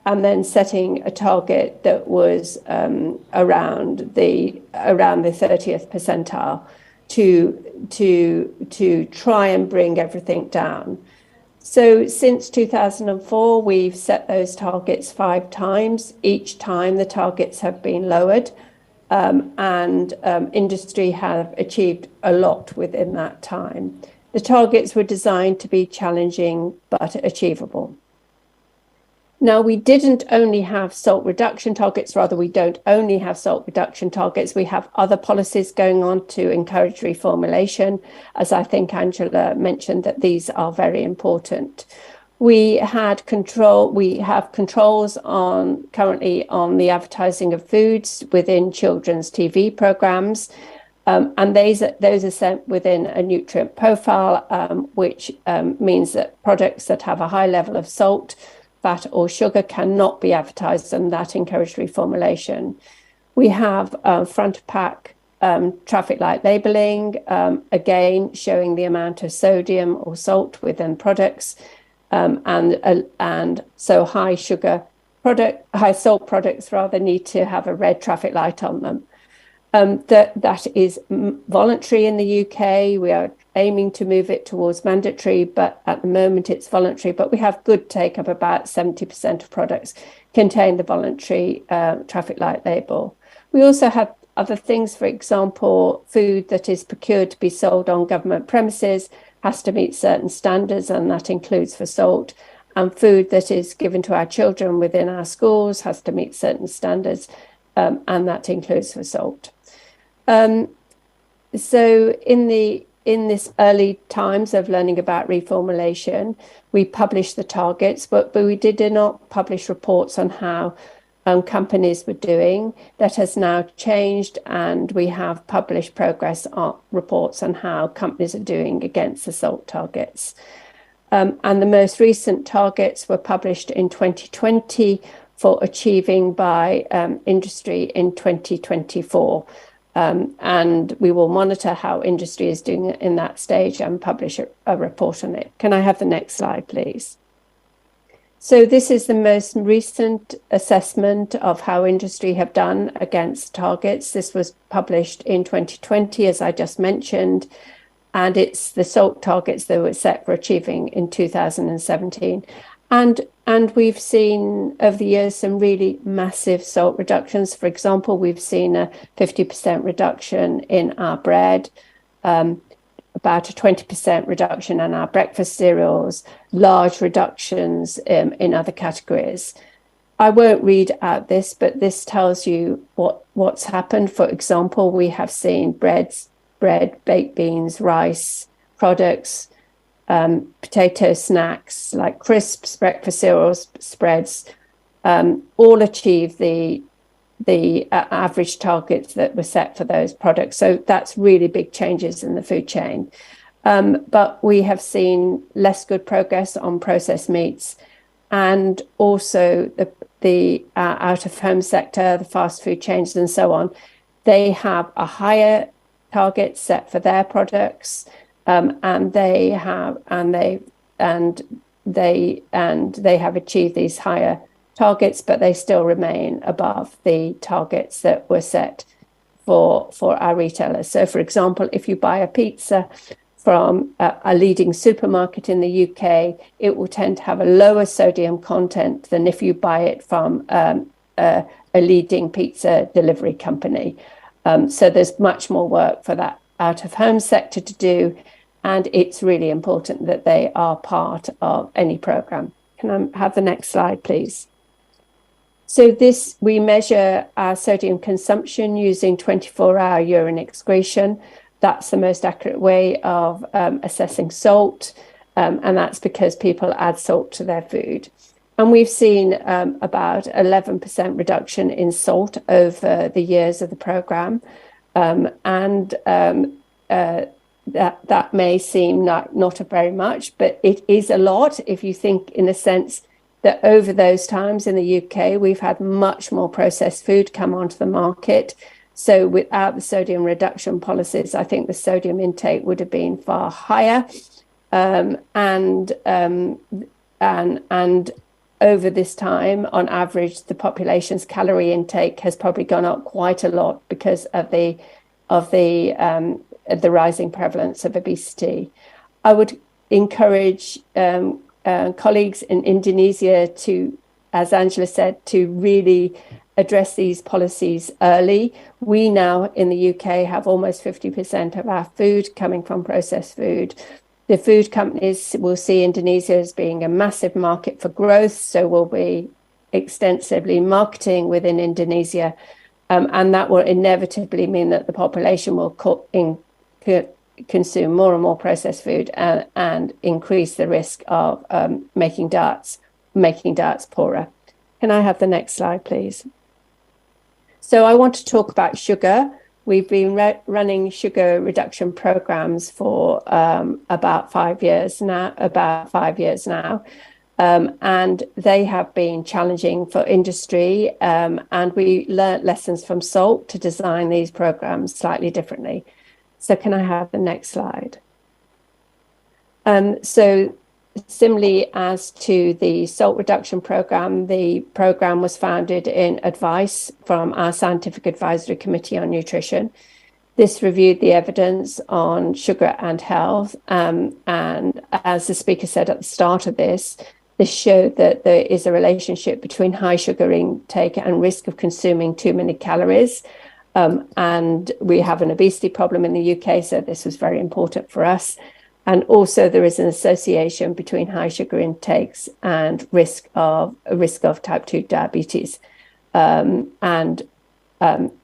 and then setting a target that was around the 30th percentile to try and bring everything down. So since 2004, we've set those targets 5 times. Each time the targets have been lowered, and industry have achieved a lot within that time. The targets were designed to be challenging but achievable. Now, we didn't only have salt reduction targets, rather we don't only have salt reduction targets, we have other policies going on to encourage reformulation, as I think Angela mentioned that these are very important. We have controls currently on the advertising of foods within children's TV programs, and those are set within a nutrient profile, which means that products that have a high level of salt, fat or sugar cannot be advertised, and that encouraged reformulation. We have front of pack traffic light labeling, again showing the amount of sodium or salt within products, and so high salt products rather need to have a red traffic light on them. That is voluntary in the UK. We are aiming to move it towards mandatory, but at the moment it's voluntary. But we have good take up. About 70% of products contain the voluntary traffic light label. We also have other things, for example, food that is procured to be sold on government premises has to meet certain standards, and that includes for salt. And food that is given to our children within our schools has to meet certain standards, and that includes for salt. So in this early times of learning about reformulation, we published the targets, but we did not publish reports on how companies were doing. That has now changed, and we have published progress reports on how companies are doing against the salt targets. And the most recent targets were published in 2020 for achieving by industry in 2024. And we will monitor how industry is doing in that stage and publish a report on it. Can I have the next slide, please? So this is the most recent assessment of how industry have done against targets. This was published in 2020, as I just mentioned, and it's the salt targets that were set for achieving in 2017. And we've seen over the years some really massive salt reductions. For example, we've seen a 50% reduction in our bread, about a 20% reduction in our breakfast cereals, large reductions in other categories. I won't read out this, but this tells you what's happened. For example, we have seen bread, baked beans, rice products, potato snacks like crisps, breakfast cereals, spreads, all achieve the average targets that were set for those products. So that's really big changes in the food chain. But we have seen less good progress on processed meats, and also the out-of-home sector, the fast food chains and so on. They have a higher target set for their products. And they have achieved these higher targets, but they still remain above the targets that were set for our retailers. So, for example, if you buy a pizza from a leading supermarket in the UK, it will tend to have a lower sodium content than if you buy it from a leading pizza delivery company. So there's much more work for that out-of-home sector to do. And it's really important that they are part of any program. Can I have the next slide, please? So we measure our sodium consumption using 24-hour urine excretion. That's the most accurate way of assessing salt. And that's because people add salt to their food. And we've seen about 11% reduction in salt over the years of the program. That may seem not very much, but it is a lot if you think in a sense that over those times in the UK, we've had much more processed food come onto the market. So without the sodium reduction policies, I think the sodium intake would have been far higher. And over this time, on average, the population's calorie intake has probably gone up quite a lot because of the rising prevalence of obesity. I would encourage colleagues in Indonesia to, as Angela said, to really address these policies early. We now in the UK have almost 50% of our food coming from processed food. The food companies will see Indonesia as being a massive market for growth, so we'll be extensively marketing within Indonesia, and that will inevitably mean that the population will consume more and more processed food and increase the risk of making diets poorer. Can I have the next slide, please? So I want to talk about sugar. We've been running sugar reduction programs for about 5 years now, and they have been challenging for industry, and we learnt lessons from salt to design these programs slightly differently. So can I have the next slide? So similarly as to the salt reduction program, the program was founded in advice from our Scientific Advisory Committee on Nutrition. This reviewed the evidence on sugar and health, and as the speaker said at the start of this showed that there is a relationship between high sugar intake and risk of consuming too many calories. And we have an obesity problem in the UK, so this was very important for us. And also there is an association between high sugar intakes and risk of type 2 diabetes, and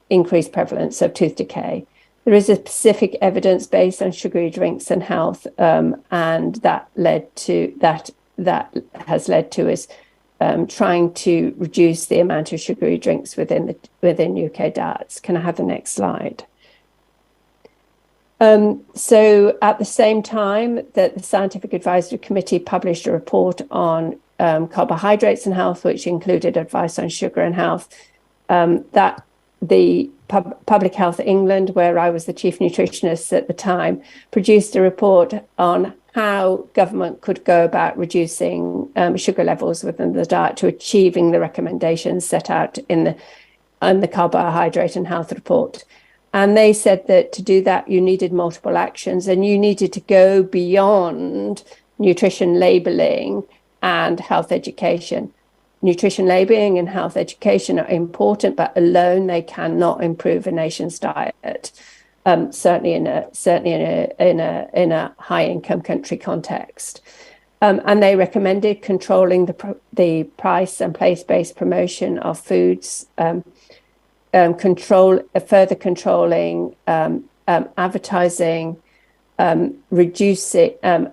increased prevalence of tooth decay. There is a specific evidence based on sugary drinks and health, and that has led to us trying to reduce the amount of sugary drinks within UK diets. Can I have the next slide? So at the same time that the Scientific Advisory Committee published a report on carbohydrates and health, which included advice on sugar and health, that the Public Health England, where I was the chief nutritionist at the time, produced a report on how government could go about reducing sugar levels within the diet to achieving the recommendations set out in the carbohydrate and health report. And they said that to do that, you needed multiple actions, and you needed to go beyond nutrition labeling and health education. Nutrition labeling and health education are important, but alone they cannot improve a nation's diet. Certainly in a high-income country context. And they recommended controlling the price and place-based promotion of foods, further controlling advertising, reducing a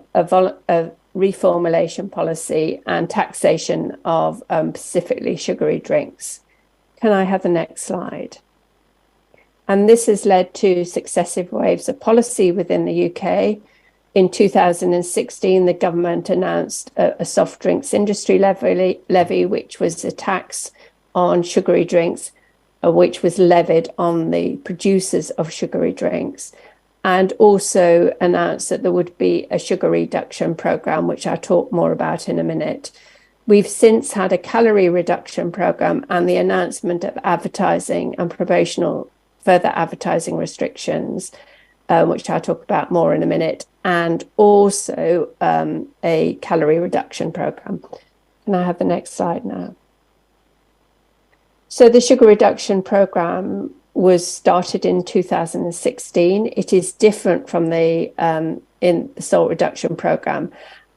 reformulation policy, and taxation of specifically sugary drinks. Can I have the next slide? And this has led to successive waves of policy within the UK. In 2016, the government announced a soft drinks industry levy, which was a tax on sugary drinks, which was levied on the producers of sugary drinks, and also announced that there would be a sugar reduction program, which I'll talk more about in a minute. We've since had a calorie reduction program and the announcement of advertising and further advertising restrictions, which I'll talk about more in a minute, and also a calorie reduction program. Can I have the next slide now? So the sugar reduction program was started in 2016. It is different from the salt reduction program,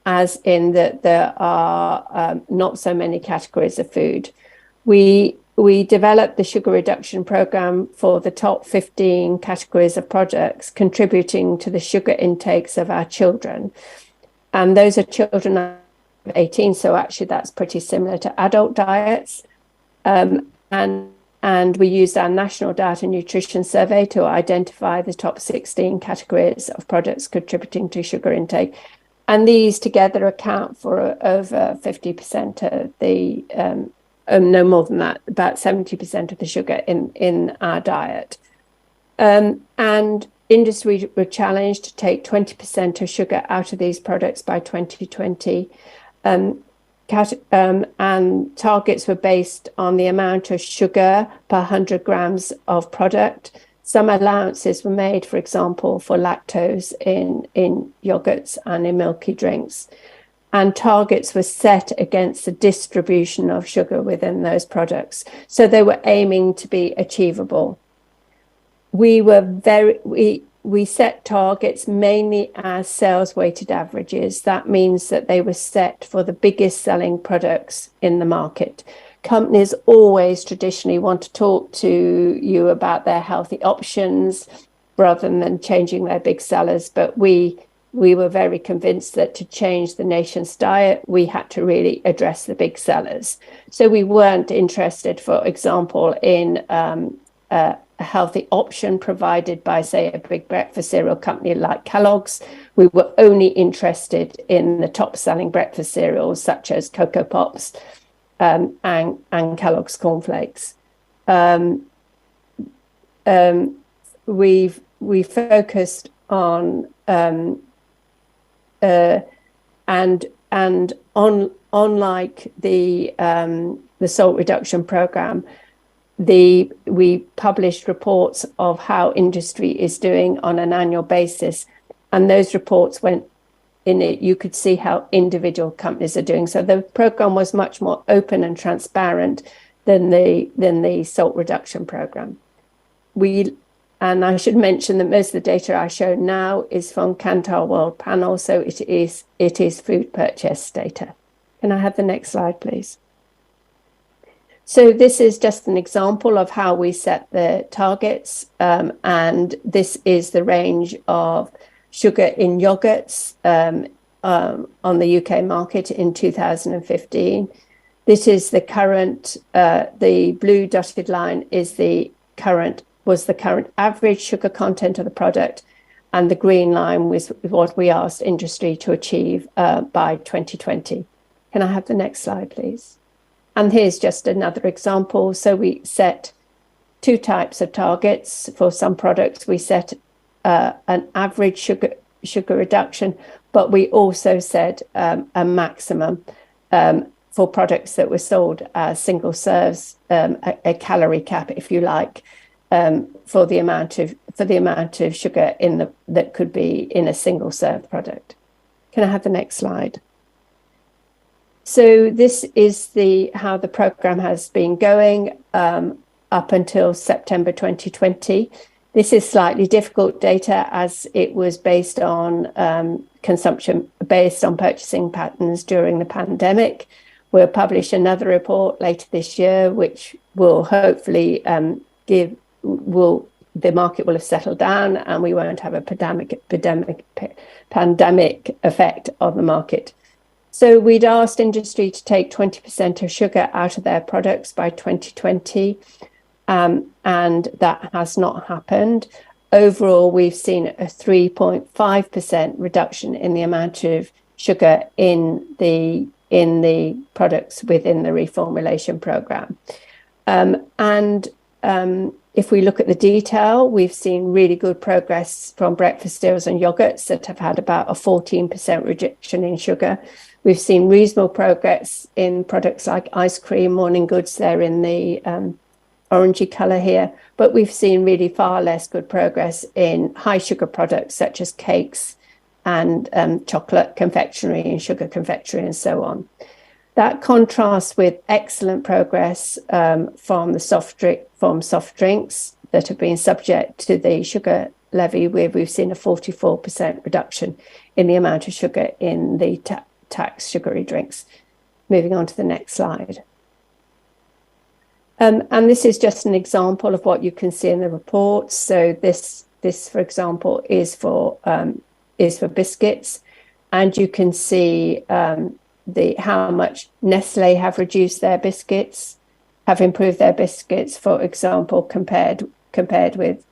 as in that there are not so many categories of food. We developed the sugar reduction program for the top 15 categories of products contributing to the sugar intakes of our children. And those are children under 18, so actually that's pretty similar to adult diets. And we used our National Diet and Nutrition Survey to identify the top 16 categories of products contributing to sugar intake. And these together account for over 50% of the no more than that, about 70% of the sugar in our diet. And industry were challenged to take 20% of sugar out of these products by 2020. And targets were based on the amount of sugar per 100 grams of product. Some allowances were made, for example, for lactose in yogurts and in milky drinks. and targets were set against the distribution of sugar within those products. So they were aiming to be achievable. We set targets mainly as sales weighted averages. That means that they were set for the biggest selling products in the market. Companies always traditionally want to talk to you about their healthy options rather than changing their big sellers. But we were very convinced that to change the nation's diet, we had to really address the big sellers. So we weren't interested, for example, in a healthy option provided by, say, a big breakfast cereal company like Kellogg's. We were only interested in the top selling breakfast cereals such as Cocoa Pops and Kellogg's cornflakes. We focused on unlike the salt reduction program, we published reports of how industry is doing on an annual basis, and those reports went in it. You could see how individual companies are doing. So the program was much more open and transparent than the salt reduction program. And I should mention that most of the data I show now is from Kantar World Panel, so it is food purchase data. Can I have the next slide, please? So this is just an example of how we set the targets, and this is the range of sugar in yogurts on the UK market in 2015. This is the current, the blue dotted line is was the current average sugar content of the product, and the green line was what we asked industry to achieve by 2020. Can I have the next slide, please? And here's just another example. So we set two types of targets. For some products, we set an average sugar reduction, but we also set a maximum for products that were sold as single serves, a calorie cap, if you like, for the amount of sugar that could be in a single serve product. Can I have the next slide? So this is how the program has been going up until September 2020. This is slightly difficult data as it was based on consumption, based on purchasing patterns during the pandemic. We'll publish another report later this year, which will hopefully the market will have settled down and we won't have a pandemic effect on the market. So we'd asked industry to take 20% of sugar out of their products by 2020, and that has not happened. Overall, we've seen a 3.5% reduction in the amount of sugar in the products within the reformulation program. If we look at the detail, we've seen really good progress from breakfast cereals and yogurts that have had about a 14% reduction in sugar. We've seen reasonable progress in products like ice cream, morning goods, they're in the orangey colour here, but we've seen really far less good progress in high sugar products such as cakes and chocolate confectionery and sugar confectionery and so on. That contrasts with excellent progress from soft drinks that have been subject to the sugar levy, where we've seen a 44% reduction in the amount of sugar in the tax sugary drinks. Moving on to the next slide. And this is just an example of what you can see in the reports. So this for example, is for biscuits, and you can see how much Nestle have reduced their biscuits, have improved their biscuits, for example, compared with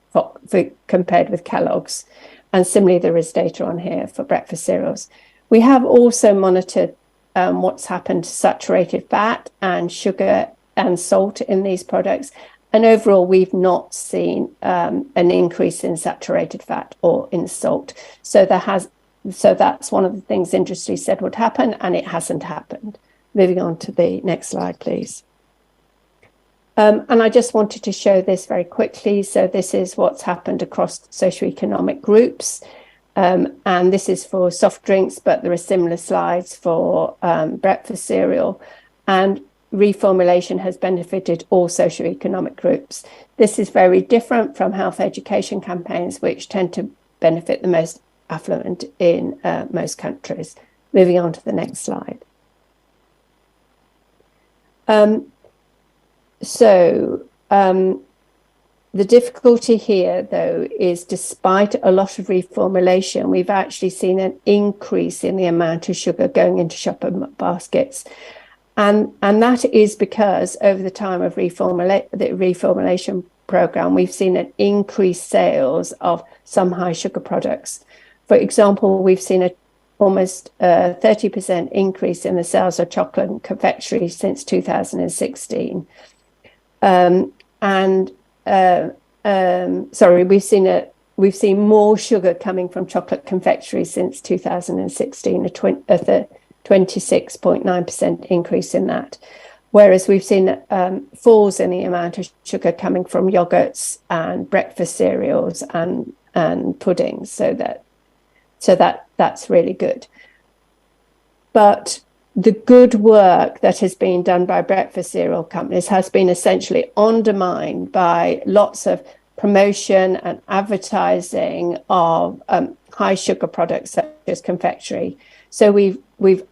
Kellogg's. And similarly, there is data on here for breakfast cereals. We have also monitored what's happened to saturated fat and sugar and salt in these products. And overall, we've not seen an increase in saturated fat or in salt. So that's one of the things industry said would happen, and it hasn't happened. Moving on to the next slide, please. And I just wanted to show this very quickly. So this is what's happened across socioeconomic groups. And this is for soft drinks, but there are similar slides for breakfast cereal. And reformulation has benefited all socioeconomic groups. This is very different from health education campaigns, which tend to benefit the most affluent in most countries. Moving on to the next slide. The difficulty here, though, is despite a lot of reformulation, we've actually seen an increase in the amount of sugar going into shopper baskets. And that is because over the time of the reformulation program, we've seen an increased sales of some high sugar products. For example, we've seen almost 30% increase in the sales of chocolate and confectionery since 2016. We've seen more sugar coming from chocolate confectionery since 2016, a 26.9% increase in that. Whereas we've seen falls in the amount of sugar coming from yogurts and breakfast cereals and puddings. So that's really good. But the good work that has been done by breakfast cereal companies has been essentially undermined by lots of promotion and advertising of high sugar products such as confectionery. So we've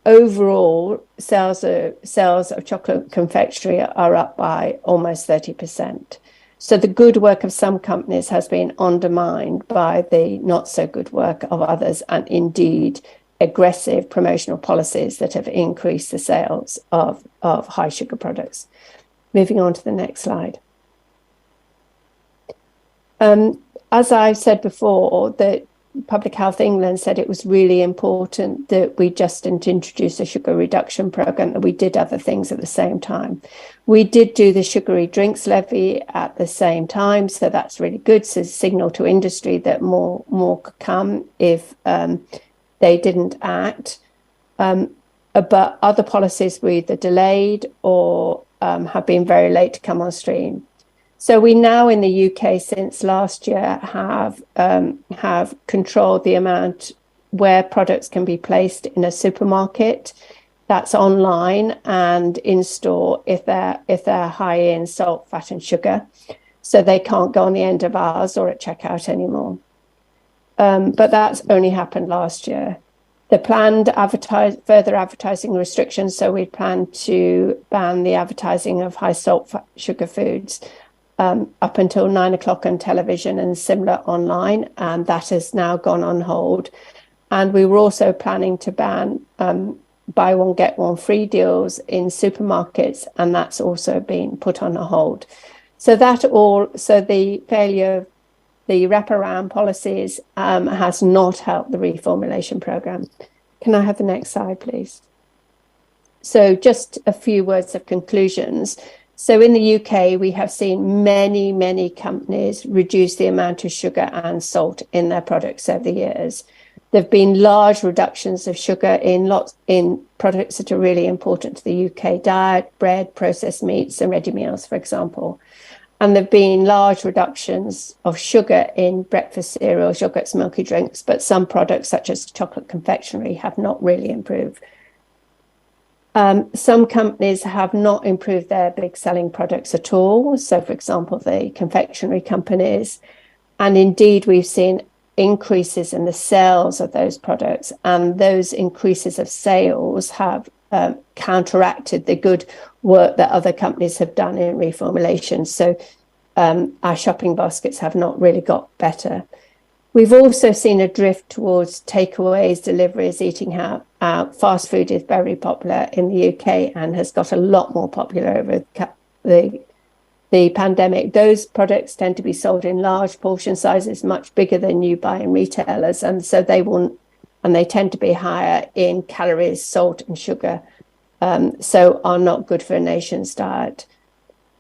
overall sales of chocolate confectionery are up by almost 30%. So the good work of some companies has been undermined by the not so good work of others, and indeed aggressive promotional policies that have increased the sales of high sugar products. Moving on to the next slide. As I said before, that Public Health England said it was really important that we just didn't introduce a sugar reduction program, that we did other things at the same time. We did do the sugary drinks levy at the same time, so that's really good. So it's a signal to industry that more could come if they didn't act. But other policies were either delayed or have been very late to come on stream. So we now in the UK since last year have controlled the amount where products can be placed in a supermarket. That's online and in store if they're high in salt, fat and sugar. So they can't go on the end of ours or at checkout anymore. But that's only happened last year. The planned further advertising restrictions, so we plan to ban the advertising of high salt, fat, sugar foods up until 9 o'clock on television and similar online, and that has now gone on hold. And we were also planning to ban buy one, get one free deals in supermarkets, and that's also been put on a hold. So the failure of the wraparound policies has not helped the reformulation program. Can I have the next slide, please? So just a few words of conclusions. So in the UK, we have seen many companies reduce the amount of sugar and salt in their products over the years. There have been large reductions of sugar in products that are really important to the UK diet, bread, processed meats and ready meals, for example. And there have been large reductions of sugar in breakfast cereals, yogurts, milky drinks, but some products such as chocolate confectionery have not really improved. Some companies have not improved their big selling products at all. So, for example, the confectionery companies. And indeed, we've seen increases in the sales of those products. And those increases of sales have counteracted the good work that other companies have done in reformulation. So our shopping baskets have not really got better. We've also seen a drift towards takeaways, deliveries, eating out. Fast food is very popular in the UK and has got a lot more popular over the pandemic. Those products tend to be sold in large portion sizes, much bigger than you buy in retailers, and so they tend to be higher in calories, salt and sugar, so are not good for a nation's diet.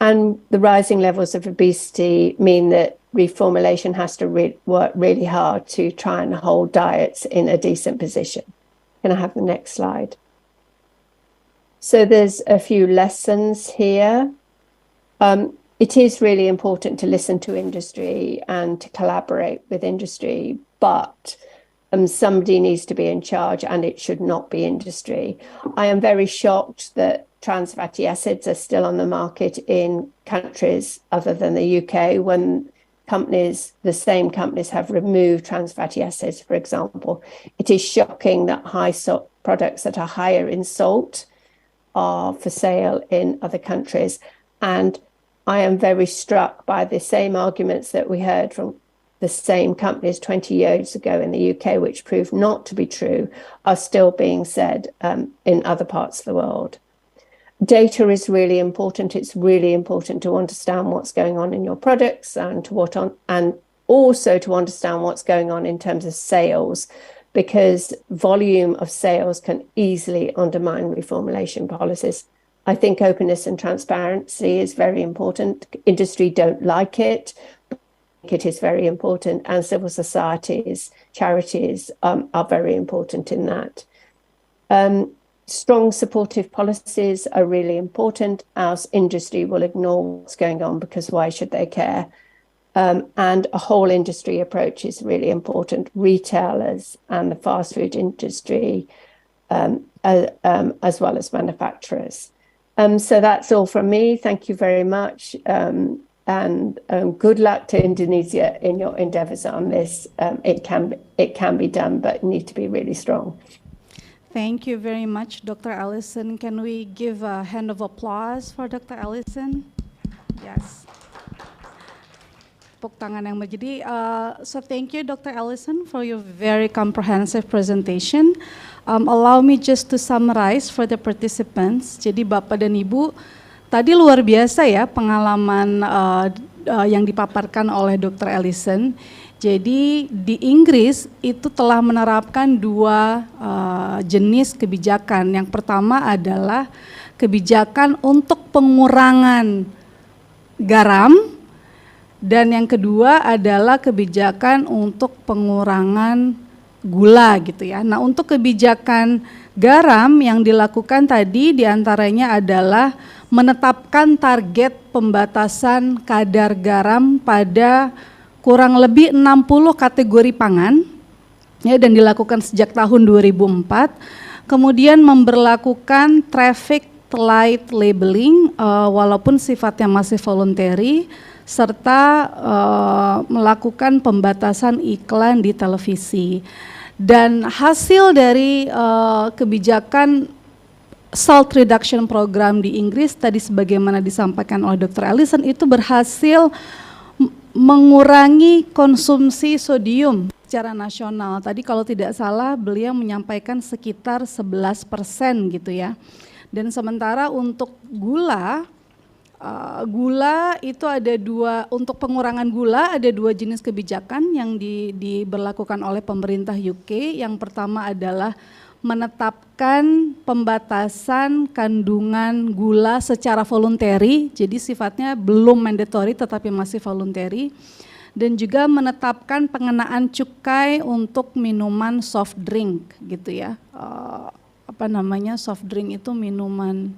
And the rising levels of obesity mean that reformulation has to work really hard to try and hold diets in a decent position. Can I have the next slide? So there's a few lessons here. It is really important to listen to industry and to collaborate with industry, but somebody needs to be in charge, and it should not be industry. I am very shocked that trans fatty acids are still on the market in countries other than the UK when the same companies have removed trans fatty acids, for example. It is shocking that high salt products that are higher in salt are for sale in other countries. And I am very struck by the same arguments that we heard from the same companies 20 years ago in the UK, which proved not to be true, are still being said in other parts of the world. Data is really important. It's really important to understand what's going on in your products and also to understand what's going on in terms of sales, because volume of sales can easily undermine reformulation policies. I think openness and transparency is very important. Industry don't like it. It is very important, and civil societies, charities are very important in that. Strong supportive policies are really important, else industry will ignore what's going on, because why should they care? And a whole industry approach is really important. Retailers and the fast food industry, as well as manufacturers. So that's all from me. Thank you very much. And good luck to Indonesia in your endeavours on this. It can be done, but you need to be really strong. Thank you very much, Dr. Allison. Can we give a hand of applause for Dr. Allison? Yes. Tepuk tangan yang menjadi. So thank you, Dr. Allison, for your very comprehensive presentation. Allow me just to summarize for the participants. Jadi Bapak dan Ibu, tadi luar biasa ya pengalaman yang dipaparkan oleh Dr. Allison. Jadi di Inggris itu telah menerapkan dua jenis kebijakan. Yang pertama adalah kebijakan untuk pengurangan garam, dan yang kedua adalah kebijakan untuk pengurangan gula gitu ya. Nah, untuk kebijakan garam yang dilakukan tadi diantaranya adalah menetapkan target pembatasan kadar garam pada kurang lebih 60 kategori pangan ya, dan dilakukan sejak tahun 2004. Kemudian memberlakukan traffic light labeling walaupun sifatnya masih voluntary, serta melakukan pembatasan iklan di televisi. Dan hasil dari kebijakan salt reduction program di Inggris tadi sebagaimana disampaikan oleh Dr. Allison itu berhasil mengurangi konsumsi sodium secara nasional. Tadi kalau tidak salah beliau menyampaikan sekitar 11% gitu ya. Dan sementara untuk gula itu ada untuk pengurangan gula ada dua jenis kebijakan yang diberlakukan oleh pemerintah UK. Yang pertama adalah menetapkan pembatasan kandungan gula secara voluntary, jadi sifatnya belum mandatory tetapi masih voluntary, dan juga menetapkan pengenaan cukai untuk minuman soft drink gitu ya. Soft drink itu minuman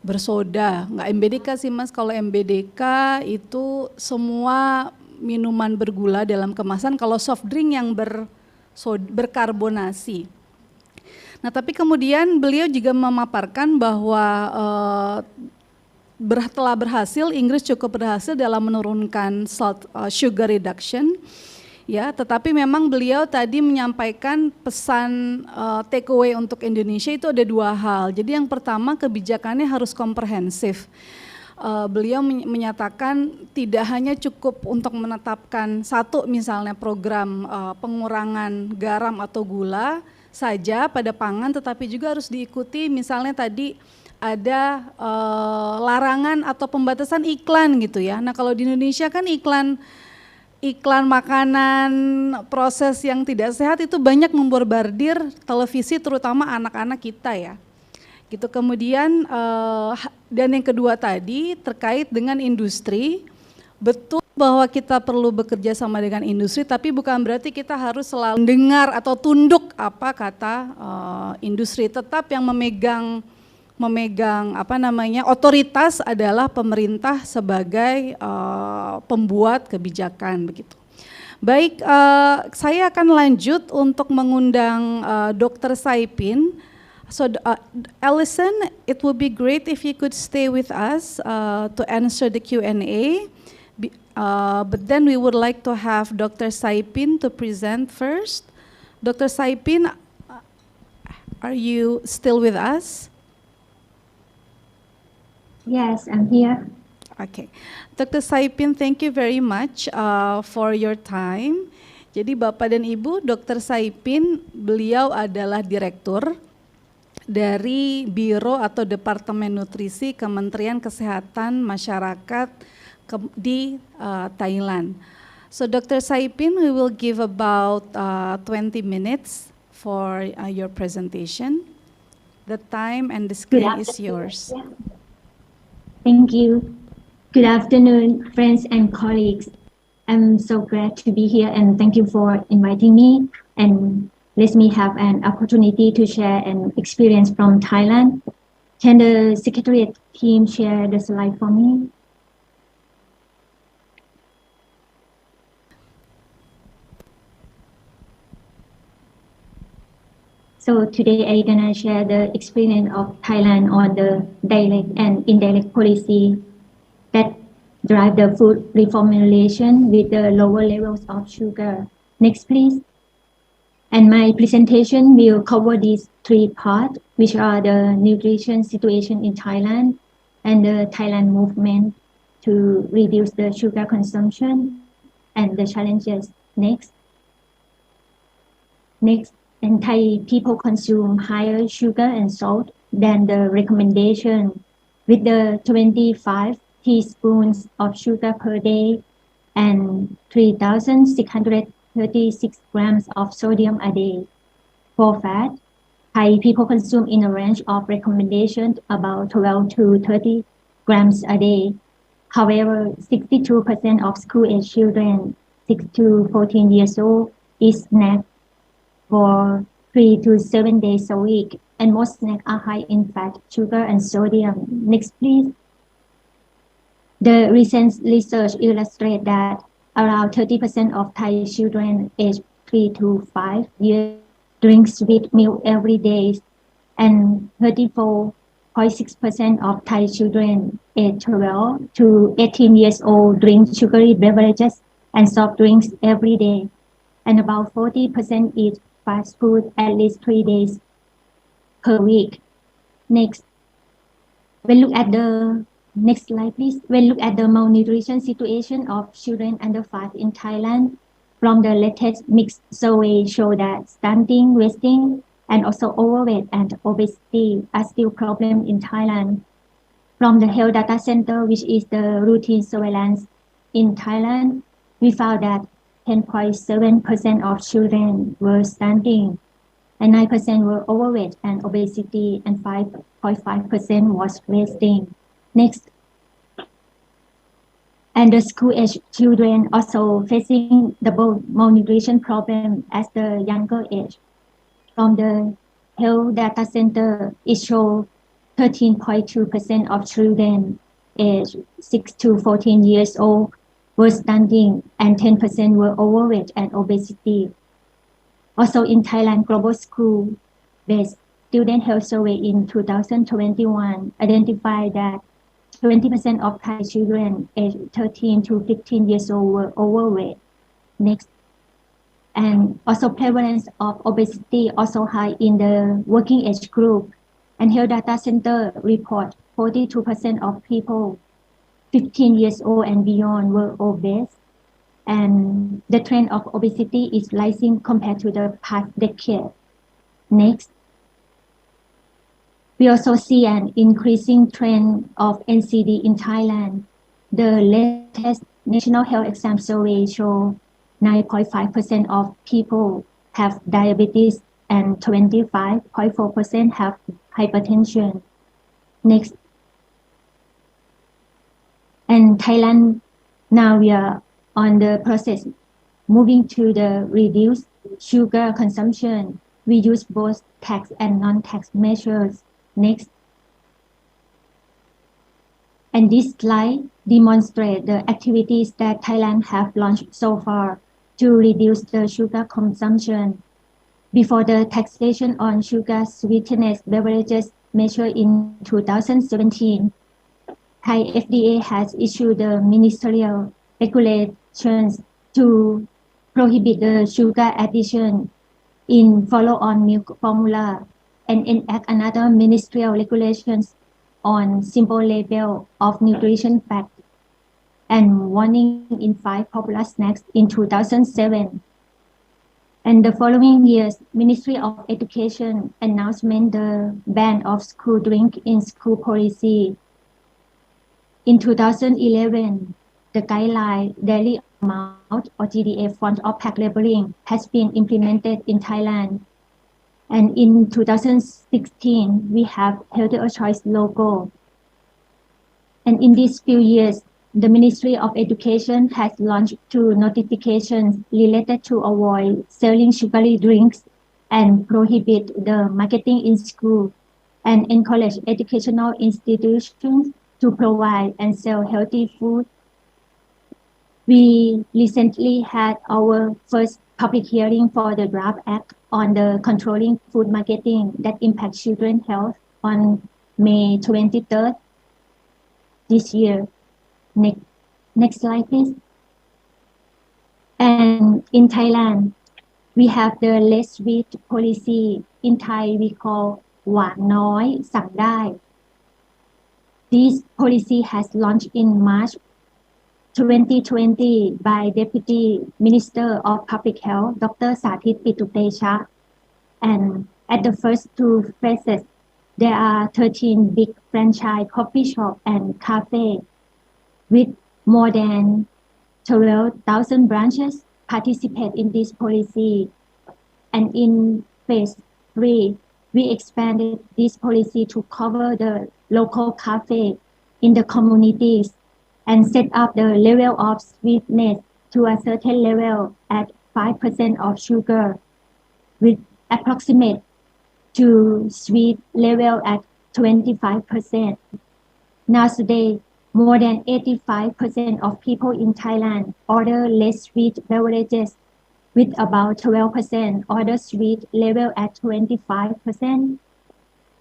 bersoda, nggak MBDK sih Mas. Kalau MBDK itu semua minuman bergula dalam kemasan, kalau soft drink yang berkarbonasi. Nah, tapi kemudian beliau juga memaparkan bahwa telah berhasil, Inggris cukup berhasil dalam menurunkan sugar reduction, ya. Tetapi memang beliau tadi menyampaikan pesan take away untuk Indonesia itu ada dua hal. Jadi yang pertama, kebijakannya harus komprehensif. Beliau menyatakan tidak hanya cukup untuk menetapkan satu misalnya program pengurangan garam atau gula saja pada pangan, tetapi juga harus diikuti misalnya tadi ada larangan atau pembatasan iklan gitu ya. Nah, kalau di Indonesia kan iklan makanan proses yang tidak sehat itu banyak memborbardir televisi, terutama anak-anak kita ya. Gitu. Kemudian dan yang kedua tadi terkait dengan industri, betul bahwa kita perlu bekerja sama dengan industri, tapi bukan berarti kita harus selalu dengar atau tunduk apa kata industri. Tetap yang memegang otoritas adalah pemerintah sebagai pembuat kebijakan begitu. Baik, saya akan lanjut untuk mengundang Dr. Saipin. So, Allison, it would be great if you could stay with us to answer the Q&A. But then we would like to have Dr. Saipin to present first. Dr. Saipin, are you still with us? Yes, I'm here. Okay, Dr. Saipin, thank you very much for your time. Jadi Bapak dan Ibu, Dr. Saipin, beliau adalah direktur dari Biro atau Departemen Nutrisi Kementerian Kesehatan Masyarakat di Thailand. So Dr. Saipin, we will give about 20 minutes for your presentation. The time and the screen is yours. Thank you. Good afternoon, friends and colleagues. I'm so glad to be here and thank you for inviting me and let me have an opportunity to share an experience from Thailand. Can the Secretariat team share the slide for me? So today I'm gonna share the experience of Thailand on the direct and indirect policy that drive the food reformulation with the lower levels of sugar. Next, please. And my presentation will cover these three parts, which are the nutrition situation in Thailand and the Thailand movement to reduce the sugar consumption and the challenges. Next. And Thai people consume higher sugar and salt than the recommendation with the 25 teaspoons of sugar per day and 3,636 grams of sodium a day. For fat, Thai people consume in a range of recommendation about 12 to 30 grams a day. However, 62% of school-age children 6 to 14 years old eat snacks for 3 to 7 days a week, and most snacks are high in fat, sugar, and sodium. Next, please. The recent research illustrates that around 30% of Thai children aged 3 to 5 years drink sweet milk every day, and 34.6% of Thai children aged 12 to 18 years old drink sugary beverages and soft drinks every day, and about 40% eat fast food at least 3 days per week. Next, look at the next slide, please. Look at the malnutrition situation of children under 5 in Thailand, from the latest mixed survey show that stunting, wasting, and also overweight and obesity are still problems in Thailand. From the Health Data Center, which is the routine surveillance in Thailand, we found that 10.7% of children were stunting, and 9% were overweight and obesity, and 5.5% was wasting. Next. And the school-age children also facing the malnutrition problem as the younger age. From the Health Data Center, it shows 13.2% of children aged 6 to 14 years old were stunting, and 10% were overweight and obesity. Also in Thailand, Global School-based Student Health Survey in 2021 identified that 20% of Thai children aged 13 to 15 years old were overweight. Next. And also prevalence of obesity also high in the working age group. And Health Data Center report 42% of people 15 years old and beyond were obese. And the trend of obesity is rising compared to the past decade. Next. We also see an increasing trend of NCD in Thailand. The latest National Health Exam Survey shows 9.5% of people have diabetes and 25.4% have hypertension. Next. And Thailand, now we are on the process moving to the reduced sugar consumption. We use both tax and non-tax measures. Next. And this slide demonstrates the activities that Thailand have launched so far. to reduce the sugar consumption. Before the taxation on sugar sweetened beverages measure in 2017, Thai FDA has issued the ministerial regulations to prohibit the sugar addition in follow-on milk formula and enact another ministerial regulations on simple label of nutrition fact and warning in 5 popular snacks in 2007. And the following years, Ministry of Education announced the ban of school drink in school policy. In 2011, the guideline daily amount or GDA front of pack labeling has been implemented in Thailand. And in 2016, we have Healthier Choice logo. And in these few years, the Ministry of Education has launched 2 notifications related to avoid selling sugary drinks and prohibit the marketing in school and encourage educational institutions to provide and sell healthy food. We recently had our first public hearing for the draft act on the controlling food marketing that impacts children's health on May 23rd this year. Next slide, please. And in Thailand, we have the less sweet policy. In Thai, we call หวานน้อยสั่งได้ This policy has launched in March 2020 by Deputy Minister of Public Health, Dr. Sp.PD-KEMD. And at the first 2 phases, there are 13 big franchise coffee shops and cafes with more than 12,000 branches participate in this policy. And in phase 3, we expanded this policy to cover the local cafe in the communities and set up the level of sweetness to a certain level at 5% of sugar with approximate to sweet level at 25%. Nowadays, more than 85% of people in Thailand order less sweet beverages, with about 12% order sweet level at 25%.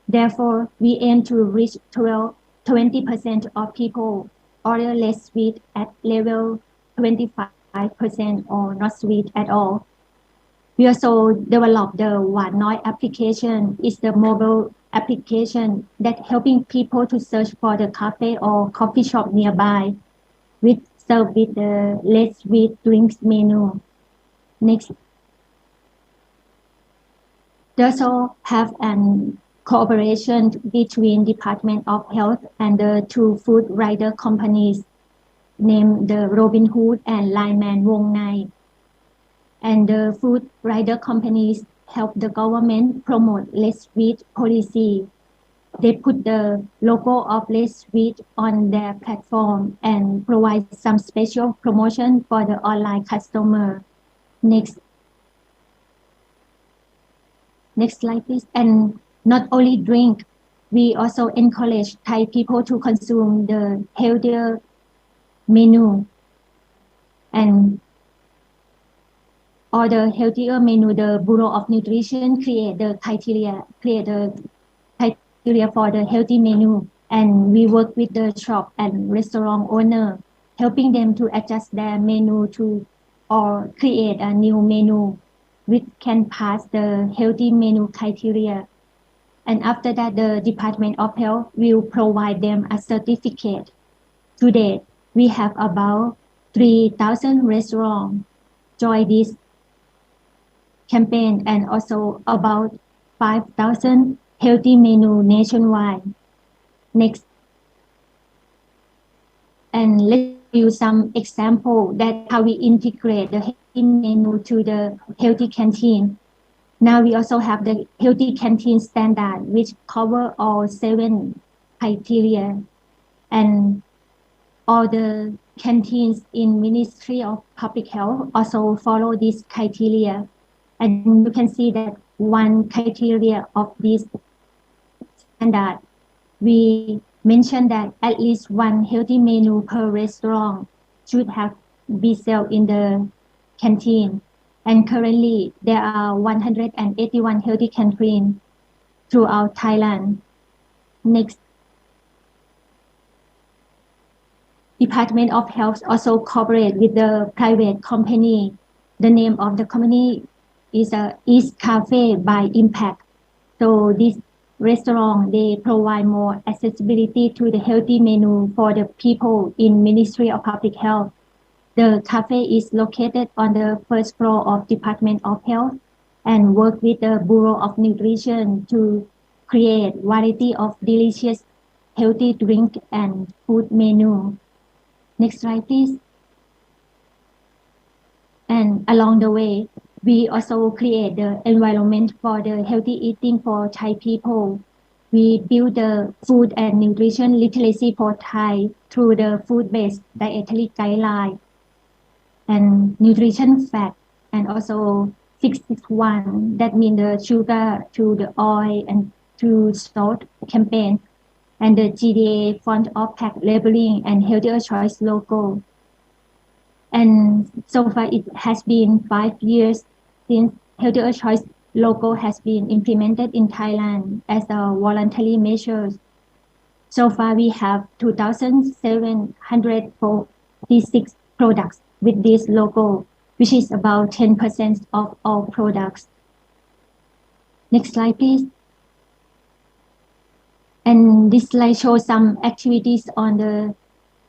Therefore, we aim to reach 20% of people order less sweet at level 25% or not sweet at all. We also developed the หวานน้อย application. It's the mobile application that helping people to search for the cafe or coffee shop nearby with serve with the less sweet drinks menu. Next. They also have an cooperation between Department of Health and the 2 food rider companies named the Robin Hood and Lineman Wong Nai. And the food rider companies help the government promote less sweet policy. They put the logo of less sweet on their platform and provide some special promotion for the online customer. Next slide, please. And not only drink, we also encourage Thai people to consume the healthier menu and or the healthier menu. The Bureau of Nutrition create the criteria for the healthy menu, and we work with the shop and restaurant owner, helping them to adjust their menu to or create a new menu which can pass the healthy menu criteria. And after that, the Department of Health will provide them a certificate. Today, we have about 3,000 restaurants join this campaign and also about 5,000 healthy menu nationwide. Next. And let's give you some example that how we integrate the healthy menu to the healthy canteen. Now we also have the healthy canteen standard, which cover all 7 criteria, and all the canteens in Ministry of Public Health also follow this criteria. And you can see that one criteria of this standard, we mentioned that at least 1 healthy menu per restaurant should have be sold in the canteen. And currently, there are 181 healthy canteens throughout Thailand. Next. Department of Health also cooperate with the private company. The name of the company is S.Kp by Impact. So this restaurant, they provide more accessibility to the healthy menu for the people in Ministry of Public Health. The cafe is located on the first floor of Department of Health and work with the Bureau of Nutrition to create variety of delicious healthy drink and food menu. Next slide, please. And along the way, we also create the environment for the healthy eating for Thai people. We build the food and nutrition literacy for Thai through the food-based dietary guideline and nutrition fact, and also 661, that means the sugar to the oil and to salt campaign, and the GDA font of pack labeling and healthier choice logo. And so far it has been 5 years since healthier choice logo has been implemented in Thailand as a voluntary measure. So far we have 2,746 products with this logo, which is about 10% of all products. Next slide, please. And this slide shows some activities on the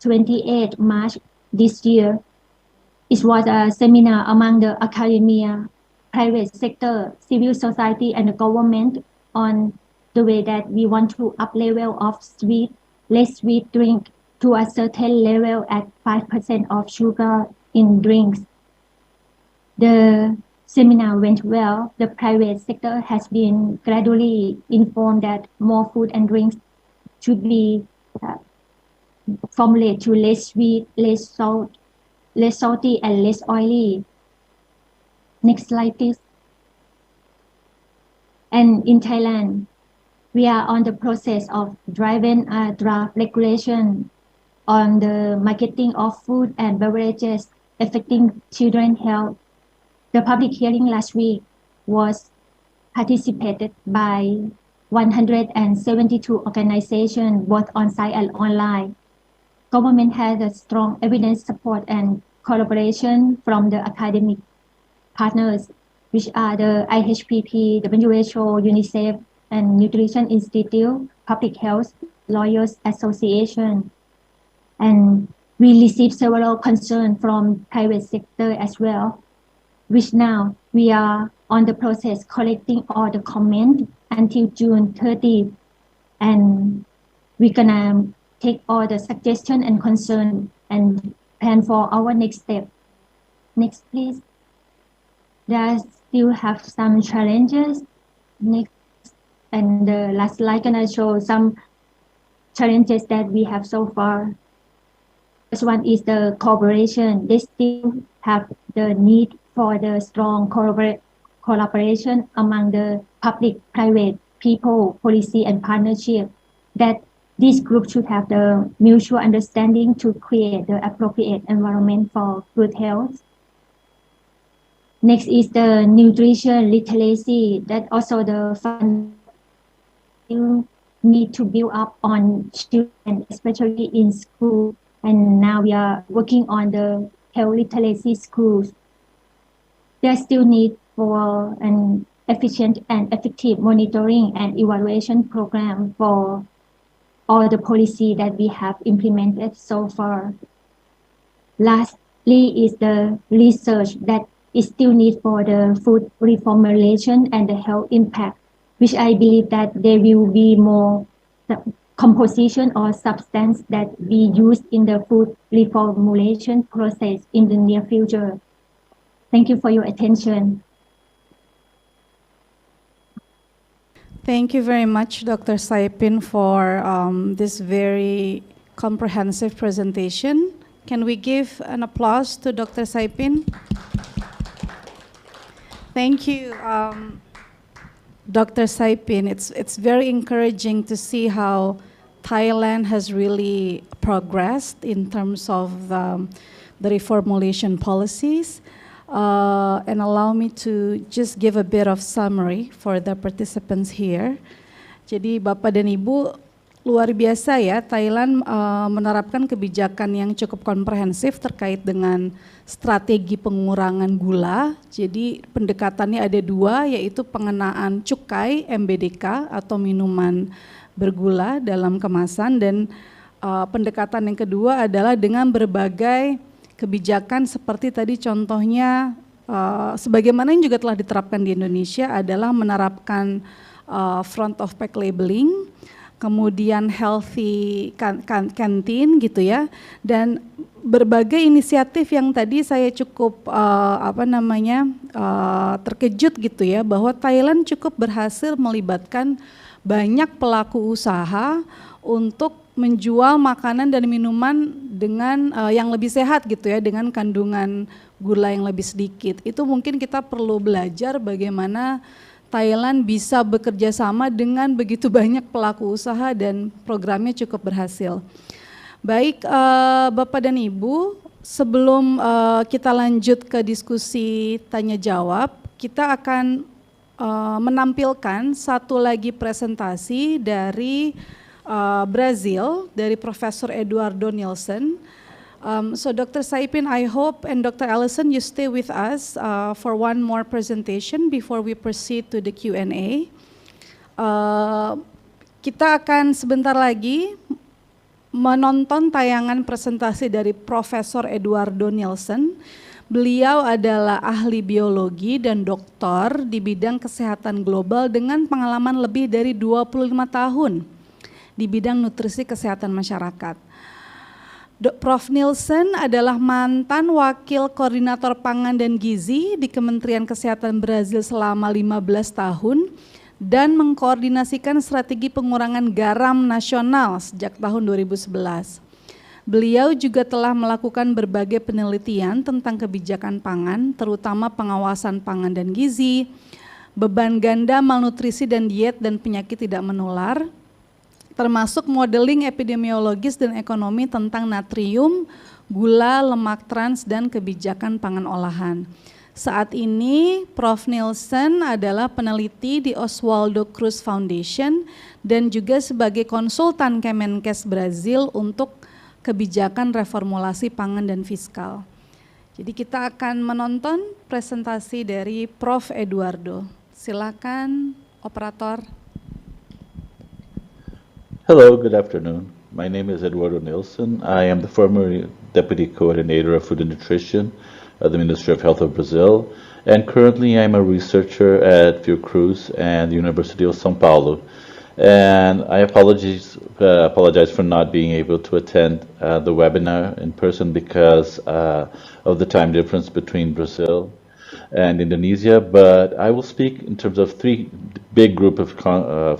28th March this year. It was a seminar among the academia, private sector, civil society, and the government on the way that we want to up level of less sweet drink to a certain level at 5% of sugar in drinks. The seminar went well. The private sector has been gradually informed that more food and drinks should be formulated to less sweet, less salty, and less oily. Next slide, please. And in Thailand, we are on the process of driving a draft regulation on the marketing of food and beverages affecting children's health. The public hearing last week was participated by 172 organizations, both on-site and online. Government has a strong evidence support and collaboration from the academic partners, which are the IHPP, WHO, UNICEF, and Nutrition Institute, Public Health Lawyers Association. And we received several concerns from private sector as well, which now we are on the process collecting all the comments until June 30th. And we're gonna take all the suggestions and concerns and plan for our next step. Next, please. There still have some challenges. Next, and the last slide gonna show some challenges that we have so far. First one is the cooperation. They still have the need for the strong collaboration among the public, private, people, policy, and partnership, that this group should have the mutual understanding to create the appropriate environment for good health. Next is the nutrition literacy, that also the fund need to build up on children, especially in school. And now we are working on the health literacy schools. There's still need for an efficient and effective monitoring and evaluation program for all the policy that we have implemented so far. Lastly is the research that is still need for the food reformulation and the health impact, which I believe that there will be more composition or substance that we use in the food reformulation process in the near future. Thank you for your attention. Thank you very much, Dr. Saipin, for this very comprehensive presentation. Can we give an applause to Dr. Saipin? Thank you, Dr. Saipin. It's very encouraging to see how Thailand has really progressed in terms of the reformulation policies. and allow me to just give a bit of summary for the participants here. Jadi Bapak dan Ibu, luar biasa ya, Thailand menerapkan kebijakan yang cukup komprehensif terkait dengan strategi pengurangan gula. Jadi pendekatannya ada dua, yaitu pengenaan cukai MBDK atau minuman bergula dalam kemasan, dan pendekatan yang kedua adalah dengan berbagai kebijakan seperti tadi contohnya sebagaimana yang juga telah diterapkan di Indonesia adalah menerapkan front of pack labeling, kemudian healthy canteen gitu ya, dan berbagai inisiatif yang tadi saya cukup terkejut gitu ya, bahwa Thailand cukup berhasil melibatkan banyak pelaku usaha untuk menjual makanan dan minuman dengan yang lebih sehat gitu ya, dengan kandungan gula yang lebih sedikit. Itu mungkin kita perlu belajar bagaimana Thailand bisa bekerja sama dengan begitu banyak pelaku usaha dan programnya cukup berhasil. Baik Bapak dan Ibu, sebelum kita lanjut ke diskusi tanya jawab, kita akan menampilkan satu lagi presentasi dari Brazil, dari Profesor Eduardo Nilsson. So Dr. Saipin, I hope, and Dr. Allison, you stay with us for one more presentation before we proceed to the Q&A. Kita akan sebentar lagi menonton tayangan presentasi dari Profesor Eduardo Nilsson. Beliau adalah ahli biologi dan doktor di bidang kesehatan global dengan pengalaman lebih dari 25 tahun di bidang nutrisi kesehatan masyarakat. Prof. Nilsson adalah mantan Wakil Koordinator Pangan dan Gizi di Kementerian Kesehatan Brazil selama 15 tahun dan mengkoordinasikan strategi pengurangan garam nasional sejak tahun 2011. Beliau juga telah melakukan berbagai penelitian tentang kebijakan pangan, terutama pengawasan pangan dan gizi, beban ganda, malnutrisi dan diet dan penyakit tidak menular, termasuk modeling epidemiologis dan ekonomi tentang natrium, gula, lemak trans, dan kebijakan pangan olahan. Saat ini Prof. Nilsson adalah peneliti di Oswaldo Cruz Foundation dan juga sebagai konsultan M.Kes Brazil untuk kebijakan reformulasi pangan dan fiskal. Jadi kita akan menonton presentasi dari Prof. Eduardo. Silakan operator. Hello, good afternoon. My name is Eduardo Nilsson. I am the former Deputy Coordinator of Food and Nutrition of the Ministry of Health of Brazil, and currently I'm a researcher at Fiocruz and the University of São Paulo. And I apologize for not being able to attend the webinar in person because of the time difference between Brazil and Indonesia, but I will speak in terms of three big group of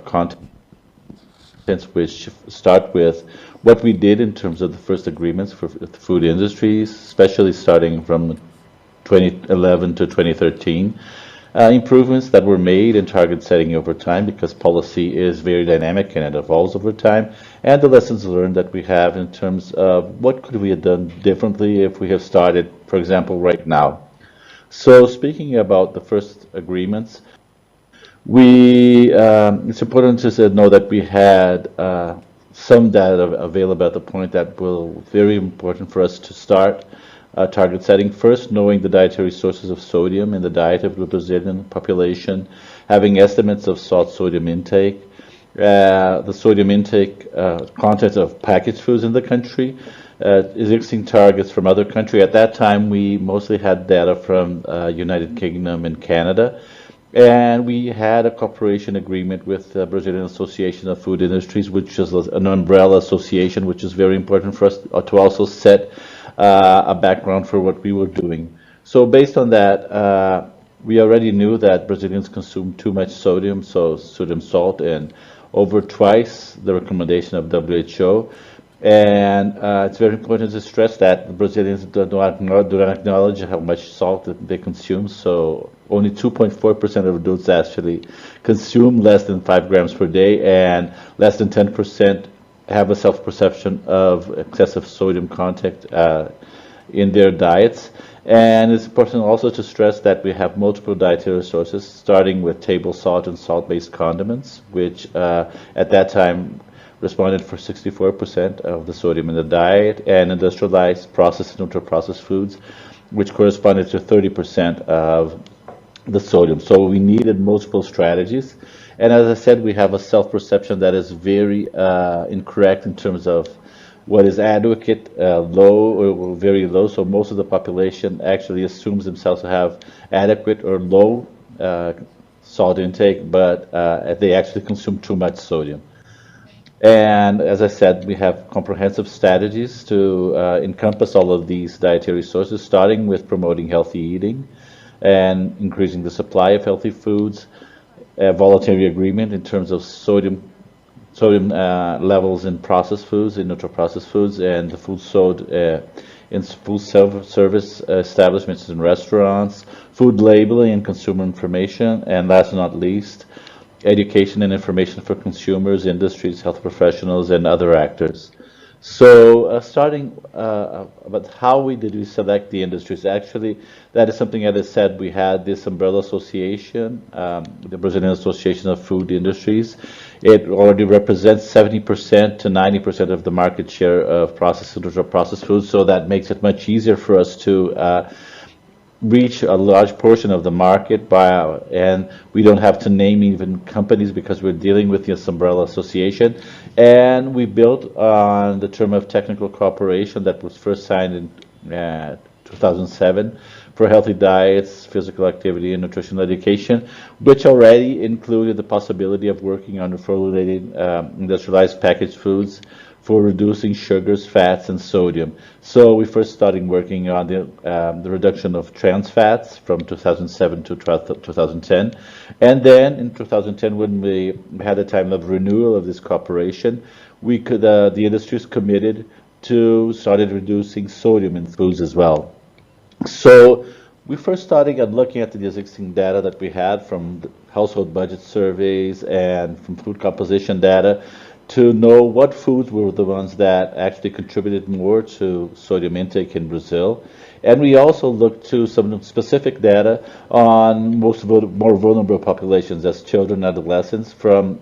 content, which start with what we did in terms of the first agreements for the food industries, especially starting from 2011 to 2013. Improvements that were made in target setting over time, because policy is very dynamic and it evolves over time, and the lessons learned that we have in terms of what could we have done differently if we have started, for example, right now. So speaking about the first agreements, it's important to know that we had some data available at the point that will very important for us to start target setting. First, knowing the dietary sources of sodium in the diet of the Brazilian population, having estimates of salt sodium intake, the sodium intake content of packaged foods in the country, existing targets from other countries. At that time, we mostly had data from United Kingdom and Canada. And we had a cooperation agreement with the Brazilian Association of Food Industries, which is an umbrella association, which is very important for us to also set a background for what we were doing. So based on that, we already knew that Brazilians consume too much sodium, so sodium salt, and over twice the recommendation of WHO. And it's very important to stress that the Brazilians do not acknowledge how much salt that they consume. So only 2.4% of adults actually consume less than 5 grams per day, and less than 10% have a self-perception of excessive sodium content in their diets. And it's important also to stress that we have multiple dietary sources, starting with table salt and salt-based condiments, which at that time responded for 64% of the sodium in the diet, and industrialized, processed, and ultra-processed foods, which corresponded to 30% of the sodium. So we needed multiple strategies. And as I said, we have a self-perception that is very incorrect in terms of what is adequate, low or very low. So most of the population actually assumes themselves to have adequate or low salt intake, but they actually consume too much sodium. And as I said, we have comprehensive strategies to encompass all of these dietary sources, starting with promoting healthy eating and increasing the supply of healthy foods, a voluntary agreement in terms of sodium levels in processed foods, in ultra-processed foods, and the food sold in food service establishments and restaurants, food labeling and consumer information, and last but not least, education and information for consumers, industries, health professionals, and other actors. So starting about how did we select the industries? Actually, that is something that is said. We had this umbrella association, the Brazilian Association of Food Industries. It already represents 70% to 90% of the market share of processed and ultra-processed foods, so that makes it much easier for us to reach a large portion of the market and we don't have to name even companies because we're dealing with this umbrella association. And we built on the term of technical cooperation that was first signed in 2007 for healthy diets, physical activity, and nutritional education, which already included the possibility of working on reformulating industrialized packaged foods for reducing sugars, fats, and sodium. So we first started working on the reduction of trans fats from 2007 to 2010. And then in 2010, when we had a time of renewal of this cooperation, the industries committed to started reducing sodium in foods as well. So we first started looking at the existing data that we had from household budget surveys and from food composition data to know what foods were the ones that actually contributed more to sodium intake in Brazil. And we also looked to some specific data on more vulnerable populations as children and adolescents from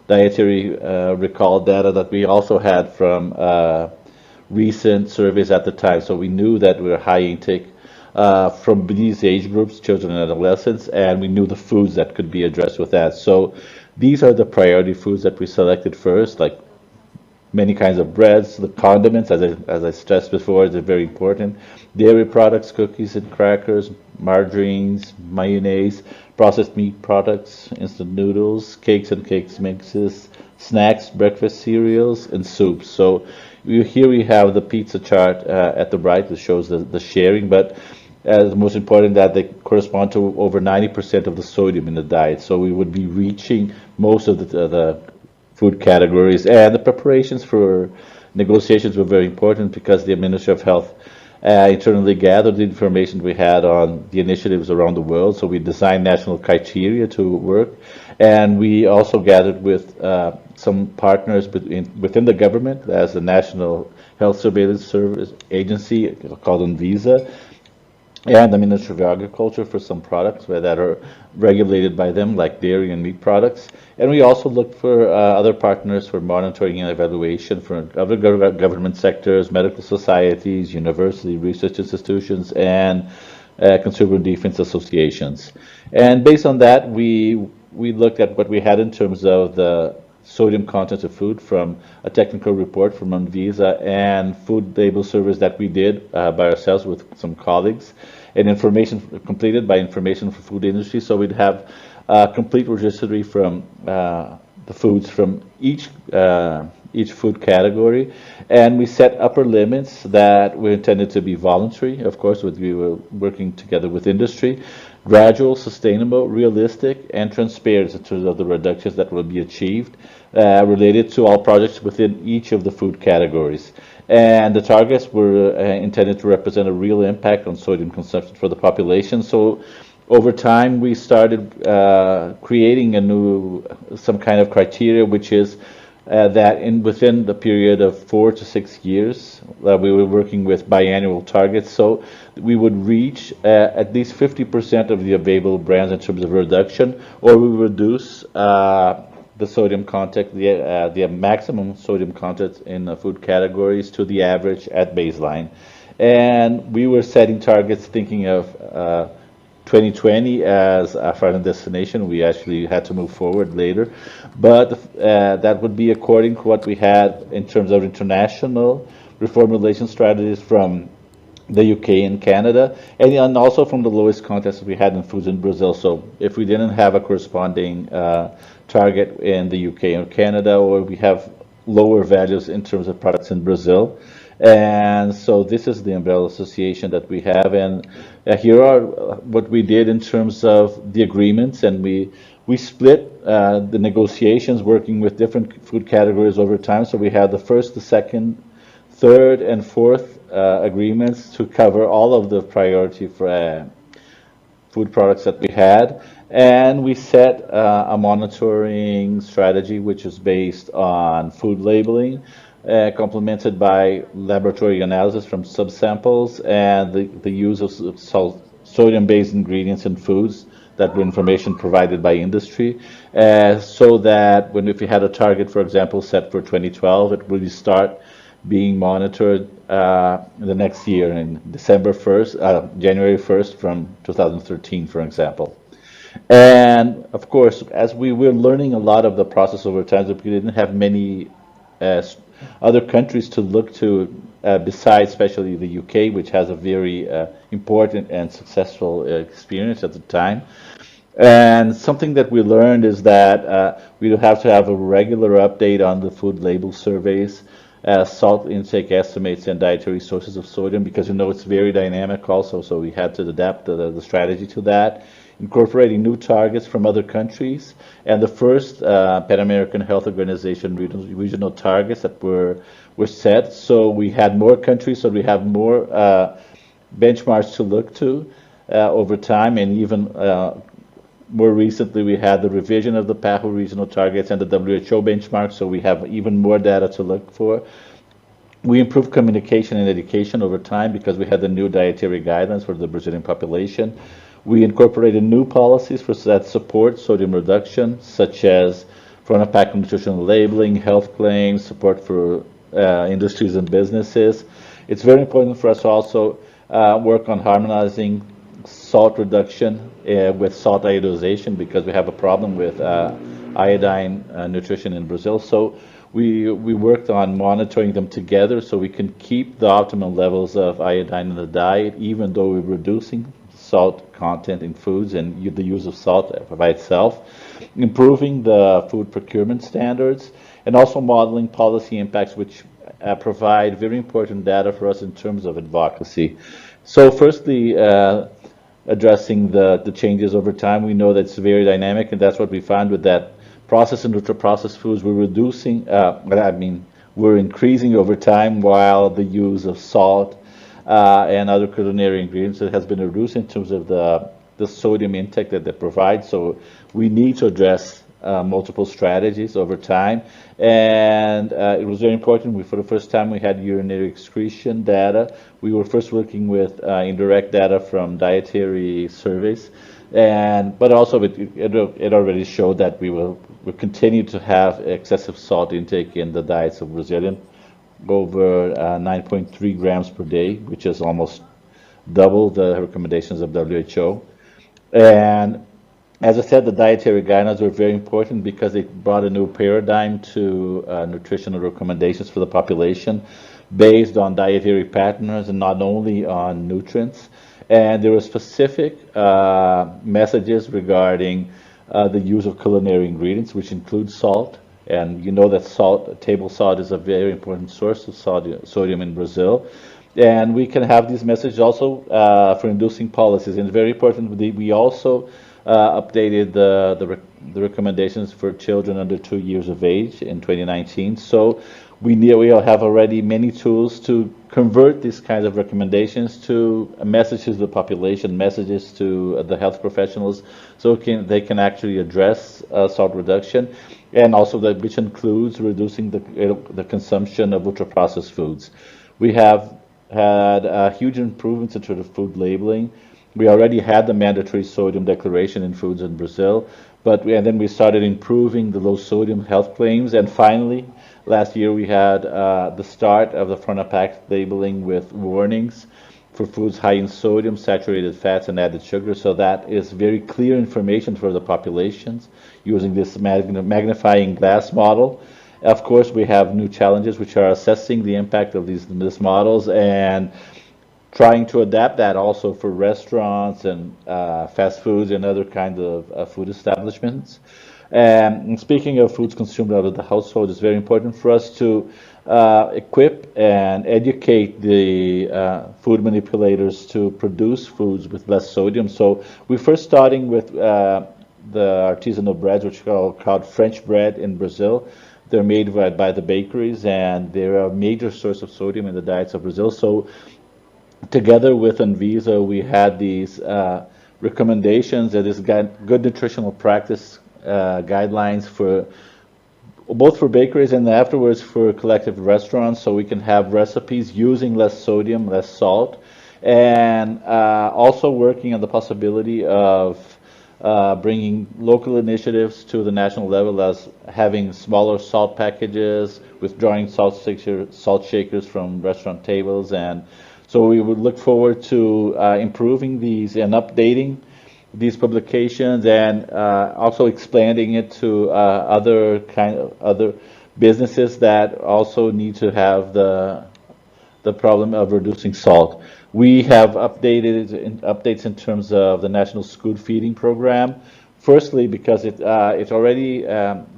dietary recall data that we also had from recent surveys at the time. So we knew that we were high intake from these age groups, children and adolescents, and we knew the foods that could be addressed with that. So these are the priority foods that we selected first, like many kinds of breads, the condiments, as I stressed before, they're very important. Dairy products, cookies and crackers, margarines, mayonnaise, processed meat products, instant noodles, cakes and cakes mixes, snacks, breakfast cereals, and soups. So here we have the pizza chart at the right that shows the sharing, but the most important that they correspond to over 90% of the sodium in the diet. So we would be reaching most of the food categories. And the preparations for negotiations were very important because the Ministry of Health internally gathered the information we had on the initiatives around the world. So we designed national criteria to work. And we also gathered with some partners within the government as the National Health Surveillance Service Agency called Anvisa, and the Ministry of Agriculture for some products that are regulated by them, like dairy and meat products. And we also looked for other partners for monitoring and evaluation for other government sectors, medical societies, university research institutions, and consumer defense associations. And based on that, we looked at what we had in terms of the sodium content of food from a technical report from Anvisa and food label surveys that we did by ourselves with some colleagues, and information completed by information for food industry. So we'd have a complete registry from the foods from each food category, and we set upper limits that were intended to be voluntary. Of course, we were working together with industry, gradual, sustainable, realistic, and transparent in terms of the reductions that will be achieved related to all projects within each of the food categories. And the targets were intended to represent a real impact on sodium consumption for the population. So over time, we started creating some kind of criteria, which is that within the period of 4 to 6 years, we were working with biannual targets, so we would reach at least 50% of the available brands in terms of reduction, or we reduce the sodium content, the maximum sodium content in the food categories to the average at baseline. And we were setting targets thinking of 2020 as our final destination. We actually had to move forward later, but that would be according to what we had in terms of international reformulation strategies from the UK and Canada, and also from the lowest context we had in foods in Brazil. So if we didn't have a corresponding target in the UK or Canada, or we have lower values in terms of products in Brazil. And so this is the umbrella association that we have, and here are what we did in terms of the agreements, and we split the negotiations working with different food categories over time. So we had the first, the second, third, and fourth agreements to cover all of the priority for food products that we had, and we set a monitoring strategy which is based on food labeling, complemented by laboratory analysis from subsamples and the use of sodium-based ingredients in foods that were information provided by industry, so that if we had a target, for example, set for 2012, it will start being monitored the next year in January 1st from 2013, for example. And of course, as we were learning a lot of the process over time, we didn't have many other countries to look to besides especially the UK, which has a very important and successful experience at the time. And something that we learned is that we have to have a regular update on the food label surveys, salt intake estimates, and dietary sources of sodium, because it's very dynamic also, so we had to adapt the strategy to that, incorporating new targets from other countries, and the first Pan American Health Organization regional targets that were set. So we had more countries, so we have more benchmarks to look to over time, and even more recently we had the revision of the PAHO regional targets and the WHO benchmark, so we have even more data to look for. We improved communication and education over time because we had the new dietary guidelines for the Brazilian population. We incorporated new policies that support sodium reduction, such as front of pack nutritional labeling, health claims, support for industries and businesses. It's very important for us to also work on harmonizing salt reduction with salt iodization, because we have a problem with iodine nutrition in Brazil. So we worked on monitoring them together so we can keep the optimal levels of iodine in the diet, even though we're reducing salt content in foods and the use of salt by itself, improving the food procurement standards, and also modeling policy impacts, which provide very important data for us in terms of advocacy. So firstly, addressing the changes over time, we know that it's very dynamic, and that's what we found with that processed and ultra-processed foods. We're reducing, we're increasing over time, while the use of salt and other culinary ingredients that has been reduced in terms of the sodium intake that they provide. So we need to address multiple strategies over time, and it was very important. For the first time, we had urinary excretion data. We were first working with indirect data from dietary surveys, but also it already showed that we will continue to have excessive salt intake in the diets of Brazilians, over 9.3 grams per day, which is almost double the recommendations of WHO. And as I said, the dietary guidelines were very important because they brought a new paradigm to nutritional recommendations for the population based on dietary patterns and not only on nutrients. And there were specific messages regarding the use of culinary ingredients, which include salt. And you know that table salt is a very important source of sodium in Brazil. And we can have these messages also for inducing policies. And it's very important, we also updated the recommendations for children under 2 years of age in 2019. So we have already many tools to convert these kinds of recommendations to messages to the population, messages to the health professionals, so they can actually address salt reduction. and also that which includes reducing the consumption of ultra-processed foods. We have had huge improvements in terms of food labeling. We already had the mandatory sodium declaration in foods in Brazil, and then we started improving the low sodium health claims, and finally, last year we had the start of the front of pack labeling with warnings for foods high in sodium, saturated fats, and added sugar. So that is very clear information for the populations using this magnifying glass model. Of course, we have new challenges which are assessing the impact of these models and trying to adapt that also for restaurants and fast foods and other kinds of food establishments. And speaking of foods consumed out of the household, it's very important for us to equip and educate the food manipulators to produce foods with less sodium. So we're first starting with the artisanal breads, which are called French bread in Brazil. They're made by the bakeries, and they're a major source of sodium in the diets of Brazil. So together with Anvisa, we had these recommendations and this good nutritional practice guidelines for both for bakeries and afterwards for collective restaurants, so we can have recipes using less sodium, less salt, and also working on the possibility of bringing local initiatives to the national level, as having smaller salt packages, withdrawing salt shakers from restaurant tables. And so we would look forward to improving these and updating these publications, and also expanding it to other businesses that also need to have the problem of reducing salt. We have updates in terms of the National School Feeding Program. Firstly, because it's already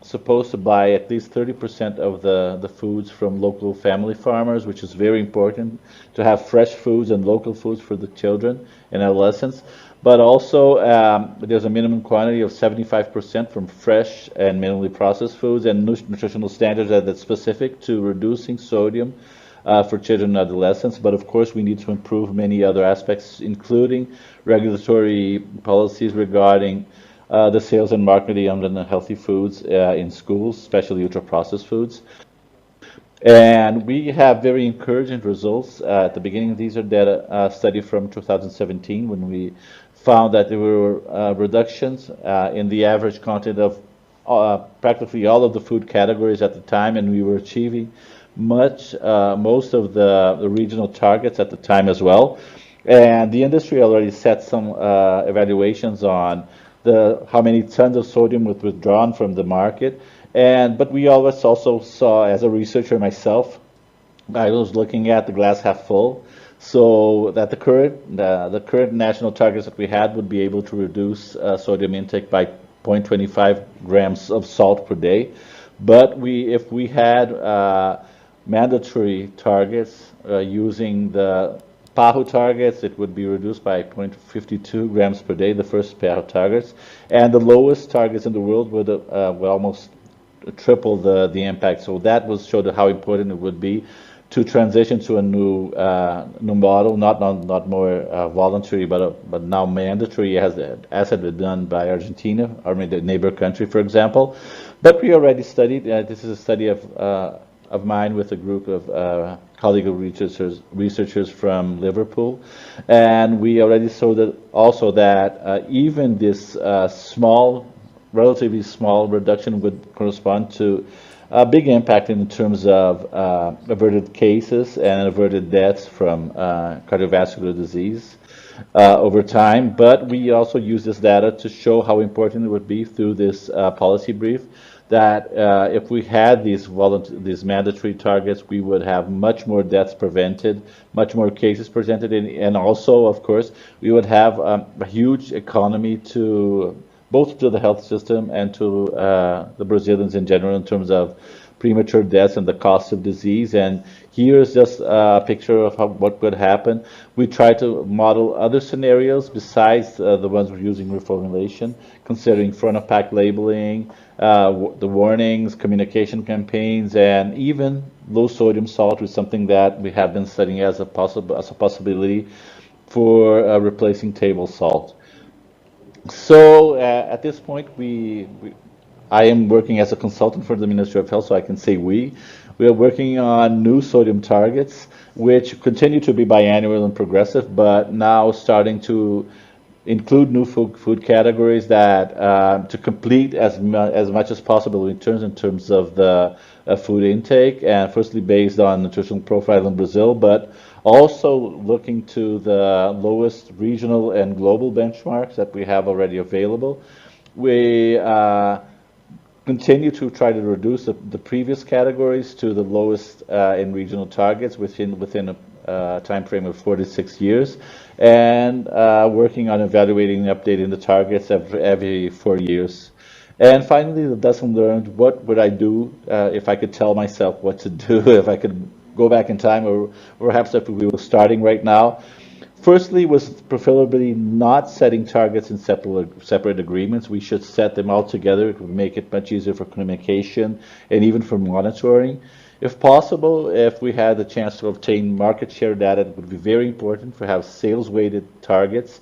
supposed to buy at least 30% of the foods from local family farmers, which is very important to have fresh foods and local foods for the children and adolescents. But also, there's a minimum quantity of 75% from fresh and minimally processed foods, and nutritional standards that's specific to reducing sodium for children and adolescents. But of course, we need to improve many other aspects, including regulatory policies regarding the sales and marketing of unhealthy foods in schools, especially ultra-processed foods. And we have very encouraging results at the beginning. These are data study from 2017, when we found that there were reductions in the average content of practically all of the food categories at the time, and we were achieving most of the regional targets at the time as well. And the industry already set some evaluations on how many tons of sodium was withdrawn from the market. But we always also saw, as a researcher myself, I was looking at the glass half full, so that the current national targets that we had would be able to reduce sodium intake by 0.25 grams of salt per day. But if we had mandatory targets using the PAHO targets, it would be reduced by 0.52 grams per day, the first PAHO targets, and the lowest targets in the world would almost triple the impact. So that showed how important it would be to transition to a new model, not more voluntary, but now mandatory, as had been done by Argentina, or the neighbor country, for example. But we already studied. This is a study of mine with a group of colleague researchers from Liverpool, and we already saw that even this relatively small reduction would correspond to a big impact in terms of averted cases and averted deaths from cardiovascular disease over time. But we also use this data to show how important it would be through this policy brief, that if we had these mandatory targets, we would have much more deaths prevented, much more cases presented, and also, of course, we would have a huge economy both to the health system and to the Brazilians in general, in terms of premature deaths and the cost of disease. And here's just a picture of what would happen. We try to model other scenarios besides the ones we're using reformulation, considering front of pack labeling, the warnings, communication campaigns, and even low sodium salt is something that we have been studying as a possibility for replacing table salt. So at this point, we I am working as a consultant for the Ministry of Health, so I can say we are working on new sodium targets, which continue to be biannual and progressive, but now starting to include new food categories that to complete as much as possible in terms of the food intake, and firstly based on nutritional profile in Brazil, but also looking to the lowest regional and global benchmarks that we have already available. We continue to try to reduce the previous categories to the lowest in regional targets within a time frame of 4 to 6 years, and working on evaluating and updating the targets every 4 years. And finally, the lesson learned: what would I do if I could tell myself what to do, if I could go back in time, or perhaps if we were starting right now? Firstly, was preferably not setting targets in separate agreements. We should set them all together. It would make it much easier for communication and even for monitoring. If possible, if we had the chance to obtain market share data, it would be very important for have sales-weighted targets,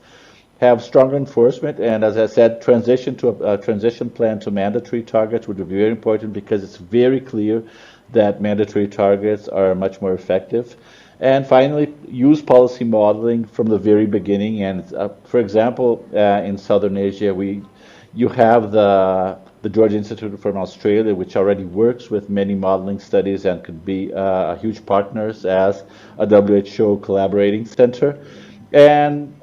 have stronger enforcement, and as I said, transition to a transition plan to mandatory targets would be very important, because it's very clear that mandatory targets are much more effective. And finally, use policy modeling from the very beginning. And for example, in Southern Asia, you have the Georgia Institute from Australia, which already works with many modeling studies and could be huge partners as a WHO collaborating center. And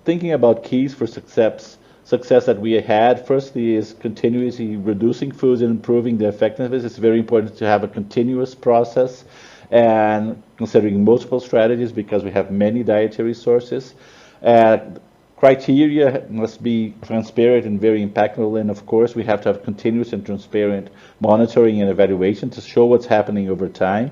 thinking about keys for success that we had, firstly, is continuously reducing foods and improving the effectiveness. It's very important to have a continuous process, and considering multiple strategies, because we have many dietary sources. Criteria must be transparent and very impactful, and of course we have to have continuous and transparent monitoring and evaluation to show what's happening over time.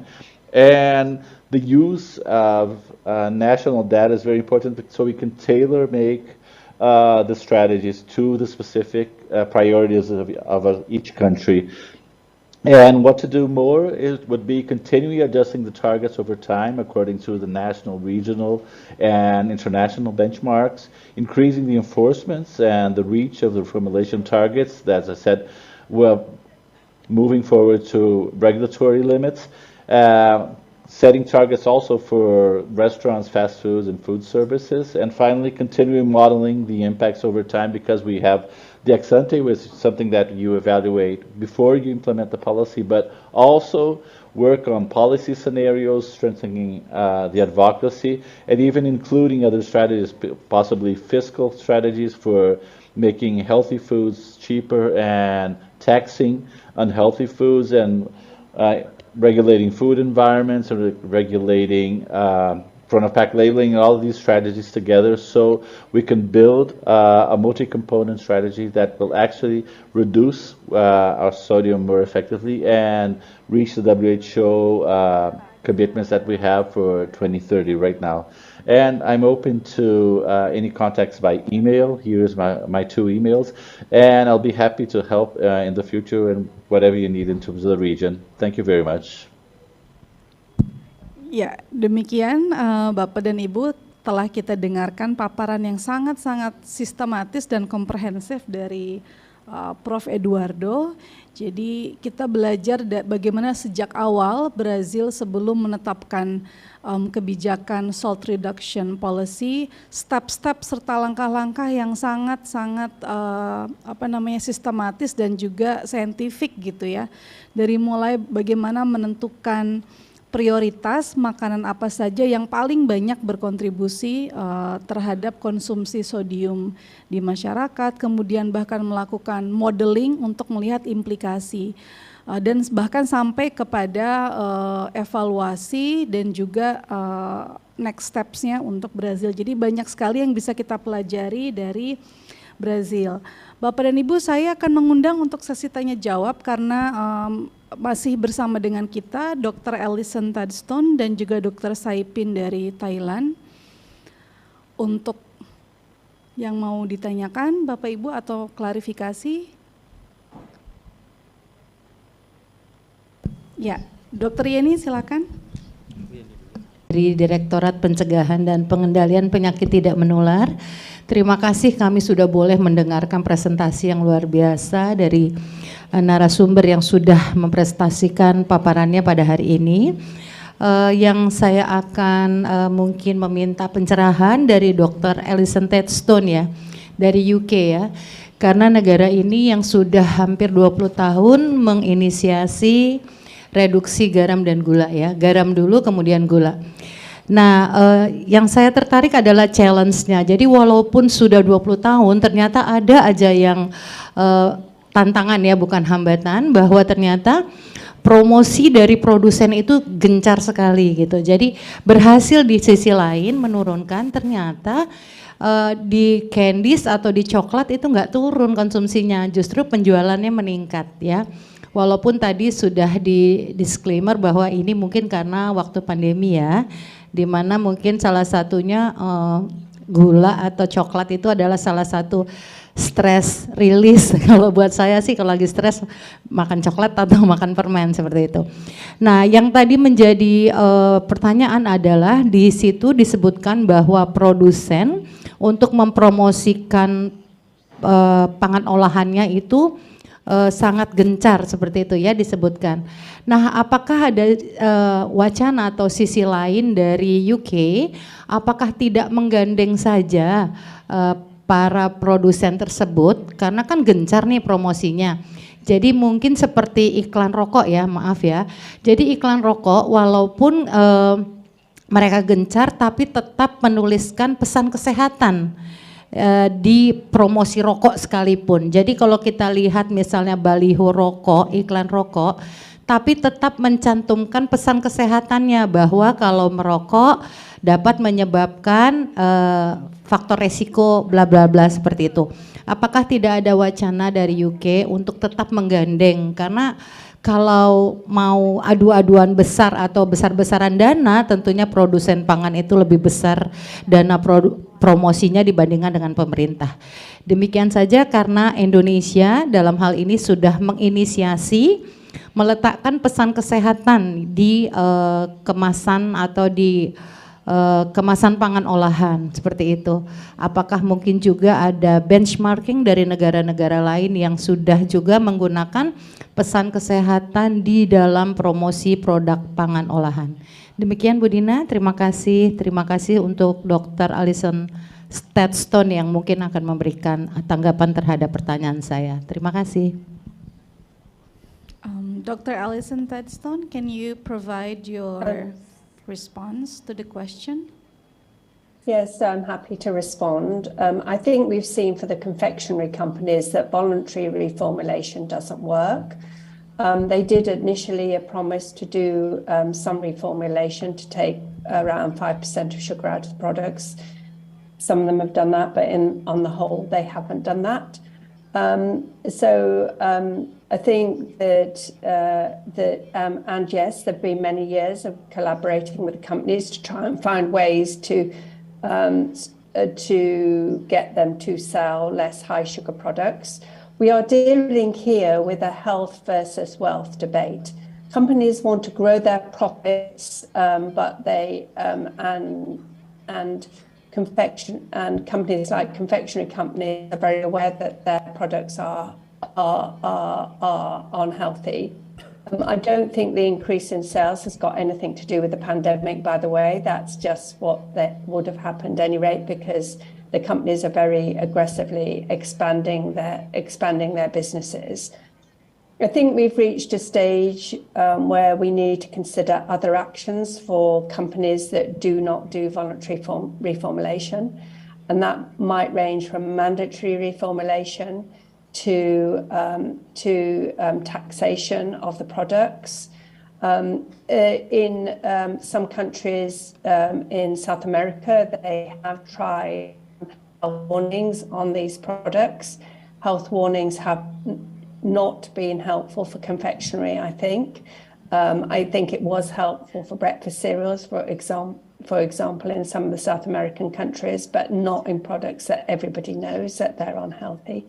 And the use of national data is very important, so we can tailor-make the strategies to the specific priorities of each country. And what to do more would be continually adjusting the targets over time according to the national, regional, and international benchmarks, increasing the enforcements and the reach of the formulation targets. As I said, we're moving forward to regulatory limits, setting targets also for restaurants, fast foods, and food services, and finally continuing modeling the impacts over time, because we have the ex-ante, was something that you evaluate before you implement the policy, but also work on policy scenarios, strengthening the advocacy, and even including other strategies, possibly fiscal strategies for making healthy foods cheaper and taxing unhealthy foods, and regulating food environments, or regulating front-of-pack labeling, and all of these strategies together, so we can build a multi-component strategy that will actually reduce our sodium more effectively and reach the WHO commitments that we have for 2030 right now. And I'm open to any contacts by email. Here's my 2 emails, and I'll be happy to help in the future and whatever you need in terms of the region. Thank you very much. Ya, demikian Bapak dan Ibu, telah kita dengarkan paparan yang sangat-sangat sistematis dan komprehensif dari Prof. Eduardo. Jadi kita belajar bagaimana sejak awal Brazil sebelum menetapkan kebijakan salt reduction policy, step-step serta langkah-langkah yang sangat-sangat sistematis dan juga saintifik gitu ya. Dari mulai bagaimana menentukan prioritas makanan apa saja yang paling banyak berkontribusi terhadap konsumsi sodium di masyarakat, kemudian bahkan melakukan modeling untuk melihat implikasi, dan bahkan sampai kepada evaluasi dan juga next steps-nya untuk Brazil. Jadi banyak sekali yang bisa kita pelajari dari Brazil. Bapak dan Ibu, saya akan mengundang untuk sesi tanya jawab karena masih bersama dengan kita Dr. Ellison Tadstone dan juga Dr. Saipin dari Thailand. Untuk yang mau ditanyakan Bapak Ibu atau klarifikasi? Ya, Dr. Yeni silakan. Dari Direktorat Pencegahan dan Pengendalian Penyakit Tidak Menular. Terima kasih kami sudah boleh mendengarkan presentasi yang luar biasa dari narasumber yang sudah mempresentasikan paparannya pada hari ini. Yang saya akan mungkin meminta pencerahan dari Dr. Alison Tedstone ya, dari UK ya. Karena negara ini yang sudah hampir 20 tahun menginisiasi reduksi garam dan gula ya. Garam dulu kemudian gula. Nah, yang saya tertarik adalah challenge-nya. Jadi walaupun sudah 20 tahun ternyata ada aja yang tantangan ya, bukan hambatan, bahwa ternyata promosi dari produsen itu gencar sekali gitu. Jadi berhasil di sisi lain menurunkan, ternyata di candies atau di coklat itu nggak turun konsumsinya, justru penjualannya meningkat ya. Walaupun tadi sudah di disclaimer bahwa ini mungkin karena waktu pandemi ya, di mana mungkin salah satunya gula atau coklat itu adalah salah satu stress release. Kalau buat saya sih kalau lagi stres makan coklat atau makan permen seperti itu. Nah, yang tadi menjadi pertanyaan adalah di situ disebutkan bahwa produsen untuk mempromosikan pangan olahannya itu sangat gencar seperti itu ya disebutkan. Nah, apakah ada wacana atau sisi lain dari UK, apakah tidak menggandeng saja para produsen tersebut, karena kan gencar nih promosinya. Jadi mungkin seperti iklan rokok ya, maaf ya. Jadi iklan rokok walaupun mereka gencar tapi tetap menuliskan pesan kesehatan di promosi rokok sekalipun. Jadi kalau kita lihat misalnya baliho rokok, iklan rokok, tapi tetap mencantumkan pesan kesehatannya bahwa kalau merokok dapat menyebabkan faktor resiko bla bla bla seperti itu. Apakah tidak ada wacana dari UK untuk tetap menggandeng, karena kalau mau adu-aduan besar atau besar-besaran dana, tentunya produsen pangan itu lebih besar dana promosinya dibandingkan dengan pemerintah. Demikian saja, karena Indonesia dalam hal ini sudah menginisiasi meletakkan pesan kesehatan di kemasan atau di kemasan pangan olahan seperti itu. Apakah mungkin juga ada benchmarking dari negara-negara lain yang sudah juga menggunakan pesan kesehatan di dalam promosi produk pangan olahan? Demikian Bu Dina, terima kasih. Terima kasih untuk Dr. Alison Tedstone yang mungkin akan memberikan tanggapan terhadap pertanyaan saya. Terima kasih. Dr. Alison Tedstone, can you provide your response to the question? Yes, I'm happy to respond. I think we've seen for the confectionery companies that voluntary reformulation doesn't work. They did initially a promise to do some reformulation to take around 5% of sugar out of the products. Some of them have done that, but on the whole, they haven't done that. I think that, and yes, there have been many years of collaborating with companies to try and find ways to get them to sell less high sugar products. We are dealing here with a health versus wealth debate. Companies want to grow their profits, but they and companies like confectionery companies are very aware that their products are unhealthy. I don't think the increase in sales has got anything to do with the pandemic, by the way. That's just what that would have happened at any rate, because the companies are very aggressively expanding their businesses. I think we've reached a stage where we need to consider other actions for companies that do not do voluntary reformulation, and that might range from mandatory reformulation to taxation of the products. In some countries in South America, they have tried health warnings on these products. Health warnings have not been helpful for confectionery, I think. I think it was helpful for breakfast cereals, for example, in some of the South American countries, but not in products that everybody knows that they're unhealthy.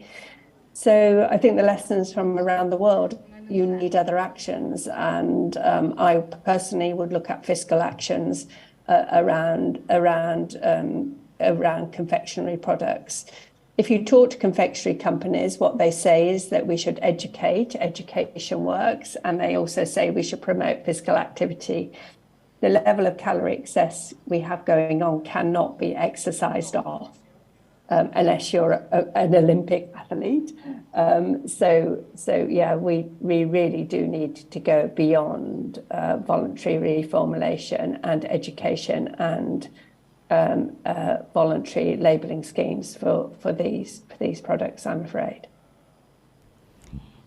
So I think the lessons from around the world, you need other actions, and I personally would look at fiscal actions around around confectionery products. If you talk to confectionery companies, what they say is that we should education works, and they also say we should promote physical activity. The level of calorie excess we have going on cannot be exercised off unless you're an Olympic athlete. So yeah, we really do need to go beyond voluntary reformulation and education and voluntary labelling schemes for these products, I'm afraid.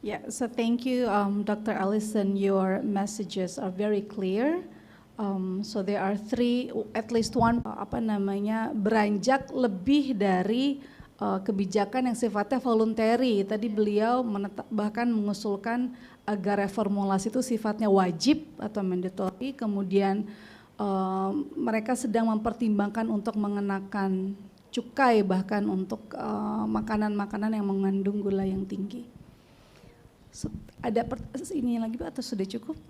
Yeah, so thank you, Dr. Allison. Your messages are very clear. So there are three, at least one, beranjak lebih dari kebijakan yang sifatnya voluntary. Tadi beliau bahkan mengusulkan agar reformulasi itu sifatnya wajib atau mandatory. Kemudian mereka sedang mempertimbangkan untuk mengenakan cukai bahkan untuk makanan-makanan yang mengandung gula yang tinggi. So, ada ini lagi atau sudah cukup?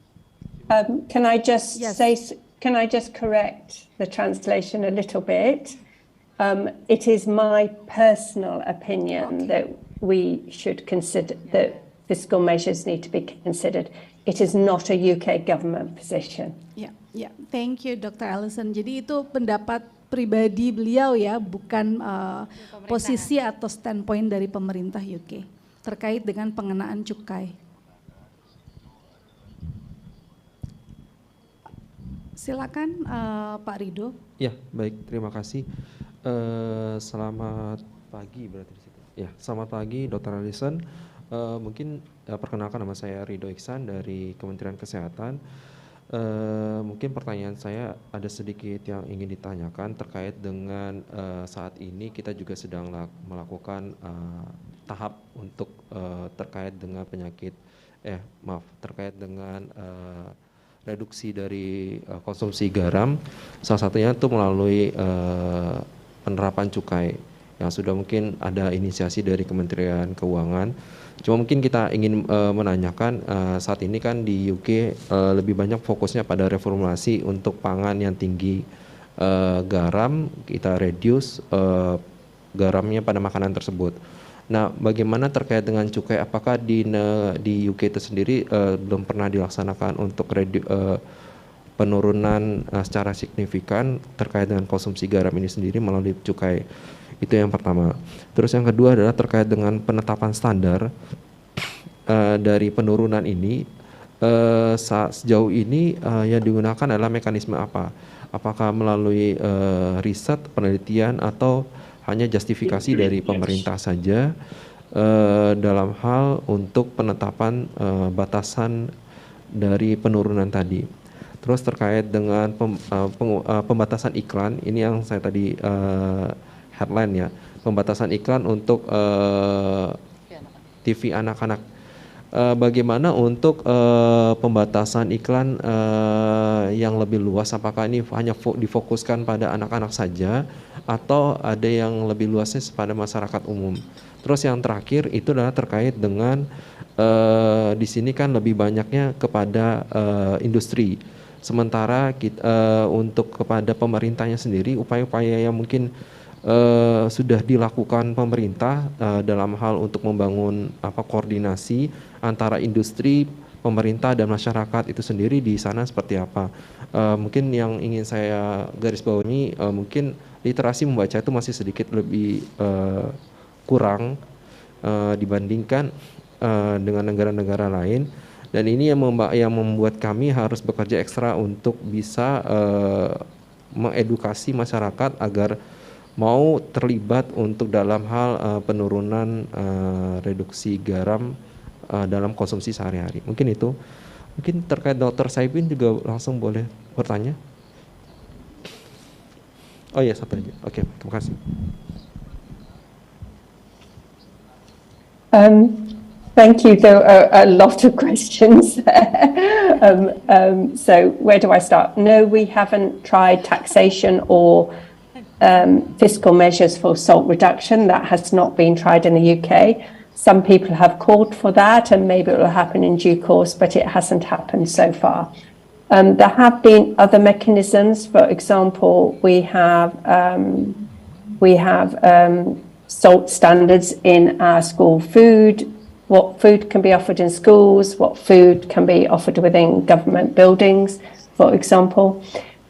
Can I just say? Can I just correct the translation a little bit? It is my personal opinion that we should consider that fiscal measures need to be considered. It is not a UK government position. Ya, thank you, Dr. Allison. Jadi itu pendapat pribadi beliau ya, bukan posisi atau standpoint dari pemerintah UK terkait dengan pengenaan cukai. Silakan Pak Rido. Ya, baik, terima kasih. Selamat pagi berarti di situ. Ya, selamat pagi Dr. Allison. Mungkin perkenalkan, nama saya Rido Iksan dari Kementerian Kesehatan. Mungkin pertanyaan saya ada sedikit yang ingin ditanyakan terkait dengan saat ini kita juga sedang melakukan tahap untuk terkait dengan terkait dengan reduksi dari konsumsi garam, salah satunya itu melalui penerapan cukai yang sudah mungkin ada inisiasi dari Kementerian Keuangan. Cuma mungkin kita ingin menanyakan saat ini kan di UK lebih banyak fokusnya pada reformulasi untuk pangan yang tinggi garam, kita reduce garamnya pada makanan tersebut. Nah, bagaimana terkait dengan cukai? Apakah di UK itu sendiri belum pernah dilaksanakan untuk penurunan secara signifikan terkait dengan konsumsi garam ini sendiri melalui cukai? Itu yang pertama. Terus yang kedua adalah terkait dengan penetapan standar dari penurunan ini. Sejauh ini yang digunakan adalah mekanisme apa? Apakah melalui riset, penelitian, atau hanya justifikasi dari pemerintah saja dalam hal untuk penetapan batasan dari penurunan tadi. Terus terkait dengan pembatasan iklan, ini yang saya tadi headline ya, pembatasan iklan untuk TV anak-anak. Bagaimana untuk pembatasan iklan yang lebih luas? Apakah ini hanya difokuskan pada anak-anak saja atau ada yang lebih luasnya pada masyarakat umum? Terus yang terakhir itu adalah terkait dengan di sini kan lebih banyaknya kepada industri, sementara untuk kepada pemerintahnya sendiri upaya-upaya yang mungkin sudah dilakukan pemerintah dalam hal untuk membangun koordinasi antara industri, pemerintah dan masyarakat itu sendiri di sana seperti apa? Mungkin yang ingin saya garis bawahi, mungkin literasi membaca itu masih sedikit lebih kurang dibandingkan dengan negara-negara lain, dan ini yang membuat kami harus bekerja ekstra untuk bisa mengedukasi masyarakat agar mau terlibat untuk dalam hal penurunan reduksi garam dalam konsumsi sehari-hari. Mungkin itu. Mungkin terkait Dr. Saipin juga langsung boleh bertanya. Oh ya, satu aja. Oke, terima kasih. Thank you. There are a lot of questions there. So where do I start? No, we haven't tried taxation or fiscal measures for salt reduction. That has not been tried in the UK. Some people have called for that, and maybe it will happen in due course, but it hasn't happened so far. There have been other mechanisms. For example, we have We have salt standards in our school food, what food can be offered in schools, what food can be offered within government buildings, for example.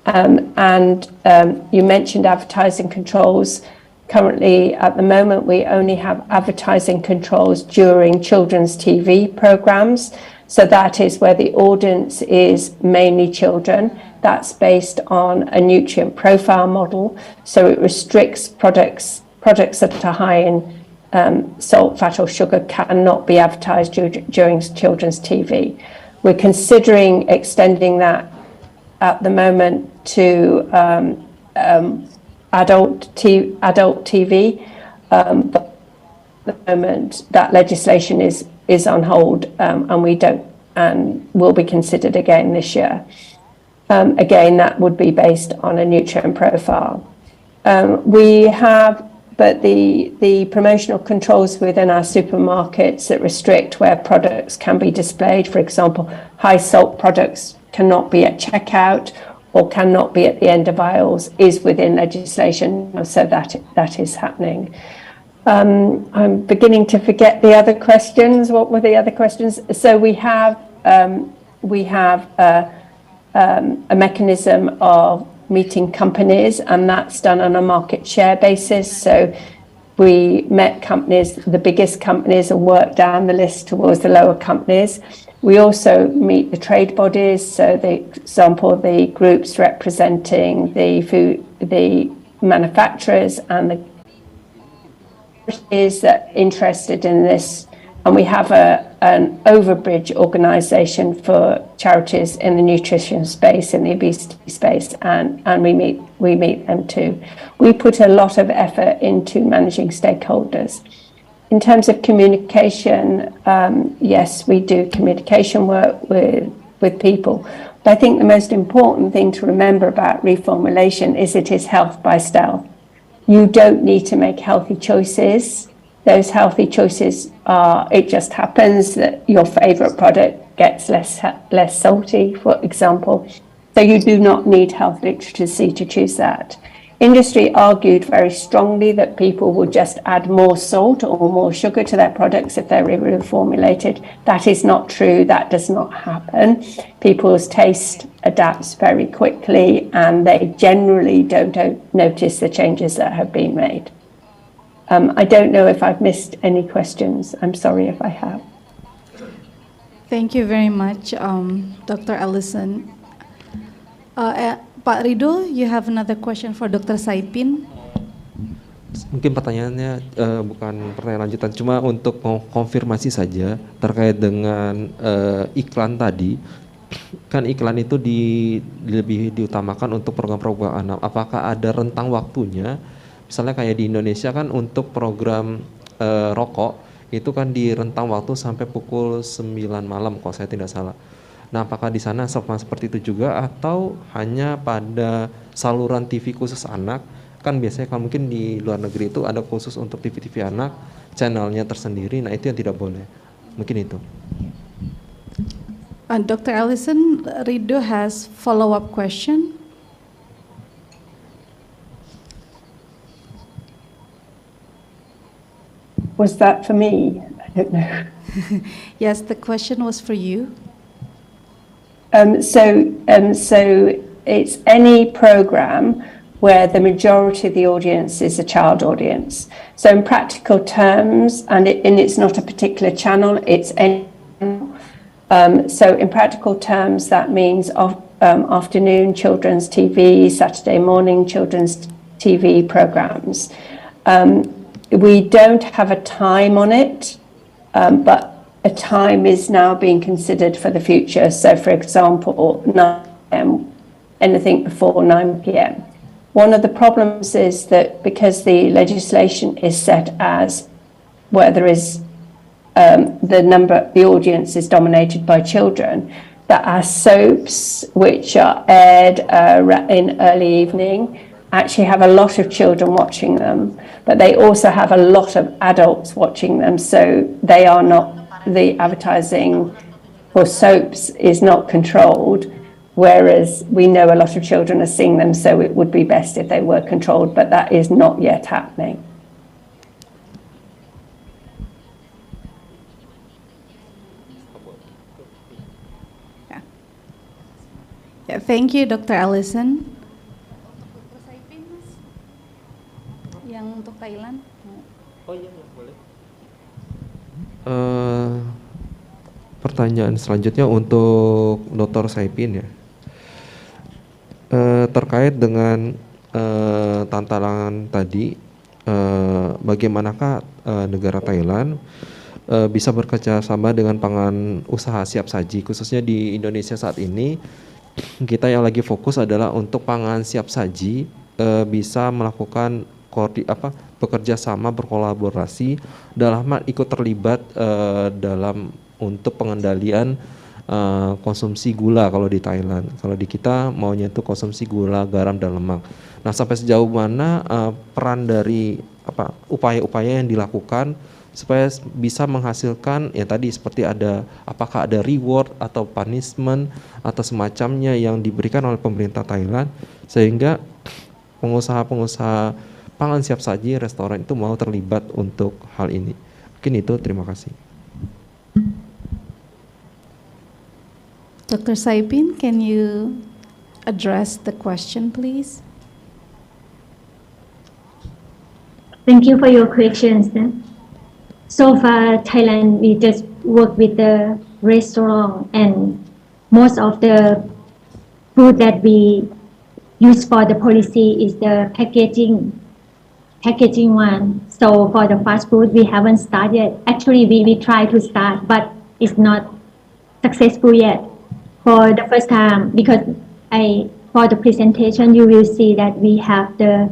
You mentioned advertising controls. Currently, at the moment, we only have advertising controls during children's TV programs. So that is where the audience is mainly children. That's based on a nutrient profile model. So it restricts products that are high in salt, fat or sugar cannot be advertised during children's TV. We're considering extending that at the moment to adult TV, but at the moment that legislation is on hold, and will be considered again this year. Again, that would be based on a nutrient profile. But the promotional controls within our supermarkets that restrict where products can be displayed, for example, high salt products cannot be at checkout or cannot be at the end of aisles, is within legislation, so that is happening. I'm beginning to forget the other questions. What were the other questions? So we have a mechanism of meeting companies, and that's done on a market share basis. So we met companies, the biggest companies, and worked down the list towards the lower companies. We also meet the trade bodies, so for example, the groups representing the manufacturers and the is that interested in this. And we have an overbridge organisation for charities in the nutrition space, in the obesity space, and we meet them too. We put a lot of effort into managing stakeholders. In terms of communication, yes, we do communication work with people. But I think the most important thing to remember about reformulation is it is health by stealth. You don't need to make healthy choices. Those healthy choices are, it just happens that your favorite product gets less salty, for example. So you do not need health literacy to choose that. Industry argued very strongly that people would just add more salt or more sugar to their products if they're reformulated. That is not true. That does not happen. People's taste adapts very quickly, and they generally don't notice the changes that have been made. I don't know if I've missed any questions. I'm sorry if I have. Thank you very much, Dr. Ellison. Pak Rido, you have another question for Dr. Saipin. Mungkin pertanyaannya bukan pertanyaan lanjutan, cuma untuk konfirmasi saja terkait dengan iklan tadi. Kan iklan itu lebih diutamakan untuk program-program. Apakah ada rentang waktunya? Misalnya kayak di Indonesia kan untuk program rokok itu kan di rentang waktu sampai pukul 9 malam kalau saya tidak salah. Nah, apakah di sana sama seperti itu juga atau hanya pada saluran TV khusus anak? Kan biasanya kalau mungkin di luar negeri itu ada khusus untuk TV-TV anak, channelnya tersendiri. Nah, itu yang tidak boleh. Mungkin itu. Dr. Ellison, Rido has follow-up question. Was that for me? I don't know. Yes, the question was for you. So it's any program where the majority of the audience is a child audience. So in practical terms, and it's not a particular channel, it's any. So in practical terms, that means afternoon children's TV, Saturday morning children's TV programs. We don't have a time on it, but a time is now being considered for the future. So for example, 9 p.m, anything before 9 p.m. One of the problems is that because the legislation is set as where there is the audience is dominated by children, that our soaps, which are aired in early evening, actually have a lot of children watching them, but they also have a lot of adults watching them. So they are not, the advertising for soaps is not controlled, whereas we know a lot of children are seeing them, so it would be best if they were controlled, but that is not yet happening. Yeah, thank you, Dr. Allison. Yang untuk Thailand? Oh iya, boleh. Pertanyaan selanjutnya untuk Dr. Saipin ya. Terkait dengan tantangan tadi, bagaimanakah negara Thailand bisa bekerja sama dengan pangan usaha siap saji, khususnya di Indonesia saat ini. Kita yang lagi fokus adalah untuk pangan siap saji bisa melakukan bekerja sama, berkolaborasi dalam ikut terlibat dalam untuk pengendalian konsumsi gula kalau di Thailand. Kalau di kita maunya itu konsumsi gula, garam dan lemak. Nah, sampai sejauh mana peran dari upaya-upaya yang dilakukan supaya bisa menghasilkan ya tadi seperti apakah ada reward atau punishment atau semacamnya yang diberikan oleh pemerintah Thailand sehingga pengusaha-pengusaha pangan siap saji restoran itu mau terlibat untuk hal ini. Mungkin itu, terima kasih. Dr. Saipin, can you address the question, please? Thank you for your questions. So far, Thailand, we just work with the restaurant, and most of the food that we use for the policy is the packaging one. So for the fast food, we haven't started. Actually, we try to start, but it's not successful yet. For the first time, because for the presentation, you will see that we have the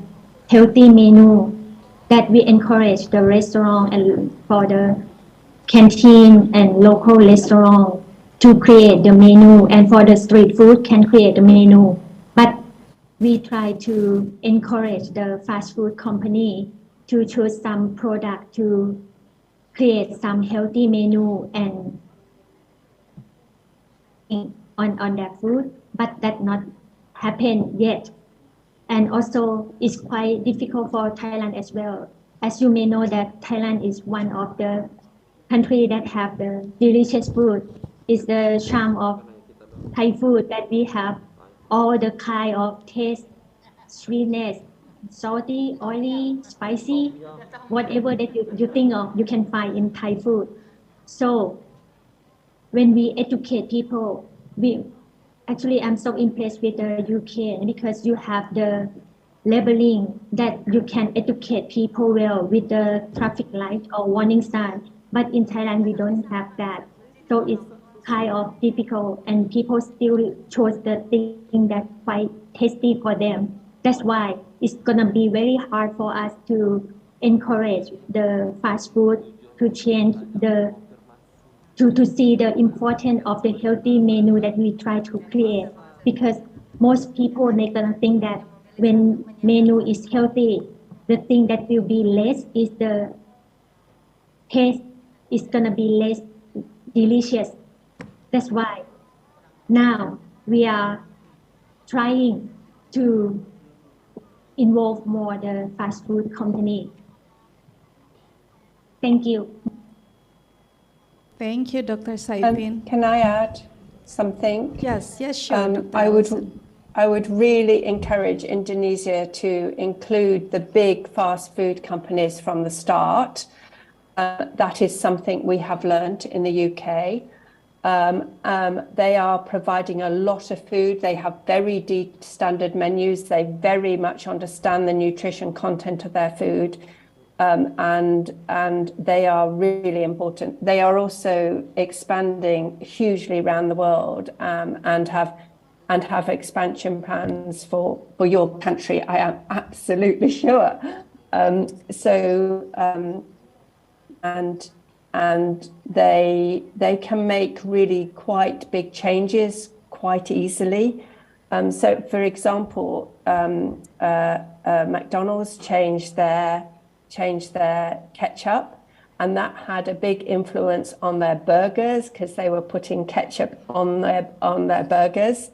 healthy menu that we encourage the restaurant and for the canteen and local restaurant to create the menu, and for the street food can create the menu. But we try to encourage the fast food company to choose some product to create some healthy menu and on that food, but that not happened yet. And also, it's quite difficult for Thailand as well. As you may know that Thailand is one of the countries that have the delicious food. It's the charm of Thai food that we have all the kind of taste, sweetness, salty, oily, spicy, whatever that you think of, you can find in Thai food. So when we educate people, actually, I'm so impressed with the UK because you have the labeling that you can educate people well with the traffic light or warning sign. But in Thailand, we don't have that. So it's kind of difficult, and people still choose the thing that's quite tasty for them. That's why it's gonna be very hard for us to encourage the fast food to change to see the importance of the healthy menu that we try to create, because most people they're gonna think that when menu is healthy, the thing that will be less is the taste is gonna be less delicious. That's why now we are trying to involve more the fast food company. Thank you. Thank you, Dr. Saipin. Can I add something? Yes, sure. I would really encourage Indonesia to include the big fast food companies from the start. That is something we have learned in the UK. They are providing a lot of food. They have very deep standard menus. They very much understand the nutrition content of their food. And they are really important. They are also expanding hugely around the world and have expansion plans for your country, I am absolutely sure. And they can make really quite big changes quite easily. So, for example, McDonald's changed their ketchup, and that had a big influence on their burgers because they were putting ketchup on their burgers.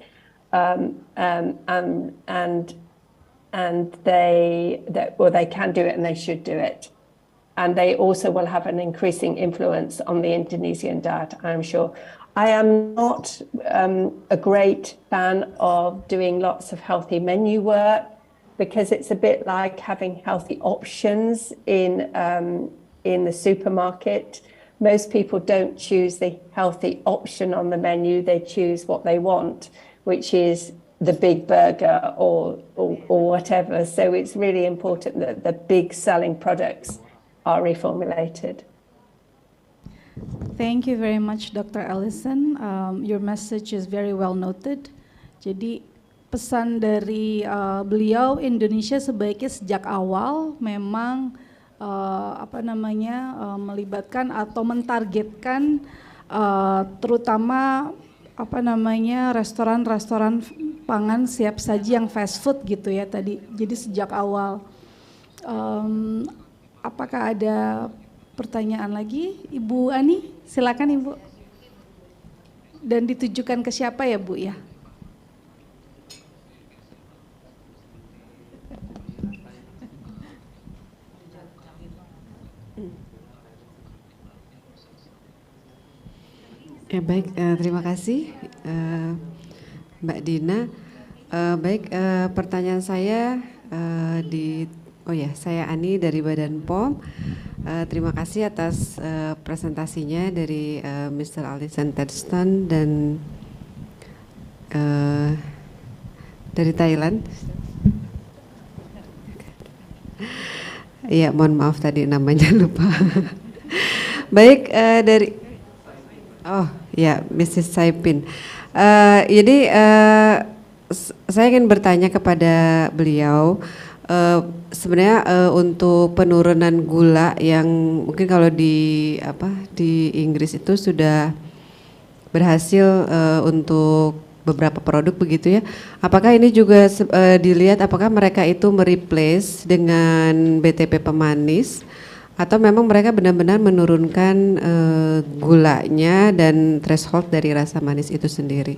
they can do it and they should do it. And they also will have an increasing influence on the Indonesian diet, I'm sure. I am not a great fan of doing lots of healthy menu work, because it's a bit like having healthy options in the supermarket. Most people don't choose the healthy option on the menu, they choose what they want, which is the big burger or whatever. So it's really important that the big selling products are reformulated. Thank you very much, Dr. Allison. Your message is very well noted. Jadi pesan dari beliau, Indonesia sebaiknya sejak awal memang melibatkan atau mentargetkan terutama restoran-restoran pangan siap saji yang fast food gitu ya tadi. Jadi sejak awal. Apakah ada pertanyaan lagi? Ibu Ani, silakan Ibu. Dan ditujukan ke siapa ya Bu ya? Ya baik, terima kasih Mbak Dina. Baik, pertanyaan saya saya Ani dari Badan POM. Terima kasih atas presentasinya dari Mr. Allison Tedston dan dari Thailand. Iya, mohon maaf tadi namanya lupa. Baik, dari Mrs. Saipin. Jadi saya ingin bertanya kepada beliau, sebenarnya untuk penurunan gula yang mungkin kalau di Inggris itu sudah berhasil untuk beberapa produk begitu ya. Apakah ini juga dilihat apakah mereka itu mereplace dengan BTP pemanis atau memang mereka benar-benar menurunkan gulanya dan threshold dari rasa manis itu sendiri?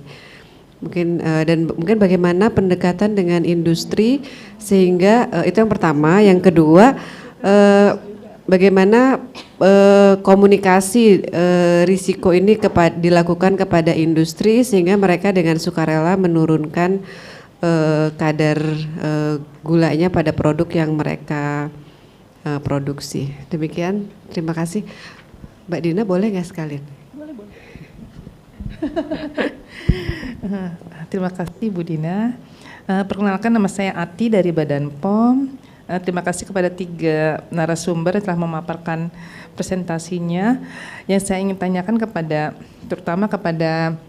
Mungkin mungkin bagaimana pendekatan dengan industri sehingga itu yang pertama. Yang kedua, bagaimana komunikasi risiko ini dilakukan kepada industri sehingga mereka dengan sukarela menurunkan kadar gulanya pada produk yang mereka produksi. Demikian, terima kasih. Mbak Dina boleh nggak sekalian? Boleh. Terima kasih Bu Dina. Perkenalkan, nama saya Ati dari Badan POM. Terima kasih kepada 3 narasumber yang telah memaparkan presentasinya. Yang saya ingin tanyakan terutama kepada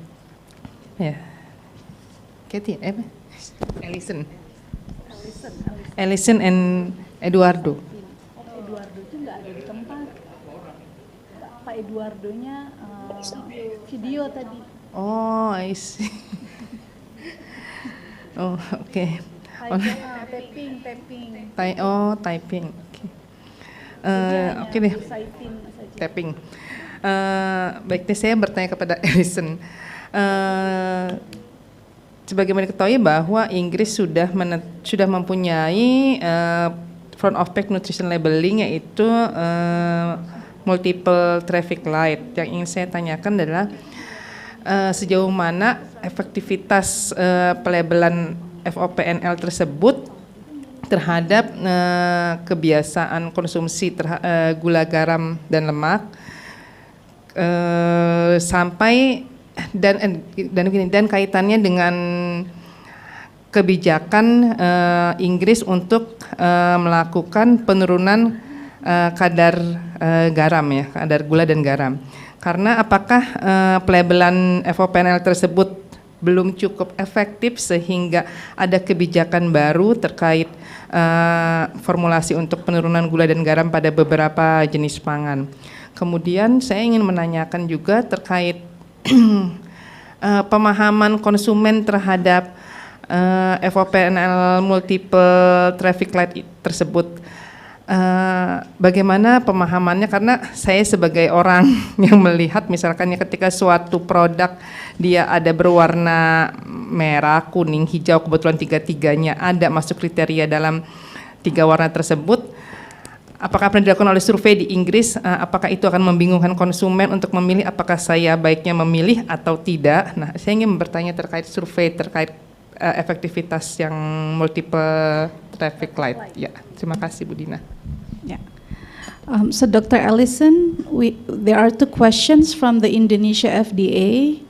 Allison and Eduardo. Eduardo itu nggak ada di tempat. Pak Eduardonya video tadi. Oh, I see. Oh, oke. Typing. Typing. Oke deh. Typing. Baik, saya bertanya kepada Allison. Sebagaimana diketahui bahwa Inggris sudah mempunyai front of pack nutrition labeling, yaitu multiple traffic light. Yang ingin saya tanyakan adalah sejauh mana efektivitas pelabelan FOPNL tersebut terhadap kebiasaan konsumsi gula, garam, dan lemak, sampai dan kaitannya dengan kebijakan Inggris untuk melakukan penurunan kadar garam ya, kadar gula dan garam. Karena apakah pelabelan FOPNL tersebut belum cukup efektif sehingga ada kebijakan baru terkait formulasi untuk penurunan gula dan garam pada beberapa jenis pangan. Kemudian saya ingin menanyakan juga terkait pemahaman konsumen terhadap FOPNL multiple traffic light tersebut. bagaimana pemahamannya, karena saya sebagai orang yang melihat misalkan ketika suatu produk dia ada berwarna merah, kuning, hijau, kebetulan tiga-tiganya ada masuk kriteria dalam 3 warna tersebut, apakah pernah dilakukan oleh survei di Inggris, apakah itu akan membingungkan konsumen untuk memilih apakah saya baiknya memilih atau tidak? Nah, saya ingin bertanya terkait survei terkait efektivitas yang multiple traffic light. Ya, terima kasih Bu Dina. Yeah. So Dr. Ellison, there are 2 questions from the Indonesia FDA.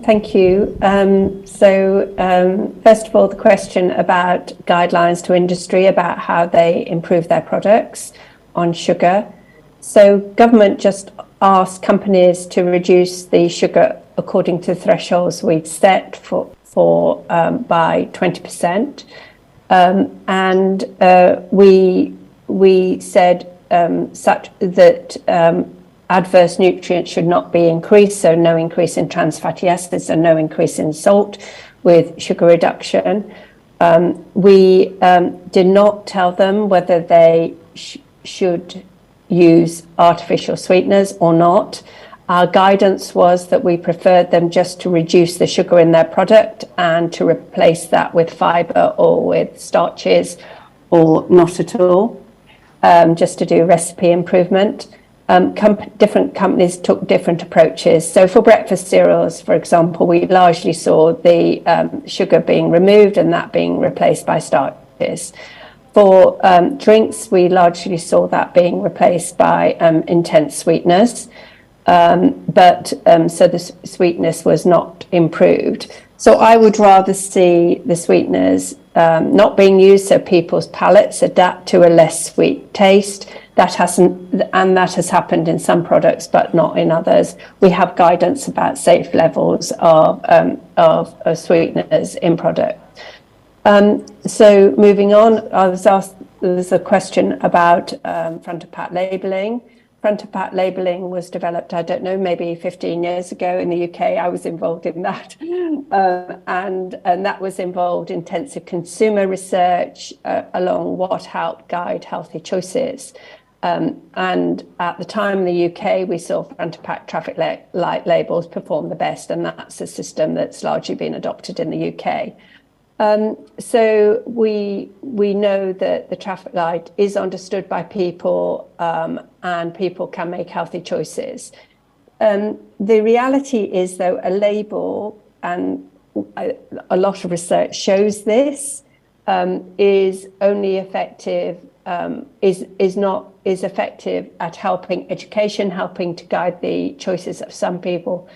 Thank you. First of all, the question about guidelines to industry about how they improve their products on sugar. So government just asked companies to reduce the sugar according to thresholds we'd set by 20%. We said such that adverse nutrients should not be increased, so no increase in trans fatty acids and no increase in salt with sugar reduction. We did not tell them whether they should use artificial sweeteners or not. Our guidance was that we preferred them just to reduce the sugar in their product and to replace that with fiber or with starches or not at all, just to do recipe improvement. Different companies took different approaches. So for breakfast cereals, for example, we largely saw the sugar being removed and that being replaced by starches. For drinks, we largely saw that being replaced by intense sweeteners. So the sweetness was not improved. So I would rather see the sweeteners not being used, so people's palates adapt to a less sweet taste. That has happened in some products, but not in others. We have guidance about safe levels of sweeteners in product. So moving on, there's a question about front of pack labelling. Front of pack labelling was developed, I don't know, maybe 15 years ago in the UK. I was involved in that. And that was involved intensive consumer research along what helped guide healthy choices. And at the time in the UK, we saw front of pack traffic light labels perform the best, and that's a system that's largely been adopted in the UK. So we know that the traffic light is understood by people, and people can make healthy choices. The reality is, though, a label, and a lot of research shows this, is only effective, is effective at helping education, helping to guide the choices of some people.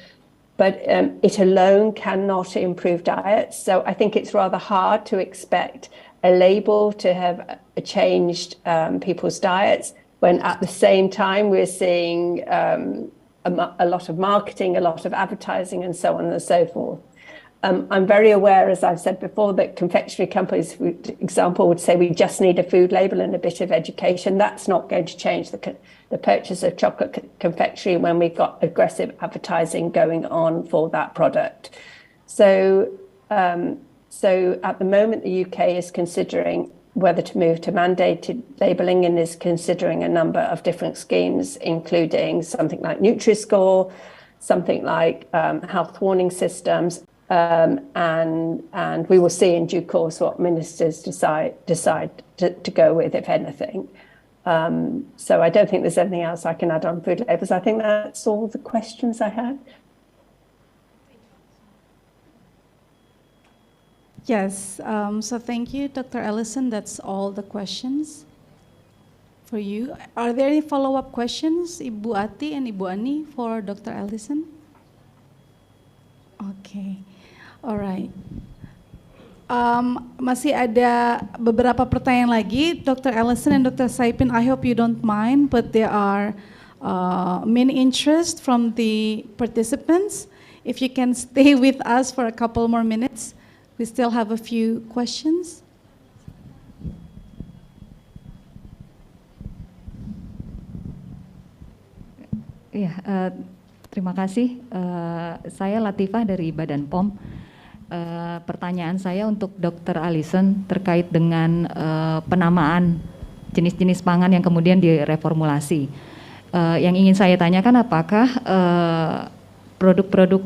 But it alone cannot improve diets. So I think it's rather hard to expect a label to have changed people's diets when at the same time we're seeing a lot of marketing, a lot of advertising, and so on and so forth. I'm very aware, as I've said before, that confectionery companies, for example, would say we just need a food label and a bit of education. That's not going to change the purchase of chocolate confectionery when we've got aggressive advertising going on for that product. So at the moment, the UK is considering whether to move to mandated labelling and is considering a number of different schemes, including something like Nutri-Score, something like health warning systems. And we will see in due course what ministers decide to go with, if anything. So I don't think there's anything else I can add on food labels. I think that's all the questions I had. Yes, so thank you, Dr. Ellison. That's all the questions for you. Are there any follow-up questions, Ibu Ati and Ibu Ani, for Dr. Ellison? Okay. Alright. Masih ada beberapa pertanyaan lagi, Dr. Ellison and Dr. Saipin. I hope you don't mind, but there are many interest from the participants. If you can stay with us for a couple more minutes, we still have a few questions. Ya, terima kasih. Saya Latifah dari Badan POM. Pertanyaan saya untuk Dr. Alison terkait dengan penamaan jenis-jenis pangan yang kemudian direformulasi. Yang ingin saya tanyakan apakah produk-produk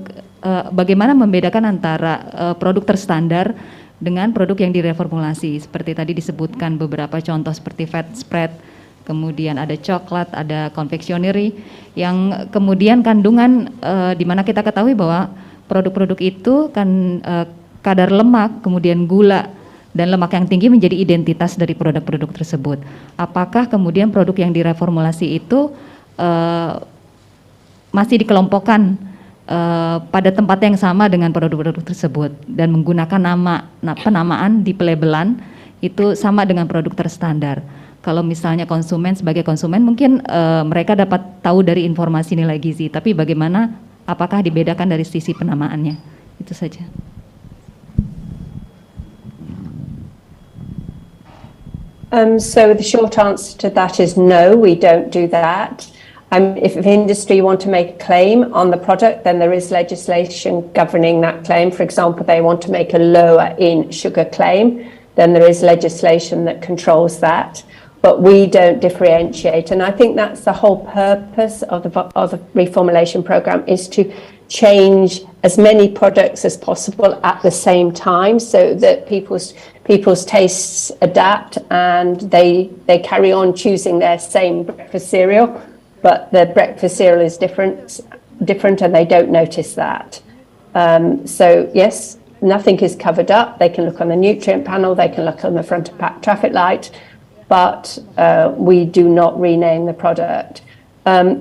bagaimana membedakan antara produk terstandar dengan produk yang direformulasi. Seperti tadi disebutkan beberapa contoh seperti fat spread, kemudian ada coklat, ada konfeksioneri yang kemudian kandungan di mana kita ketahui bahwa produk-produk itu kan kadar lemak, kemudian gula dan lemak yang tinggi menjadi identitas dari produk-produk tersebut. Apakah kemudian produk yang direformulasi itu masih dikelompokkan pada tempat yang sama dengan produk-produk tersebut dan menggunakan penamaan di pelabelan itu sama dengan produk terstandar? Kalau misalnya konsumen sebagai konsumen mungkin mereka dapat tahu dari informasi nilai gizi, tapi bagaimana apakah dibedakan dari sisi penamaannya? Itu saja. So the short answer to that is no, we don't do that. If industry want to make a claim on the product, then there is legislation governing that claim. For example, they want to make a lower in sugar claim, then there is legislation that controls that. But we don't differentiate, and I think that's the whole purpose of the reformulation program, is to change as many products as possible at the same time, so that people's tastes adapt and they carry on choosing their same breakfast cereal, but the breakfast cereal is different, and they don't notice that. So yes, nothing is covered up. They can look on the nutrient panel, they can look on the front of pack traffic light, but we do not rename the product.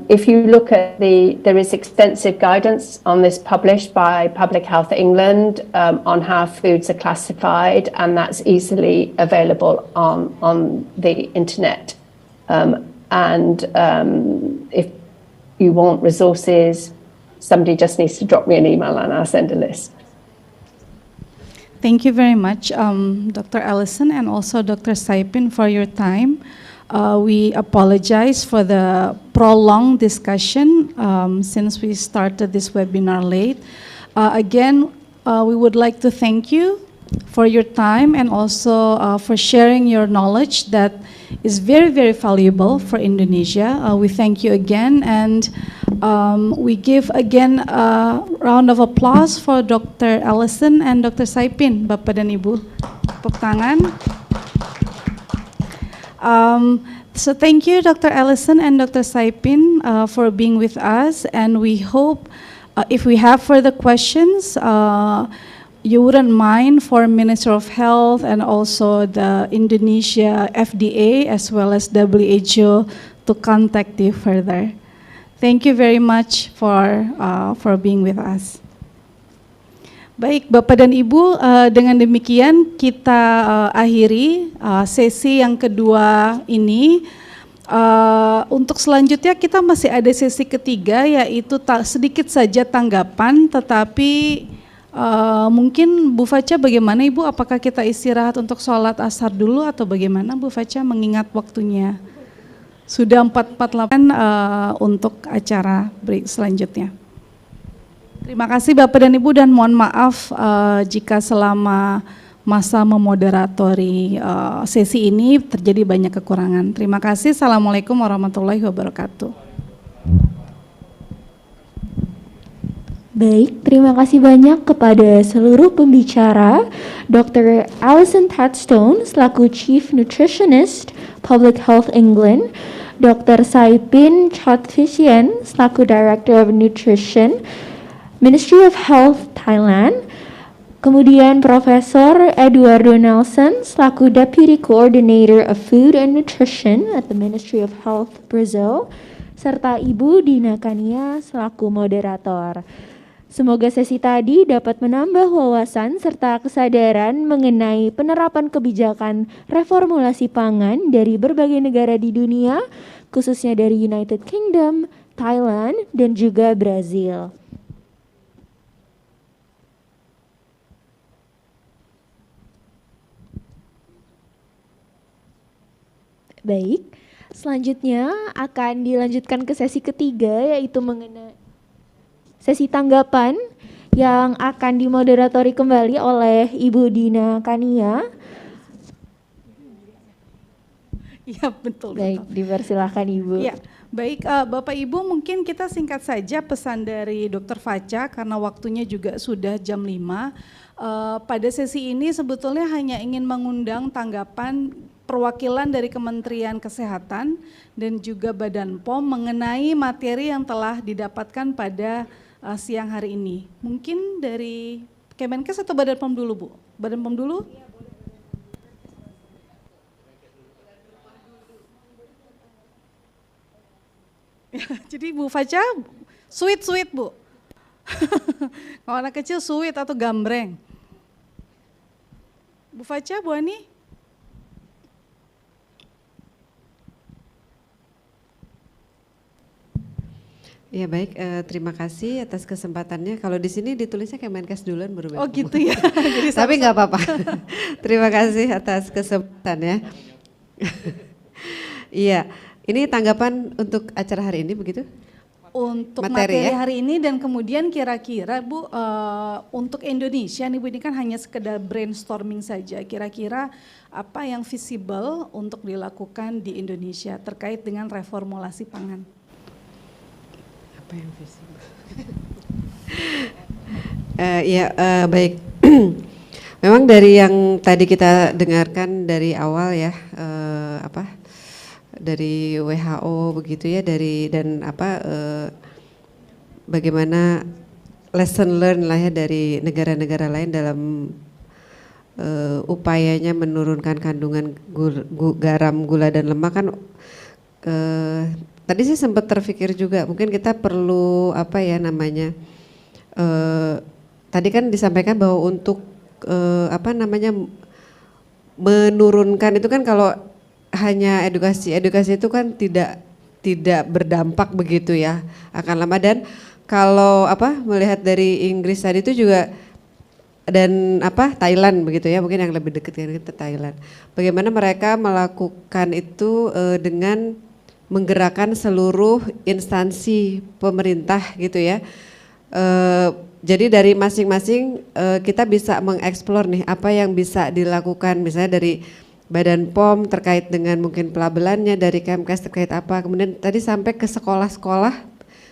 If you look at there is extensive guidance on this published by Public Health England on how foods are classified, and that's easily available on the internet. If you want resources, somebody just needs to drop me an email and I'll send a list. Thank you very much, Dr. Allison and also Dr. Saipin, for your time. We apologize for the prolonged discussion since we started this webinar late. Again, we would like to thank you for your time and also for sharing your knowledge that is very, very valuable for Indonesia. We thank you again, and we give again a round of applause for Dr. Allison and Dr. Saipin. Bapak dan Ibu, tepuk tangan. So thank you, Dr. Allison and Dr. Saipin, for being with us, and we hope if we have further questions, you wouldn't mind for Minister of Health and also the Indonesia FDA as well as WHO to contact you further. Thank you very much for being with us. Baik, Bapak dan Ibu, dengan demikian kita akhiri sesi yang kedua ini. Untuk selanjutnya kita masih ada sesi ketiga, yaitu sedikit saja tanggapan, tetapi mungkin Bu Facha bagaimana Ibu, apakah kita istirahat untuk sholat asar dulu atau bagaimana Bu Facha, mengingat waktunya sudah 4:48 untuk acara break selanjutnya. Terima kasih Bapak dan Ibu, dan mohon maaf jika selama masa memoderatori sesi ini terjadi banyak kekurangan. Terima kasih. Assalamualaikum warahmatullahi wabarakatuh. Baik, terima kasih banyak kepada seluruh pembicara, Dr. Alison Touchstone selaku Chief Nutritionist Public Health England, Dr. Saipin Chotvisien selaku Director of Nutrition Ministry of Health Thailand, kemudian Profesor Eduardo Nelson selaku Deputy Coordinator of Food and Nutrition at the Ministry of Health Brazil, serta Ibu Dina Kania selaku moderator. Semoga sesi tadi dapat menambah wawasan serta kesadaran mengenai penerapan kebijakan reformulasi pangan dari berbagai negara di dunia, khususnya dari United Kingdom, Thailand, dan juga Brazil. Baik, selanjutnya akan dilanjutkan ke sesi ketiga, yaitu mengenai sesi tanggapan yang akan dimoderatori kembali oleh Ibu Dina Kania. Iya betul. Baik, dipersilahkan Ibu. Ya, baik Bapak Ibu, mungkin kita singkat saja pesan dari Dr. Fatcha karena waktunya juga sudah jam 5. Pada sesi ini sebetulnya hanya ingin mengundang tanggapan perwakilan dari Kementerian Kesehatan dan juga Badan POM mengenai materi yang telah didapatkan pada siang hari ini. Mungkin dari Kemenkes atau Badan POM dulu, Bu? Badan POM dulu? Jadi Bu Fatcha, sweet Bu. Kalau anak kecil sweet atau gambreng. Bu Fatcha, Bu Ani? Ya baik, terima kasih atas kesempatannya. Kalau di sini ditulisnya Kemenkes duluan baru. Oh gitu ya. Jadi tapi nggak apa-apa. Terima kasih atas kesempatannya. Iya, ini tanggapan untuk acara hari ini begitu? Untuk materi ya? Hari ini dan kemudian kira-kira Bu, untuk Indonesia nih Bu, ini kan hanya sekedar brainstorming saja. Kira-kira apa yang visible untuk dilakukan di Indonesia terkait dengan reformulasi pangan? Apa yang visible? Baik. Memang dari yang tadi kita dengarkan dari awal ya, dari WHO begitu ya, bagaimana lesson learn lah ya dari negara-negara lain dalam upayanya menurunkan kandungan garam, gula dan lemak kan. Tadi sih sempat terpikir juga mungkin kita perlu tadi kan disampaikan bahwa untuk menurunkan itu kan kalau hanya edukasi itu kan tidak berdampak begitu ya akan lama. Dan kalau melihat dari Inggris tadi itu juga dan Thailand begitu ya, mungkin yang lebih dekat dengan kita Thailand. Bagaimana mereka melakukan itu dengan menggerakkan seluruh instansi pemerintah gitu ya. Jadi dari masing-masing kita bisa mengeksplor nih apa yang bisa dilakukan, misalnya dari Badan POM terkait dengan mungkin pelabelannya, dari M.Kes terkait apa, kemudian tadi sampai ke sekolah-sekolah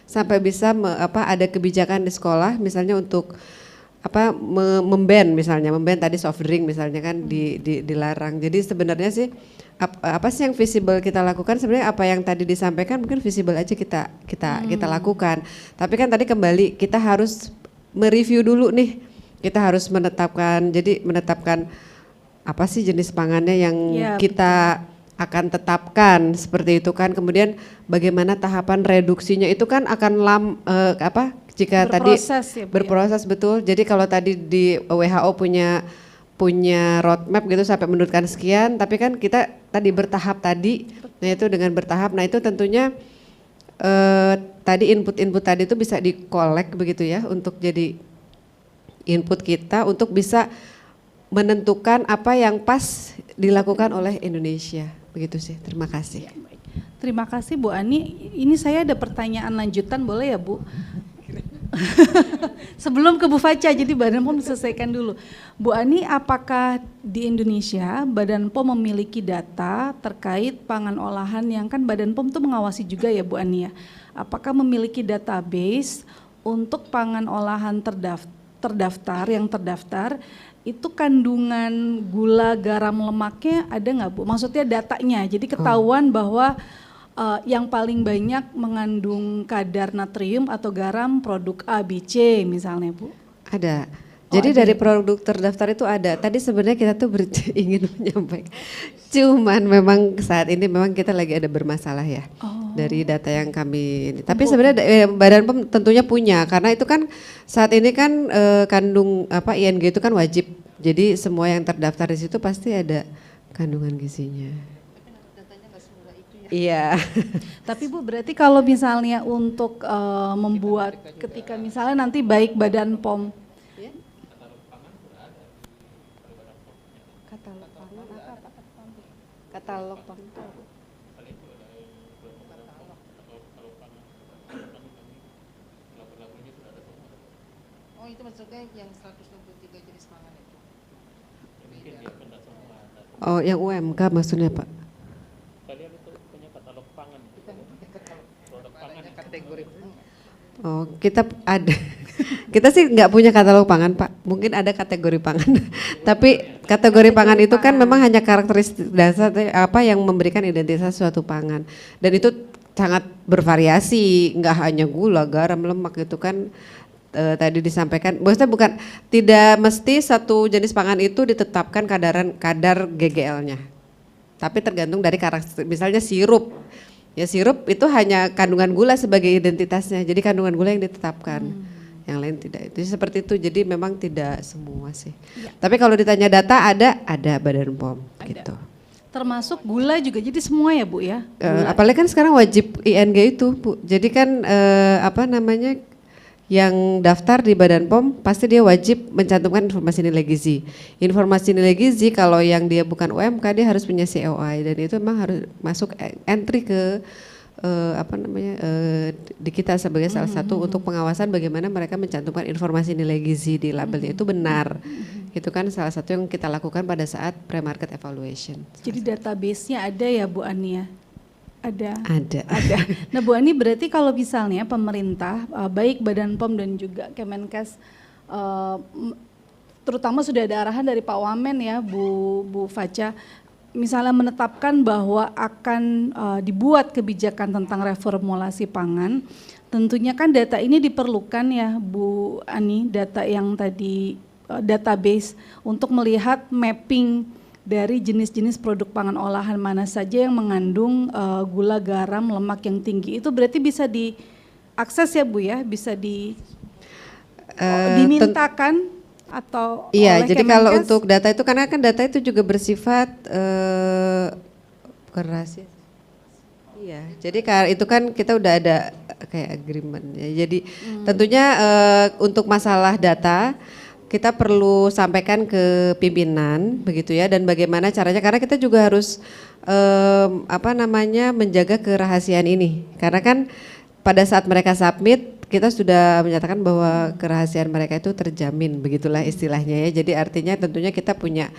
sampai bisa ada kebijakan di sekolah misalnya untuk memban tadi soft drink misalnya kan dilarang. Jadi sebenarnya sih apa sih yang visible kita lakukan, sebenarnya apa yang tadi disampaikan mungkin visible aja kita lakukan. Tapi kan tadi kembali kita harus mereview dulu nih, kita harus menetapkan apa sih jenis pangannya yang kita akan tetapkan seperti itu kan. Kemudian bagaimana tahapan reduksinya itu kan akan jika berproses, tadi berproses betul. Jadi kalau tadi di WHO punya roadmap gitu sampai menurunkan sekian, tapi kan kita tadi bertahap tadi. Nah itu dengan bertahap, nah itu tentunya tadi input tadi itu bisa di-collect begitu ya untuk jadi input kita untuk bisa menentukan apa yang pas dilakukan oleh Indonesia. Begitu sih, terima kasih. Terima kasih Bu Ani. Ini saya ada pertanyaan lanjutan, boleh ya Bu? Sebelum ke Bu Fatcha, jadi Badan POM selesaikan dulu. Bu Ani, apakah di Indonesia Badan POM memiliki data terkait pangan olahan yang kan Badan POM itu mengawasi juga ya Bu Ani ya? Apakah memiliki database untuk pangan olahan terdaftar itu kandungan gula, garam, lemaknya ada nggak Bu? Maksudnya datanya, jadi ketahuan bahwa yang paling banyak mengandung kadar natrium atau garam produk A, B, C misalnya Bu? Ada. Jadi dari produk terdaftar itu ada. Tadi sebenarnya kita tuh ingin menyampaikan. Cuman memang saat ini memang kita lagi ada bermasalah ya. Dari data yang kami ini. Tapi sebenarnya Badan POM tentunya punya karena itu kan saat ini kan kandung ING itu kan wajib. Jadi semua yang terdaftar di situ pasti ada kandungan gizinya. Iya. Tapi Bu berarti kalau misalnya untuk membuat ketika misalnya nanti baik Badan POM katalog pangan. Oh itu maksudnya yang 163 jenis pangan itu. Oh yang UMK maksudnya Pak? Kalian itu punya katalog pangan. Produk pangan. Kategori. Oh kita ada. Kita sih nggak punya katalog pangan Pak, mungkin ada kategori pangan. Tapi kategori pangan itu kan memang hanya karakteristik dasar apa yang memberikan identitas suatu pangan. Dan itu sangat bervariasi, nggak hanya gula, garam, lemak gitu kan. Tadi disampaikan, maksudnya bukan tidak mesti satu jenis pangan itu ditetapkan kadar GGL-nya. Tapi tergantung dari karakteristik, misalnya sirup. Ya sirup itu hanya kandungan gula sebagai identitasnya, jadi kandungan gula yang ditetapkan. Yang lain tidak, itu seperti itu, jadi memang tidak semua sih. Ya. Tapi kalau ditanya data ada Badan POM gitu. Termasuk gula juga, jadi semua ya Bu ya? Apalagi kan sekarang wajib ING itu Bu, jadi kan apa namanya yang daftar di Badan POM pasti dia wajib mencantumkan informasi nilai gizi. Informasi nilai gizi kalau yang dia bukan UMK dia harus punya COI dan itu memang harus masuk entry ke apa namanya di kita sebagai salah satu untuk pengawasan bagaimana mereka mencantumkan informasi nilai gizi di labelnya itu benar. Itu kan salah satu yang kita lakukan pada saat pre-market evaluation. Jadi database-nya ada ya Bu Ani ya? Ada. Nah Bu Ani berarti kalau misalnya pemerintah baik Badan POM dan juga Kemenkes terutama sudah ada arahan dari Pak Wamen ya Bu Facha, misalnya menetapkan bahwa akan dibuat kebijakan tentang reformulasi pangan, tentunya kan data ini diperlukan ya Bu Ani, data yang tadi database untuk melihat mapping dari jenis-jenis produk pangan olahan mana saja yang mengandung gula, garam, lemak yang tinggi. Itu berarti bisa diakses ya Bu ya, bisa dimintakan atau iya, oleh jadi Kemenkes? kalau untuk data itu karena kan data itu juga bersifat rahasia. Iya, jadi itu kan kita udah ada kayak agreement ya. Jadi tentunya untuk masalah data kita perlu sampaikan ke pimpinan begitu ya, dan bagaimana caranya karena kita juga harus apa namanya menjaga kerahasiaan ini. Karena kan pada saat mereka submit kita sudah menyatakan bahwa kerahasiaan mereka itu terjamin, begitulah istilahnya ya. Jadi artinya tentunya kita punya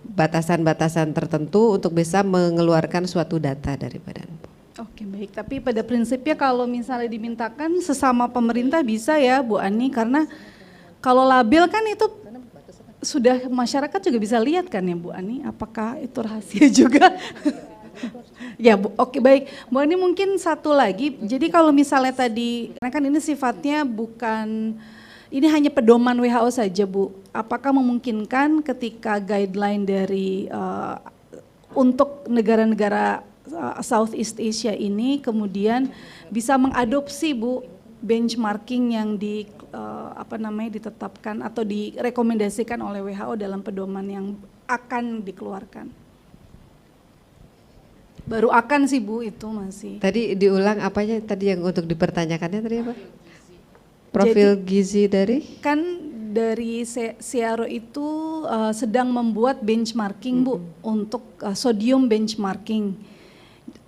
batasan-batasan tertentu untuk bisa mengeluarkan suatu data dari Badan POM. Oke baik, tapi pada prinsipnya kalau misalnya dimintakan sesama pemerintah bisa ya Bu Ani, karena kalau label kan itu sudah masyarakat juga bisa lihat kan ya Bu Ani, apakah itu rahasia juga? Ya Bu, oke baik. Bu Ani mungkin satu lagi, jadi kalau misalnya tadi, karena kan ini sifatnya bukan, ini hanya pedoman WHO saja Bu, apakah memungkinkan ketika guideline dari untuk negara-negara Southeast Asia ini kemudian bisa mengadopsi Bu benchmarking yang ditetapkan atau direkomendasikan oleh WHO dalam pedoman yang akan dikeluarkan? Baru akan sih Bu itu masih. Tadi diulang apanya tadi yang untuk dipertanyakannya tadi apa? Profil gizi dari? Kan dari Siaro itu sedang membuat benchmarking Bu untuk sodium benchmarking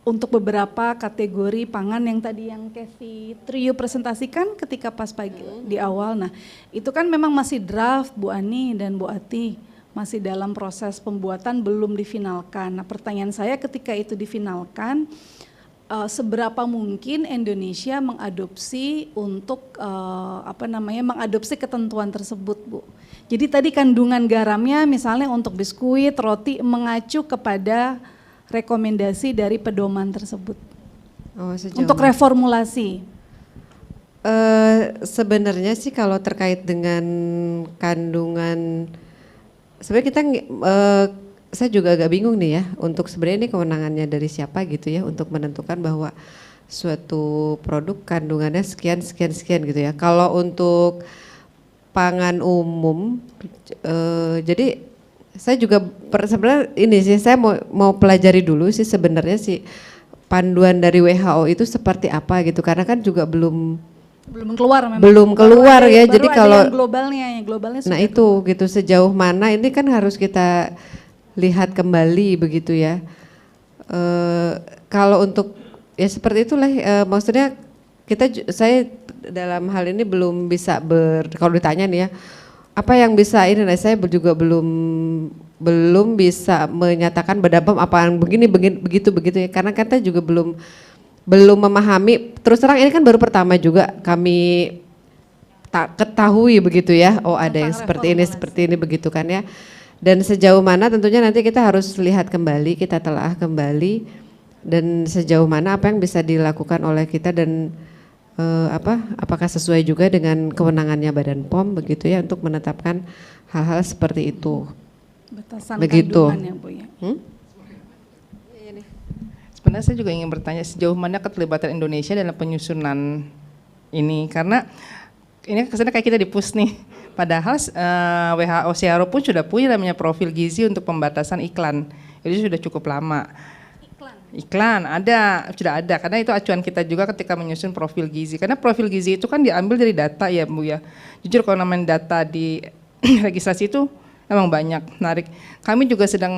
untuk beberapa kategori pangan yang tadi yang Kathy Trio presentasikan ketika pas pagi di awal. Nah itu kan memang masih draft Bu Ani dan Bu Ati, masih dalam proses pembuatan, belum difinalkan. Nah pertanyaan saya ketika itu difinalkan, seberapa mungkin Indonesia mengadopsi untuk mengadopsi ketentuan tersebut Bu? Jadi tadi kandungan garamnya misalnya untuk biskuit, roti mengacu kepada rekomendasi dari pedoman tersebut. Untuk reformulasi. Sebenarnya sih kalau terkait dengan kandungan, sebenarnya kita saya juga agak bingung nih ya, untuk sebenarnya ini kewenangannya dari siapa gitu ya untuk menentukan bahwa suatu produk kandungannya sekian gitu ya. Kalau untuk pangan umum, jadi saya juga sebenarnya ini sih saya mau pelajari dulu sih sebenarnya sih panduan dari WHO itu seperti apa gitu, karena kan juga belum keluar memang. Belum keluar ya. Jadi kalau globalnya nah itu gitu sejauh mana ini kan harus kita lihat kembali begitu ya. Kalau untuk ya seperti itulah maksudnya saya dalam hal ini belum bisa kalau ditanya nih ya, apa yang bisa ini, saya juga belum bisa menyatakan Badan POM apa yang begitu ya, karena kita juga belum memahami. Terus terang ini kan baru pertama juga kami ketahui begitu ya, oh ada yang seperti ini begitu kan ya. Dan sejauh mana tentunya nanti kita harus lihat kembali, kita telah kembali, dan sejauh mana apa yang bisa dilakukan oleh kita dan apakah sesuai juga dengan kewenangannya Badan POM begitu ya untuk menetapkan hal-hal seperti itu. Batasan begitu. Kandungan ya Bu ya. Sebenarnya saya juga ingin bertanya sejauh mana keterlibatan Indonesia dalam penyusunan ini, karena ini kesannya kayak kita dipus nih. Padahal WHO CRO pun sudah punya namanya profil gizi untuk pembatasan iklan. Itu sudah cukup lama. Iklan sudah ada, karena itu acuan kita juga ketika menyusun profil gizi. Karena profil gizi itu kan diambil dari data ya Bu ya. Jujur kalau namanya data di registrasi itu emang banyak, menarik. Kami juga sedang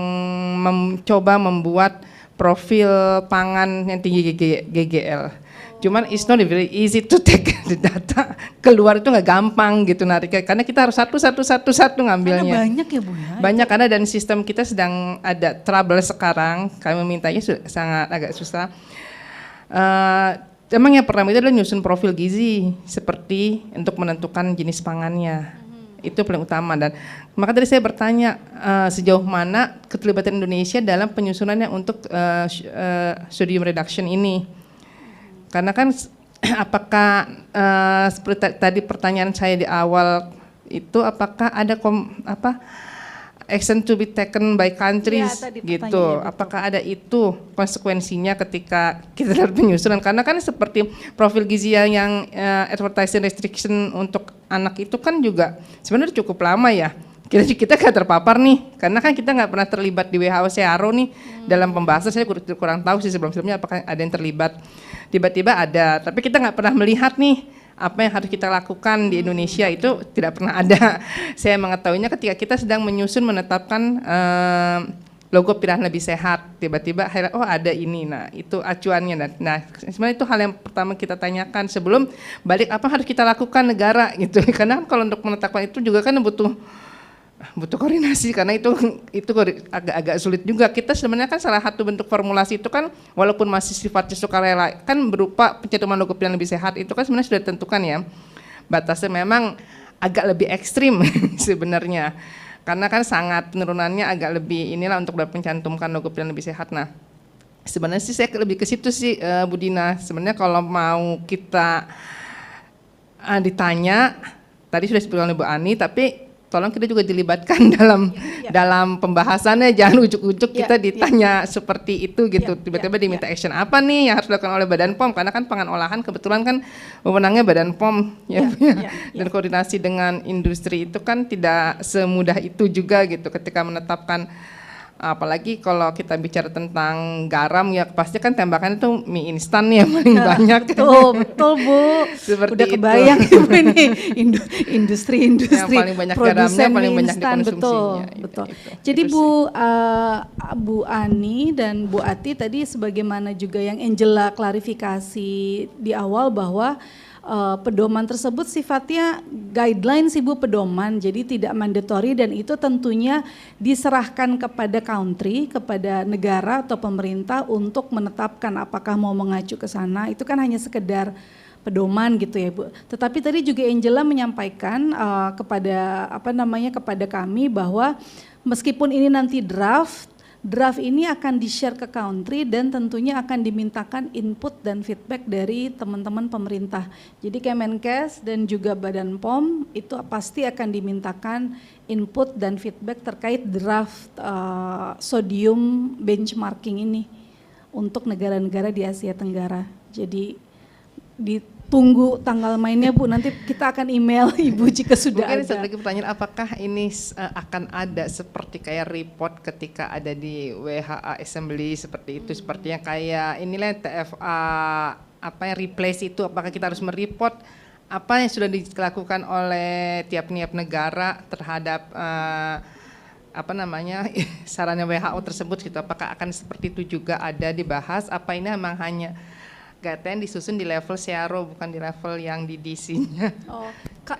mencoba membuat profil pangan yang tinggi GGL. Cuman it's not very easy to take the data, keluar itu nggak gampang gitu nariknya, karena kita harus satu ngambilnya. Karena banyak ya Bu ya? Banyak, karena dan sistem kita sedang ada trouble sekarang, kami mintanya sangat agak susah. Emang yang pertama itu adalah nyusun profil gizi, seperti untuk menentukan jenis pangannya. Itu paling utama, dan maka tadi saya bertanya sejauh mana keterlibatan Indonesia dalam penyusunannya untuk sodium reduction ini. Karena kan apakah seperti tadi pertanyaan saya di awal itu, apakah ada action to be taken by countries gitu, apakah ada itu konsekuensinya ketika kita dalam penyusunan, karena kan seperti profil gizi yang advertising restriction untuk anak itu kan juga sebenarnya cukup lama ya. Kita gak terpapar nih, karena kan kita nggak pernah terlibat di WHO CRO nih dalam pembahasan. Saya kurang tahu sih sebelumnya apakah ada yang terlibat. Tiba-tiba ada, tapi kita nggak pernah melihat nih apa yang harus kita lakukan di Indonesia, itu tidak pernah ada. Saya mengetahuinya ketika kita sedang menetapkan logo pilihan lebih sehat, tiba-tiba oh ada ini, nah itu acuannya. Nah sebenarnya itu hal yang pertama kita tanyakan sebelum balik apa harus kita lakukan negara gitu, karena kalau untuk menetapkan itu juga kan butuh koordinasi, karena itu agak sulit juga. Kita sebenarnya kan salah satu bentuk formulasi itu kan walaupun masih sifatnya sukarela kan berupa pencantuman logo pilihan lebih sehat, itu kan sebenarnya sudah ditentukan ya batasnya, memang agak lebih ekstrim sebenarnya, karena kan sangat penurunannya agak lebih inilah untuk pencantumkan logo pilihan lebih sehat. Nah sebenarnya sih saya lebih ke situ sih Bu Dina, sebenarnya kalau mau kita ditanya tadi sudah disebutkan oleh Bu Ani, tapi tolong kita juga dilibatkan dalam pembahasannya, jangan ujuk-ujuk kita ditanya seperti itu gitu, tiba-tiba diminta action apa nih yang harus dilakukan oleh Badan POM, karena kan pangan olahan kebetulan kan wewenangnya Badan POM dan koordinasi dengan industri itu kan tidak semudah itu juga gitu ketika menetapkan. Apalagi kalau kita bicara tentang garam ya pasti kan tembakan itu mie instan yang paling banyak. Betul Bu. Seperti udah kebayang ini industri yang paling banyak garamnya, paling banyak dikonsumsinya. Betul. Jadi Bu Ani dan Bu Ati tadi sebagaimana juga yang Angela klarifikasi di awal bahwa pedoman tersebut sifatnya guideline sih Bu, pedoman, jadi tidak mandatory, dan itu tentunya diserahkan kepada country, kepada negara atau pemerintah untuk menetapkan apakah mau mengacu ke sana. Itu kan hanya sekedar pedoman gitu ya Bu. Tetapi tadi juga Angela menyampaikan kepada kami bahwa meskipun ini nanti draft ini akan di-share ke country dan tentunya akan dimintakan input dan feedback dari teman-teman pemerintah. Jadi M.Kes dan juga Badan POM itu pasti akan dimintakan input dan feedback terkait draft sodium benchmarking ini untuk negara-negara di Asia Tenggara. Jadi ditunggu tanggal mainnya Bu, nanti kita akan email Ibu jika sudah ada. Mungkin lagi pertanyaan, apakah ini akan ada seperti kayak report ketika ada di WHA Assembly seperti itu, sepertinya kayak inilah TFA replace itu, apakah kita harus mereport apa yang sudah dilakukan oleh tiap-tiap negara terhadap sarannya WHO tersebut gitu, apakah akan seperti itu juga ada dibahas, apa ini memang hanya Gaten disusun di level Searo, bukan di level yang di DC-nya. Oh,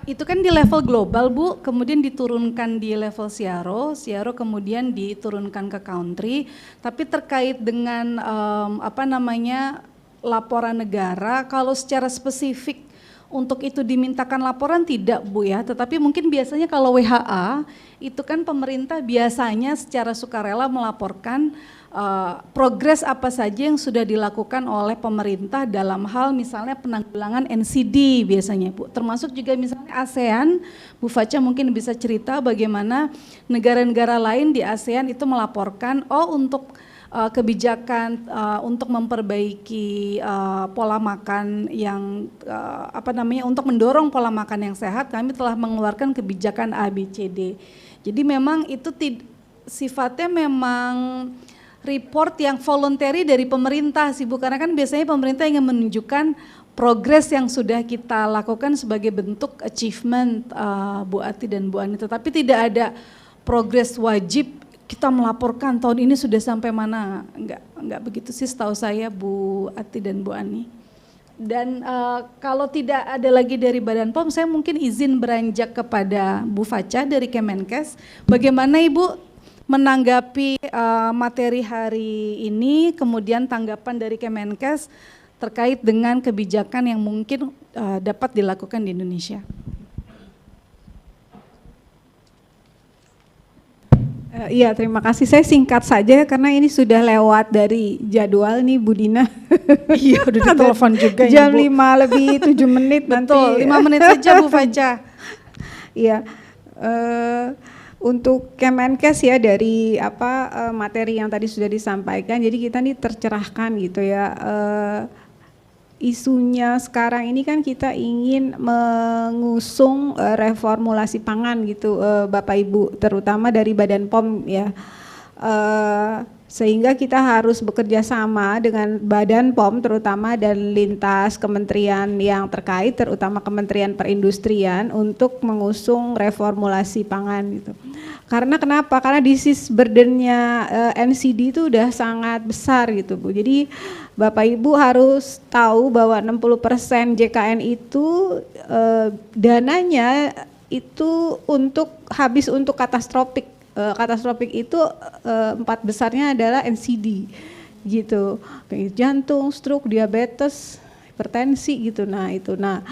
itu kan di level global Bu, kemudian diturunkan di level Searo kemudian diturunkan ke country, tapi terkait dengan laporan negara, kalau secara spesifik untuk itu dimintakan laporan tidak Bu ya, tetapi mungkin biasanya kalau WHA itu kan pemerintah biasanya secara sukarela melaporkan progres apa saja yang sudah dilakukan oleh pemerintah dalam hal misalnya penanggulangan NCD biasanya Bu, termasuk juga misalnya ASEAN. Bu Fatcha mungkin bisa cerita bagaimana negara-negara lain di ASEAN itu melaporkan untuk kebijakan untuk memperbaiki pola makan yang untuk mendorong pola makan yang sehat, kami telah mengeluarkan kebijakan ABCD. Jadi memang itu sifatnya memang report yang voluntary dari pemerintah sih Bu, karena kan biasanya pemerintah ingin menunjukkan progres yang sudah kita lakukan sebagai bentuk achievement Bu Ati dan Bu Ani, tetapi tidak ada progres wajib kita melaporkan tahun ini sudah sampai mana, enggak begitu sih setahu saya Bu Ati dan Bu Ani. Dan kalau tidak ada lagi dari Badan POM, saya mungkin izin beranjak kepada Bu Fatcha dari Kemenkes. Bagaimana Ibu menanggapi materi hari ini, kemudian tanggapan dari Kemenkes terkait dengan kebijakan yang mungkin dapat dilakukan di Indonesia? Iya, terima kasih. Saya singkat saja karena ini sudah lewat dari jadwal nih Bu Dina. Iya, udah ditelepon juga jam ya, Bu. 5 lebih 7 menit nanti. Betul, 5 menit saja Bu Fatcha. Iya. Untuk Kemenkes ya, dari materi yang tadi sudah disampaikan, jadi kita nih tercerahkan gitu ya. Isunya sekarang ini kan kita ingin mengusung reformulasi pangan gitu, Bapak Ibu, terutama dari Badan POM ya. Sehingga kita harus bekerja sama dengan Badan POM terutama dan lintas kementerian yang terkait, terutama Kementerian Perindustrian, untuk mengusung reformulasi pangan gitu. Karena kenapa? Karena disease burden-nya NCD itu udah sangat besar gitu Bu. Jadi Bapak Ibu harus tahu bahwa 60% JKN itu dananya itu habis untuk katastropik. Katastropik itu 4 besarnya adalah NCD gitu. Penyakit jantung, stroke, diabetes, hipertensi gitu. Nah,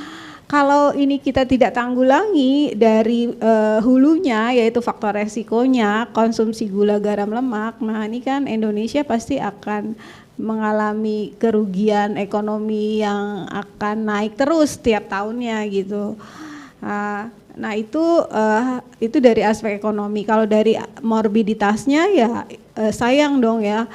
kalau ini kita tidak tanggulangi dari hulunya, yaitu faktor resikonya, konsumsi gula, garam, lemak, nah ini kan Indonesia pasti akan mengalami kerugian ekonomi yang akan naik terus tiap tahunnya gitu. Nah itu dari aspek ekonomi. Kalau dari morbiditasnya ya sayang dong ya,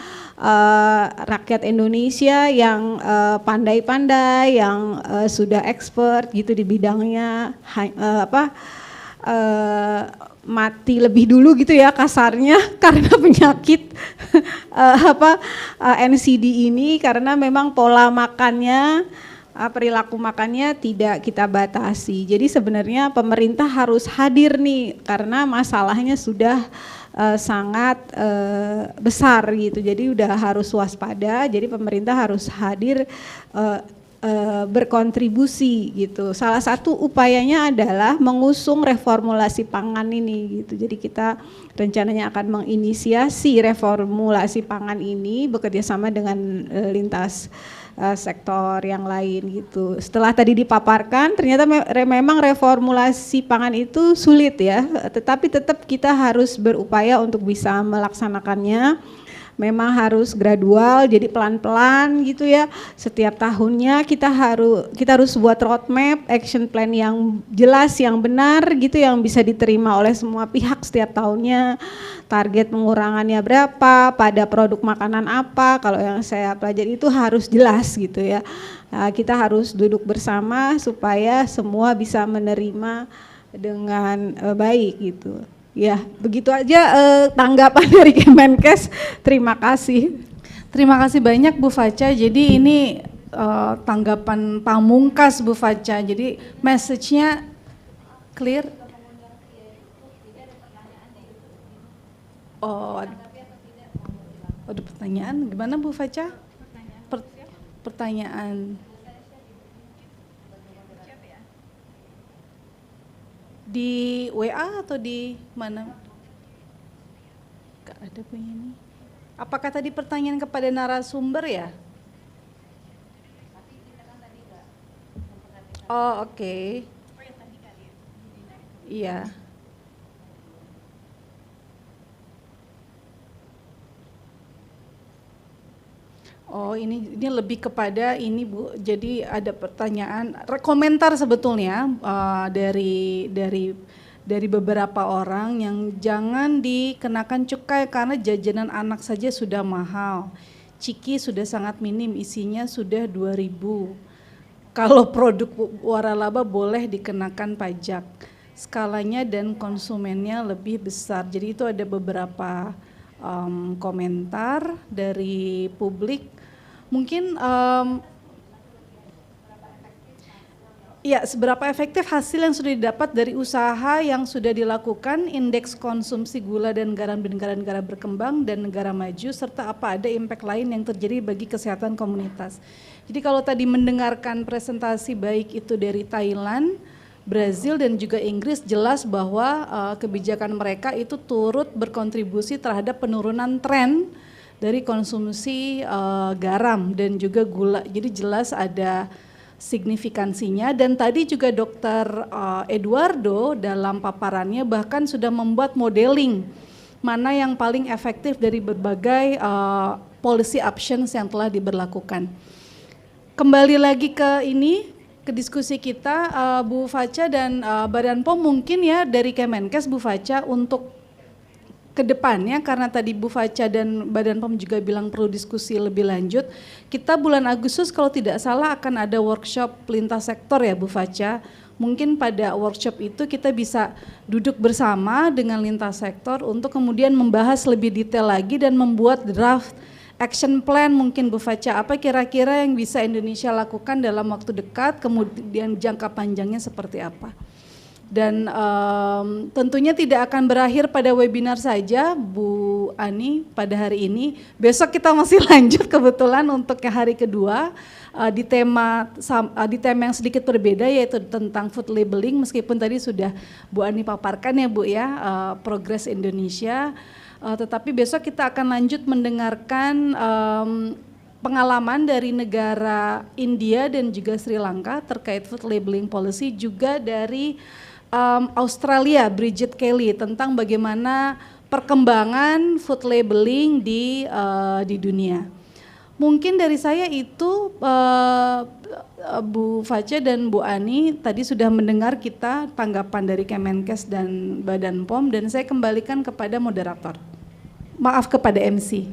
rakyat Indonesia yang pandai-pandai, yang sudah expert gitu di bidangnya, mati lebih dulu gitu ya kasarnya karena penyakit NCD ini, karena memang pola makannya, perilaku makannya tidak kita batasi. Jadi sebenarnya pemerintah harus hadir nih karena masalahnya sudah sangat besar gitu. Jadi udah harus waspada. Jadi pemerintah harus hadir berkontribusi gitu. Salah satu upayanya adalah mengusung reformulasi pangan ini gitu. Jadi kita rencananya akan menginisiasi reformulasi pangan ini bekerja sama dengan lintas sektor yang lain gitu. Setelah tadi dipaparkan, ternyata memang reformulasi pangan itu sulit ya, tetapi tetap kita harus berupaya untuk bisa melaksanakannya. Memang harus gradual, jadi pelan-pelan gitu ya. Setiap tahunnya kita harus buat roadmap, action plan yang jelas, yang benar gitu, yang bisa diterima oleh semua pihak setiap tahunnya. Target pengurangannya berapa, pada produk makanan apa, kalau yang saya pelajari itu harus jelas gitu ya. Nah, kita harus duduk bersama supaya semua bisa menerima dengan baik gitu. Ya, begitu aja tanggapan dari Kemenkes. Terima kasih. Terima kasih banyak Bu Fatcha. Jadi ini tanggapan pamungkas Bu Fatcha. Jadi message-nya clear. Oh, ada pertanyaan. Gimana Bu Fatcha? pertanyaan. Di WA atau di mana? Gak ada punya ini. Apakah tadi pertanyaan kepada narasumber ya? Oh, oke. Iya. Oh, ini lebih kepada ini Bu. Jadi ada pertanyaan, komentar sebetulnya dari beberapa orang yang jangan dikenakan cukai karena jajanan anak saja sudah mahal. Ciki sudah sangat minim, isinya sudah 2.000. Kalau produk waralaba boleh dikenakan pajak. Skalanya dan konsumennya lebih besar. Jadi itu ada beberapa komentar dari publik. Mungkin ya, seberapa efektif hasil yang sudah didapat dari usaha yang sudah dilakukan, indeks konsumsi gula dan garam di negara-negara berkembang dan negara maju, serta apa ada impact lain yang terjadi bagi kesehatan komunitas. Jadi kalau tadi mendengarkan presentasi baik itu dari Thailand, Brazil dan juga Inggris, jelas bahwa kebijakan mereka itu turut berkontribusi terhadap penurunan tren dari konsumsi garam dan juga gula. Jadi jelas ada signifikansinya, dan tadi juga Dr. Eduardo dalam paparannya bahkan sudah membuat modeling mana yang paling efektif dari berbagai policy options yang telah diberlakukan. Kembali lagi ke diskusi kita, Bu Fatcha dan Badan POM, mungkin ya dari Kemenkes Bu Fatcha untuk kedepannya, karena tadi Bu Fatcha dan Badan POM juga bilang perlu diskusi lebih lanjut. Kita bulan Agustus kalau tidak salah akan ada workshop lintas sektor ya Bu Fatcha. Mungkin pada workshop itu kita bisa duduk bersama dengan lintas sektor untuk kemudian membahas lebih detail lagi dan membuat draft action plan mungkin Bu Fatcha, apa kira-kira yang bisa Indonesia lakukan dalam waktu dekat, kemudian jangka panjangnya seperti apa. Dan tentunya tidak akan berakhir pada webinar saja Bu Ani pada hari ini. Besok kita masih lanjut kebetulan untuk hari kedua di tema yang sedikit berbeda, yaitu tentang food labeling, meskipun tadi sudah Bu Ani paparkan ya Bu ya, progres Indonesia. Tetapi besok kita akan lanjut mendengarkan pengalaman dari negara India dan juga Sri Lanka terkait food labeling policy, juga dari Australia, Bridget Kelly, tentang bagaimana perkembangan food labeling di dunia. Mungkin dari saya itu Bu Fatcha dan Bu Ani tadi sudah mendengar kita tanggapan dari Kemenkes dan Badan POM, dan saya kembalikan kepada moderator. Maaf, kepada MC.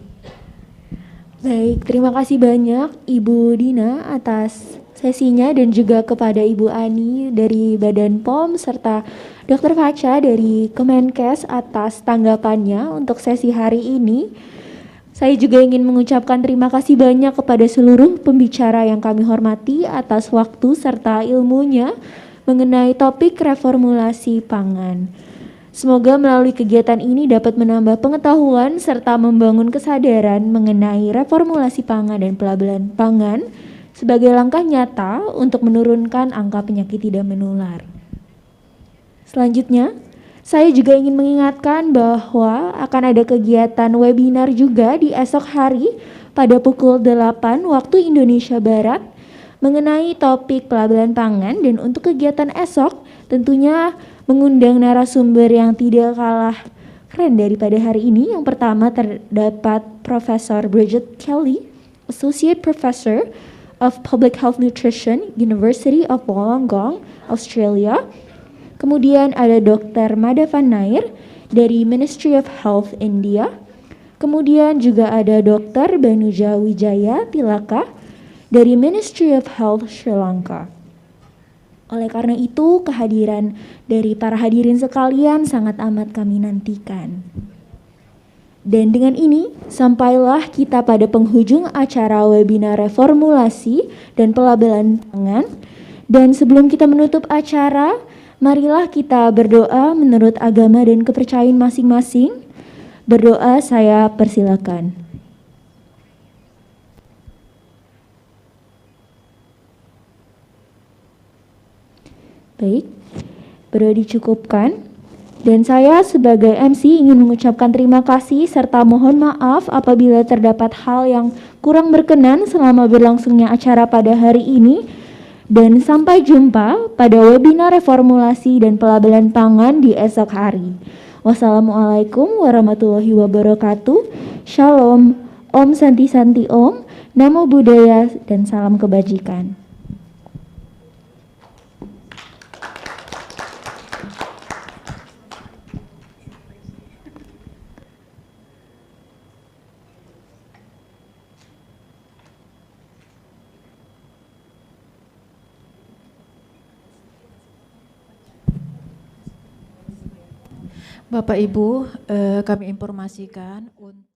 Baik, terima kasih banyak Ibu Dina atas sesinya, dan juga kepada Ibu Ani dari Badan POM serta Dr. Fatcha dari Kemenkes atas tanggapannya untuk sesi hari ini. Saya juga ingin mengucapkan terima kasih banyak kepada seluruh pembicara yang kami hormati atas waktu serta ilmunya mengenai topik reformulasi pangan. Semoga melalui kegiatan ini dapat menambah pengetahuan serta membangun kesadaran mengenai reformulasi pangan dan pelabelan pangan sebagai langkah nyata untuk menurunkan angka penyakit tidak menular. Selanjutnya, saya juga ingin mengingatkan bahwa akan ada kegiatan webinar juga di esok hari pada pukul 8 waktu Indonesia Barat mengenai topik pelabelan pangan, dan untuk kegiatan esok tentunya mengundang narasumber yang tidak kalah keren daripada hari ini. Yang pertama terdapat Profesor Bridget Kelly, Associate Professor of Public Health Nutrition, University of Wollongong, Australia. Kemudian ada Dr. Madhavan Nair dari Ministry of Health India. Kemudian juga ada Dr. Banuja Wijaya Tilaka dari Ministry of Health Sri Lanka. Oleh karena itu, kehadiran dari para hadirin sekalian sangat amat kami nantikan. Dan dengan ini, sampailah kita pada penghujung acara webinar reformulasi dan pelabelan pangan. Dan sebelum kita menutup acara, marilah kita berdoa menurut agama dan kepercayaan masing-masing. Berdoa saya persilakan. Baik, berarti dicukupkan. Dan saya sebagai MC ingin mengucapkan terima kasih serta mohon maaf apabila terdapat hal yang kurang berkenan selama berlangsungnya acara pada hari ini. Dan sampai jumpa pada webinar reformulasi dan pelabelan pangan di esok hari. Wassalamualaikum warahmatullahi wabarakatuh. Shalom, Om Santi Santi Om, Namo Buddhaya, dan salam kebajikan. Bapak Ibu, kami informasikan untuk